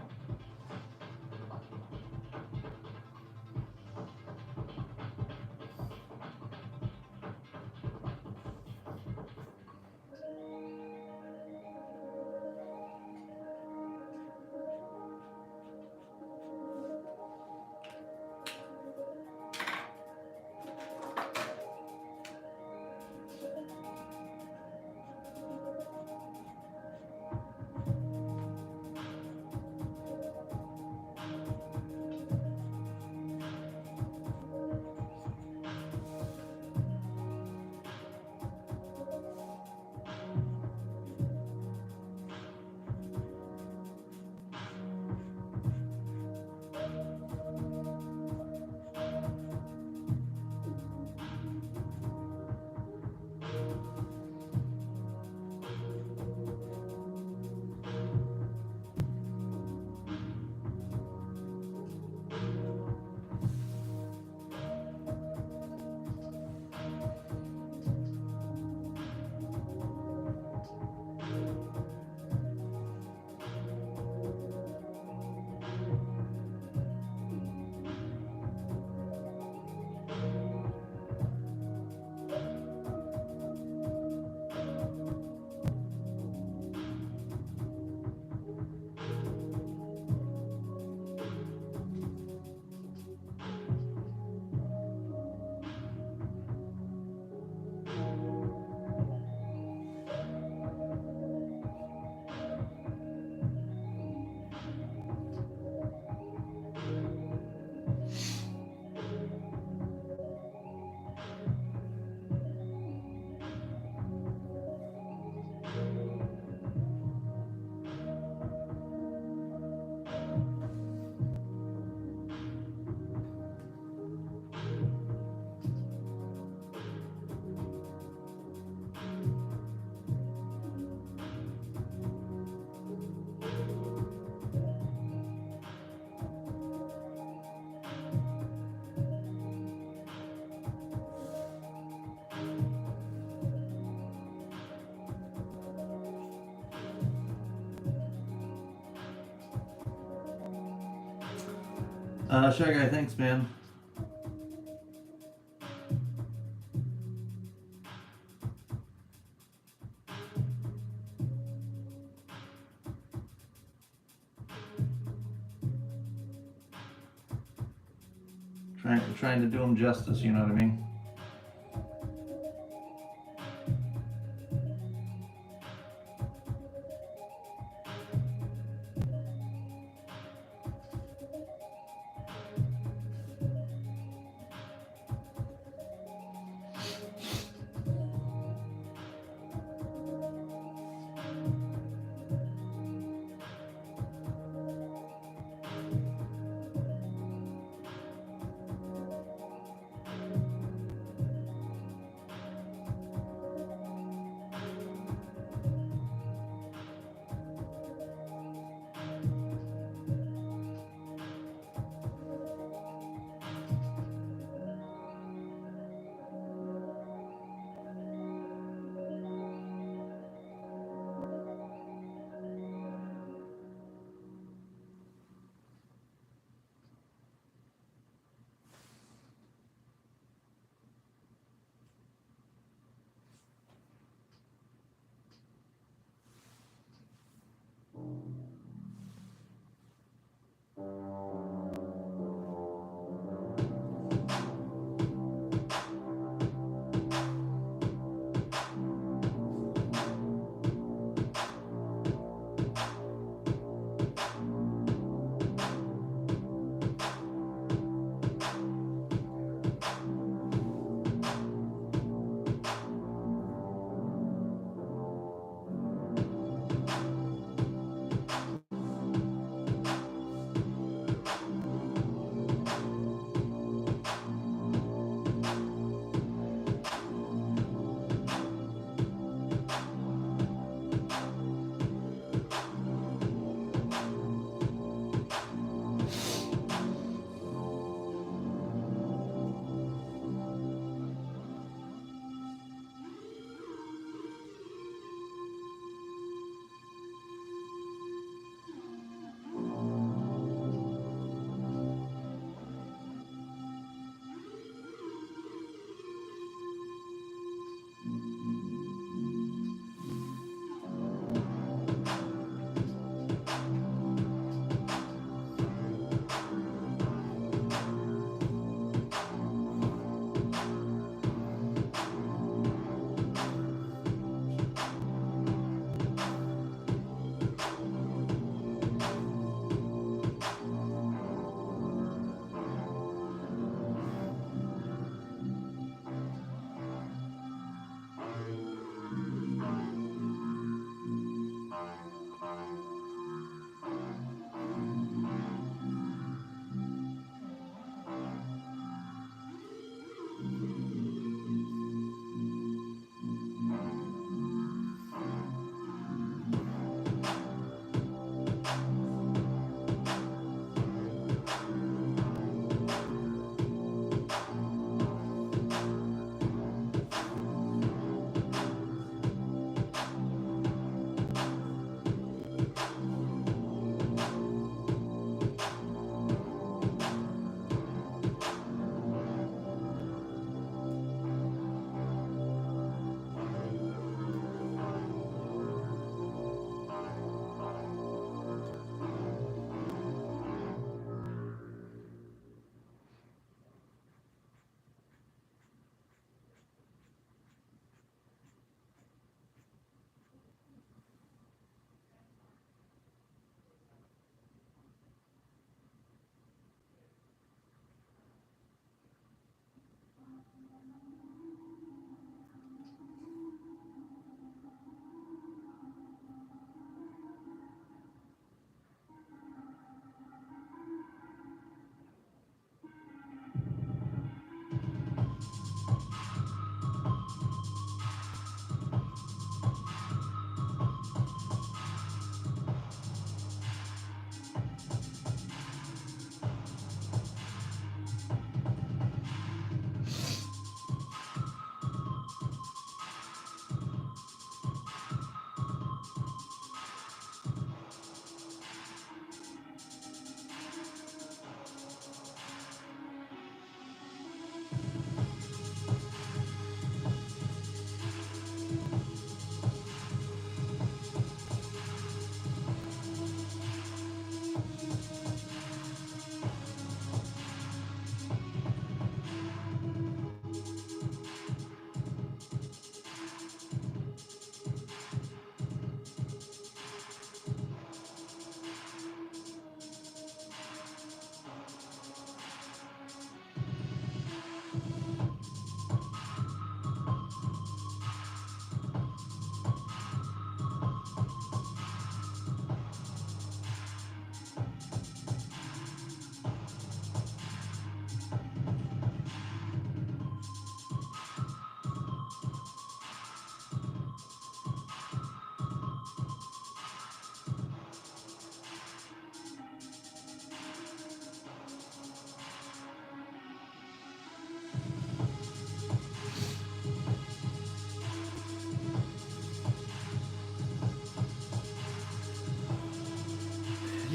[SPEAKER 1] Shy Guy, thanks, man. Trying to do him justice, you know what I mean?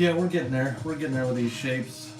[SPEAKER 1] Yeah, we're getting there. We're getting there with these shapes.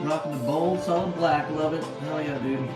[SPEAKER 1] Rocking the bold, solid black. Love it. Hell yeah, dude.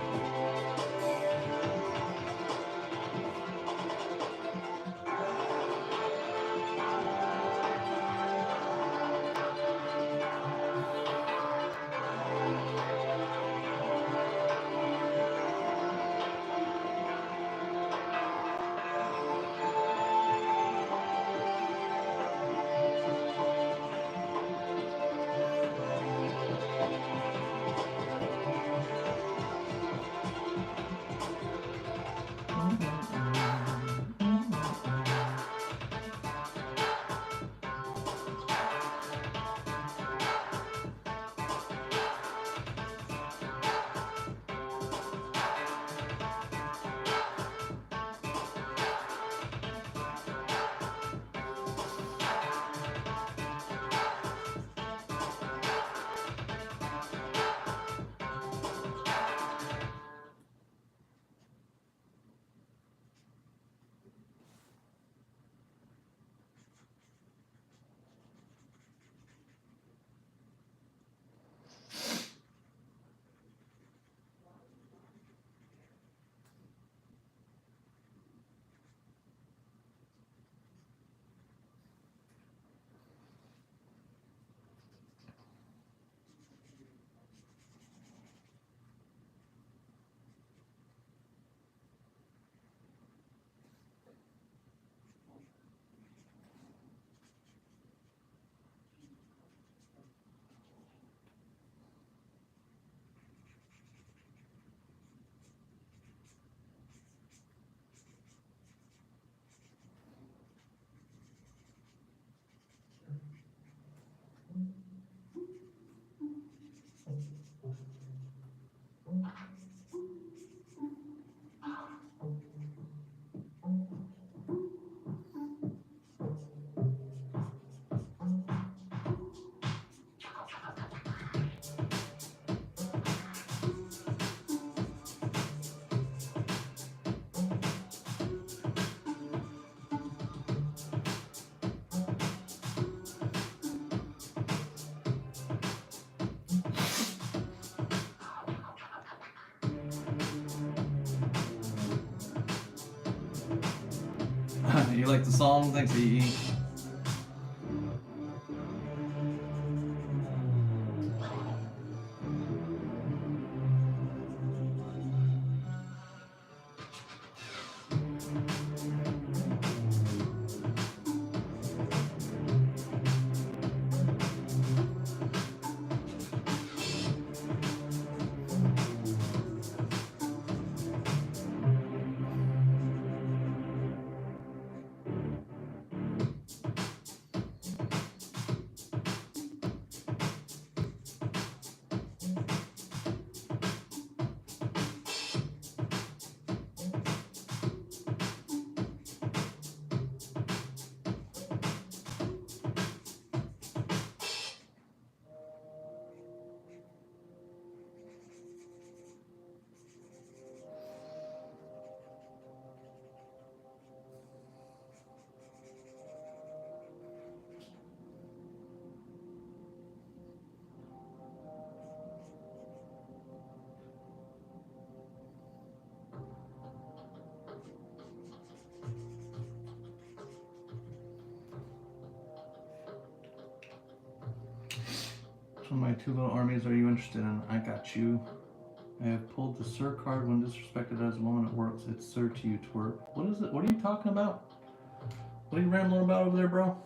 [SPEAKER 1] You like the song? Thanks, EE. Which one of my two little armies are you interested in? I got you. I have pulled the Sir card when disrespected as a woman. It works. It's Sir to you, twerp. What is it? What are you talking about? What are you rambling about over there, bro?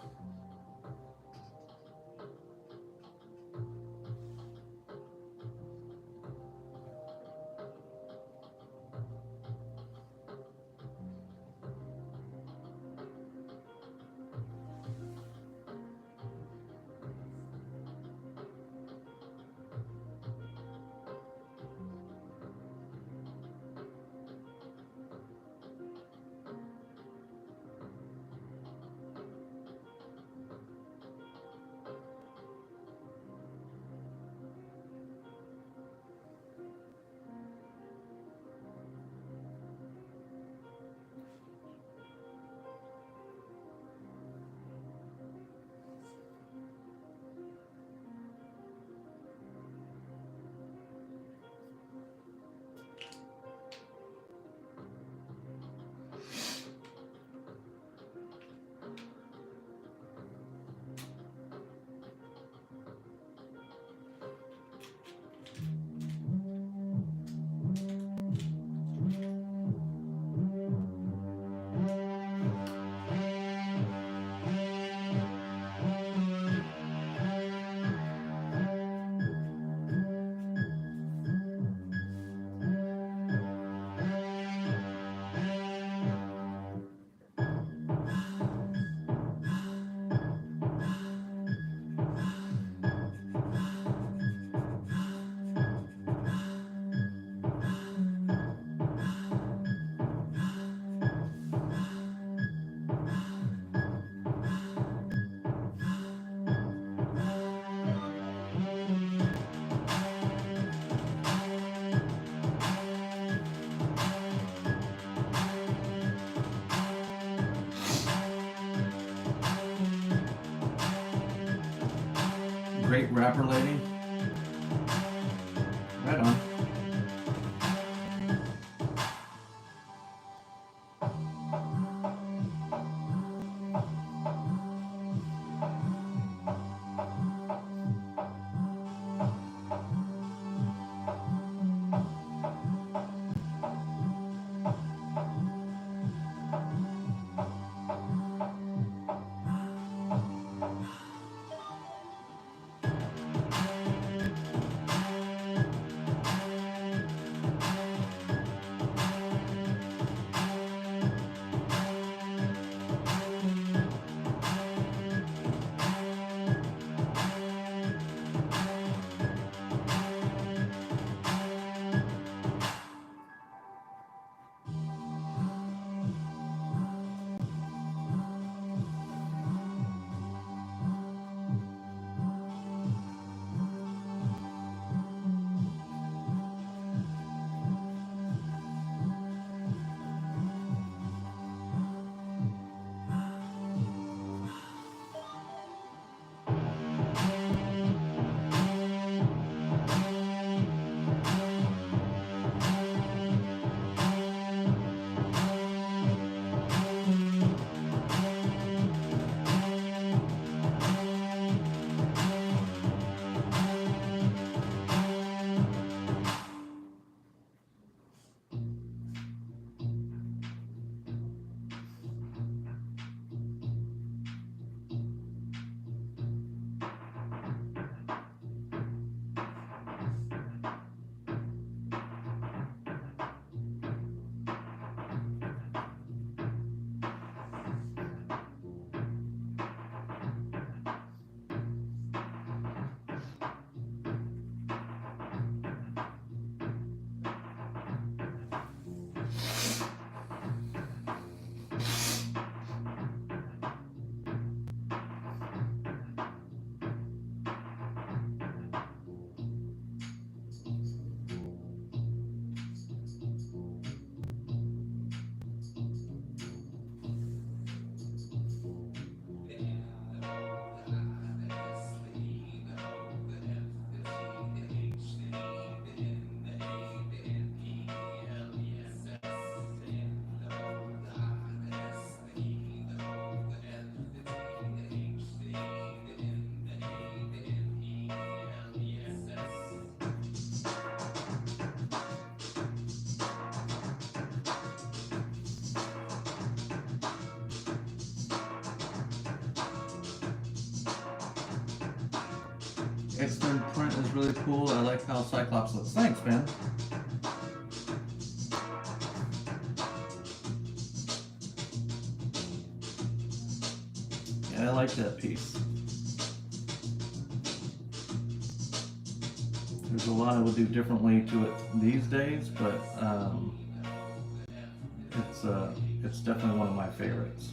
[SPEAKER 1] Great rapper lady. Right on. X-Men print is really cool. I like how Cyclops looks. Thanks, man. Yeah, I like that piece. There's a lot I would do differently to it these days, but it's definitely one of my favorites.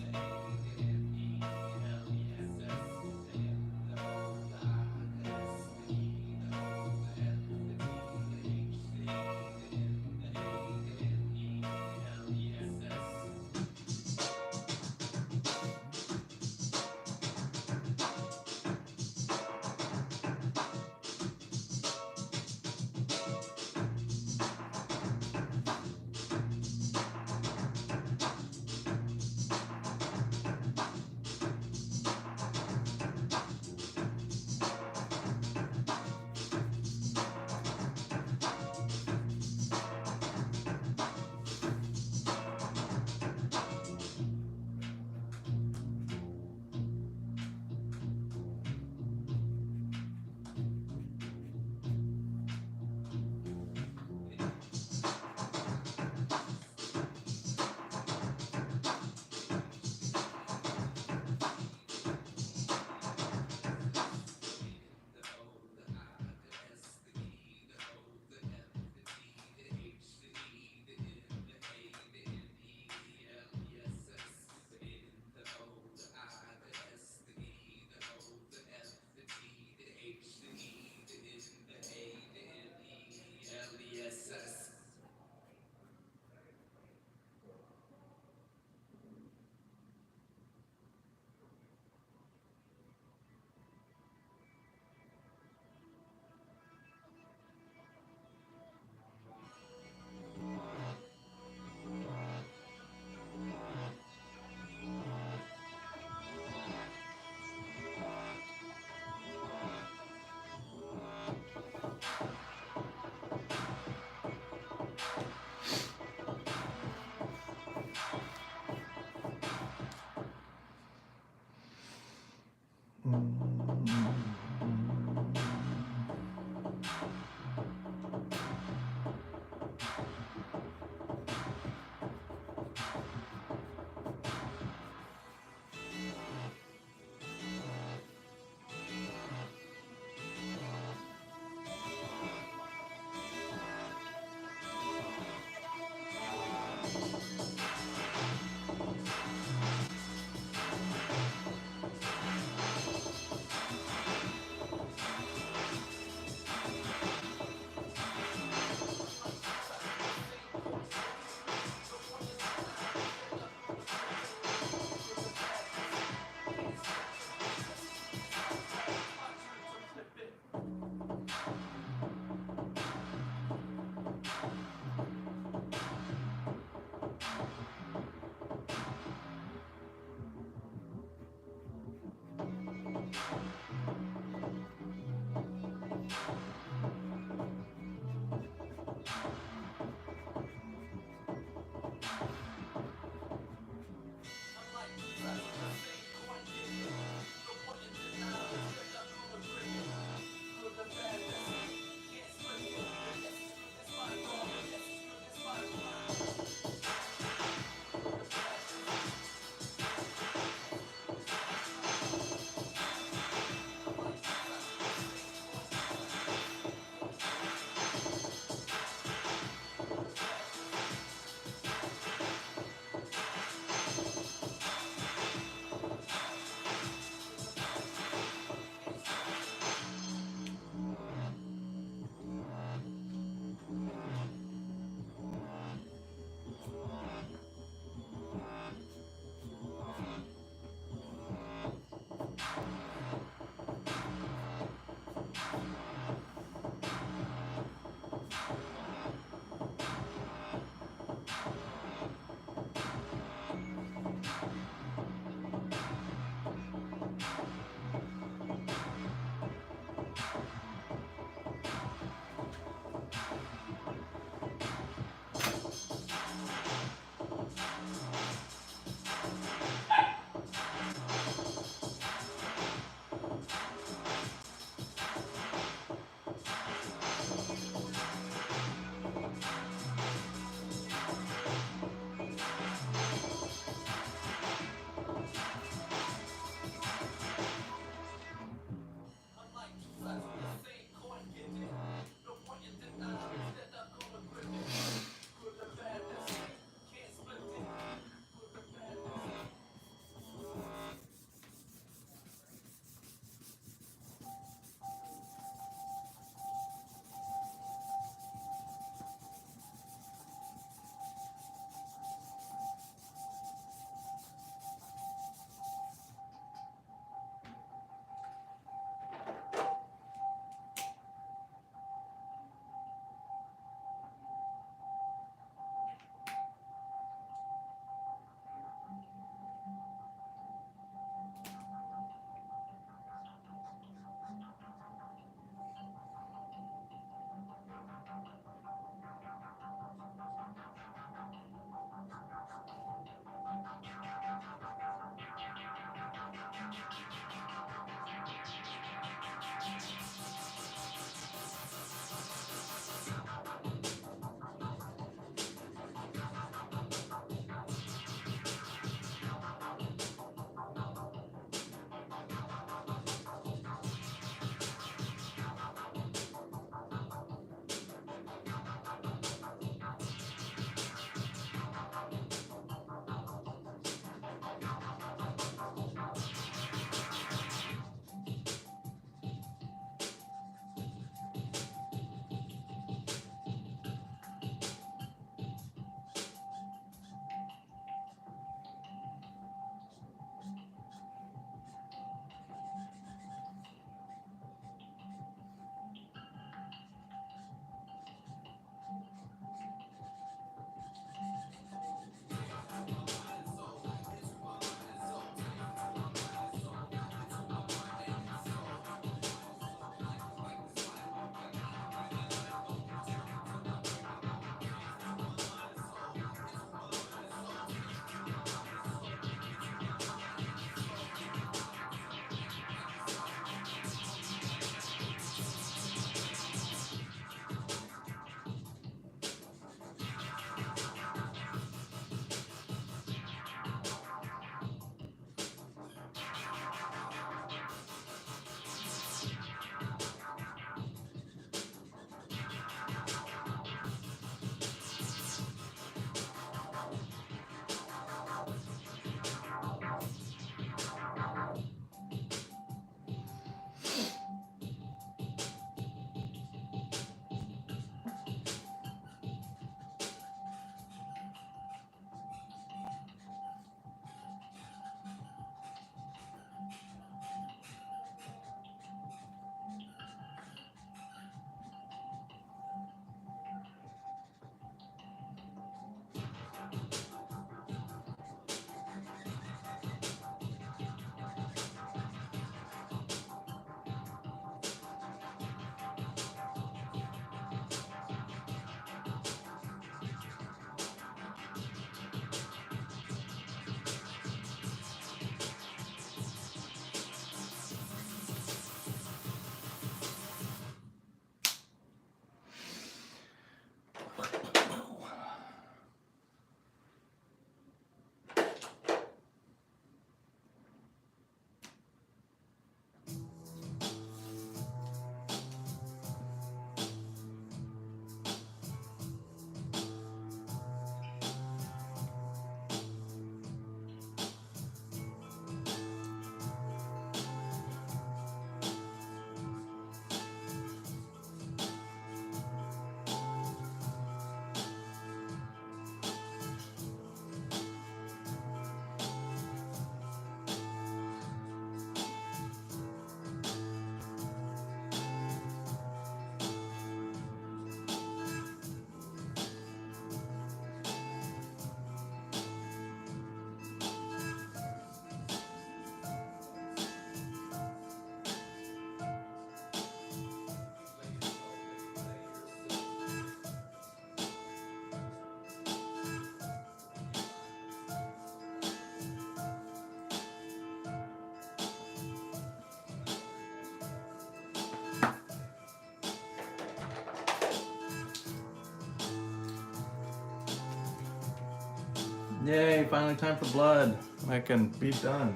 [SPEAKER 1] Yay, finally time for blood. I can be done.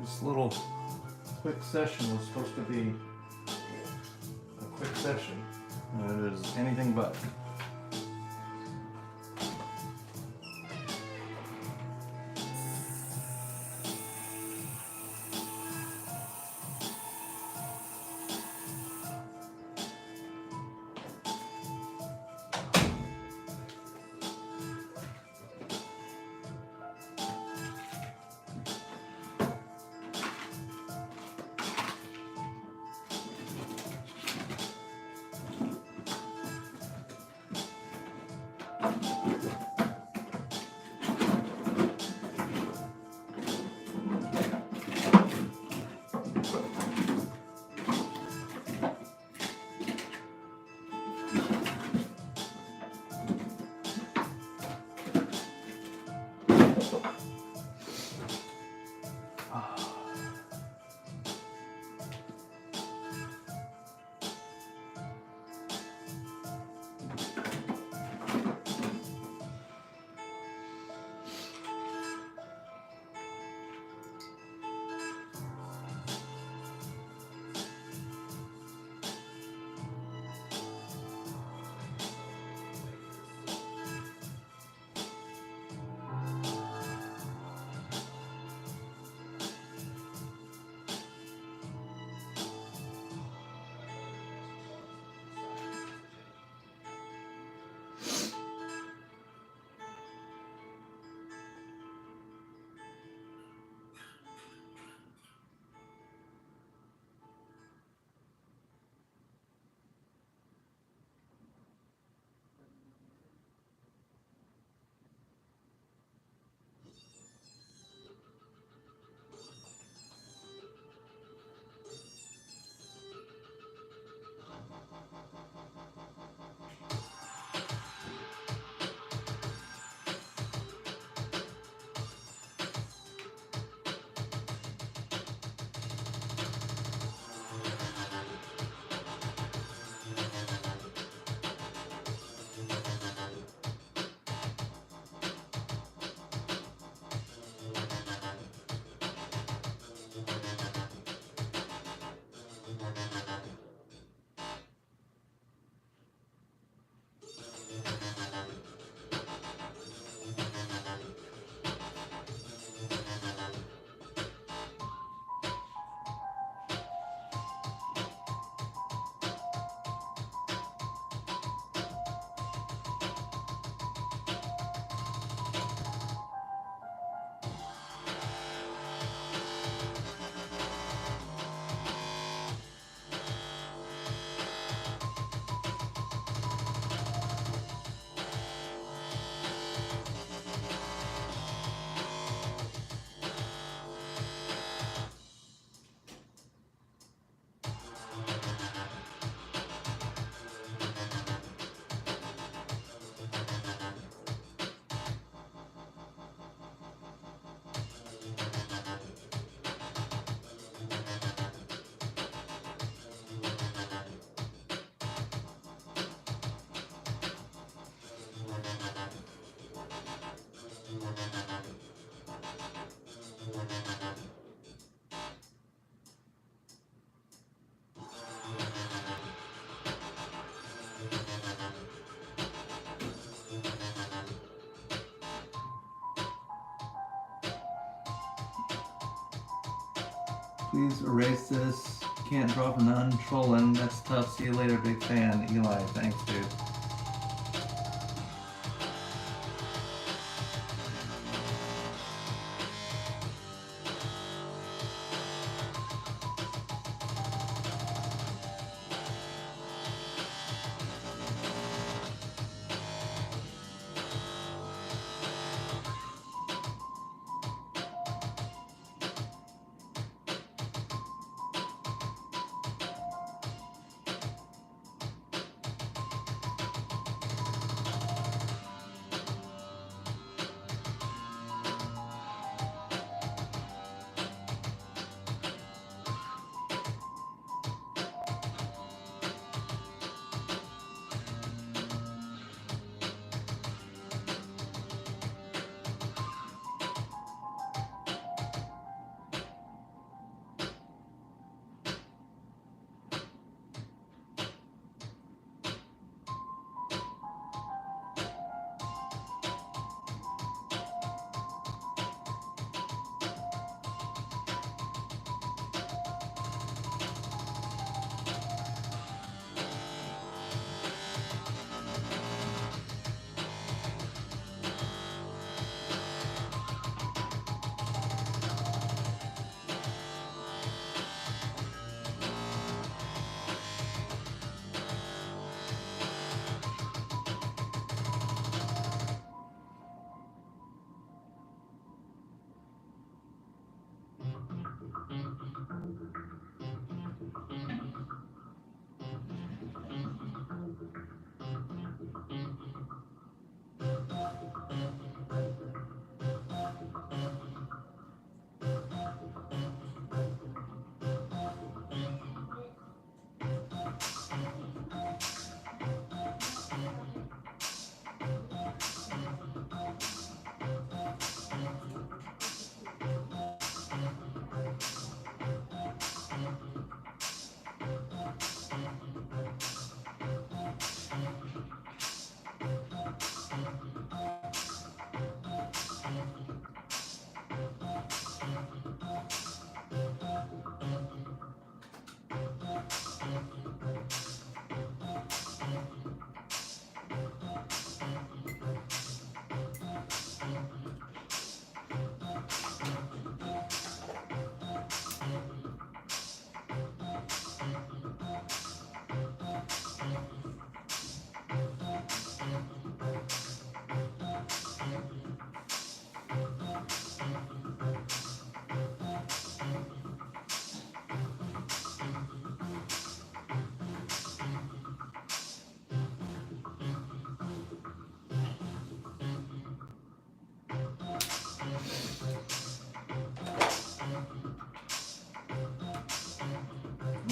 [SPEAKER 1] This little quick session was supposed to be a quick session. And it is anything but. Please erase this. Can't drop an untrolling. That's tough. See you later, big fan. Eli, thanks, dude.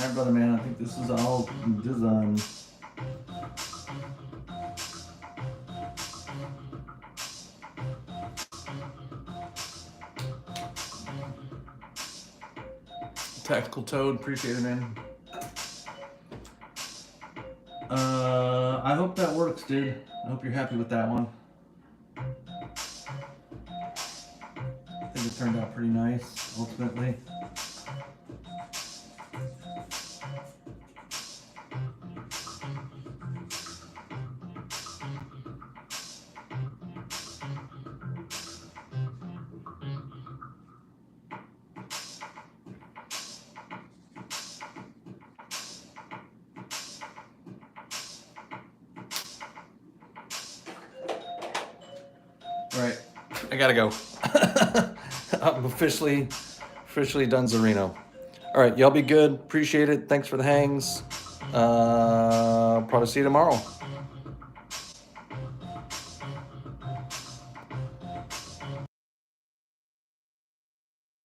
[SPEAKER 1] right, brother man. I think this is all done. Tactical Toad, appreciate it, man. I hope that works, dude. I hope you're happy with that one. I think it turned out pretty nice, ultimately. Right, I gotta go. I'm officially done Zarino. All right, y'all be good. Appreciate it. Thanks for the hangs. Probably see you tomorrow.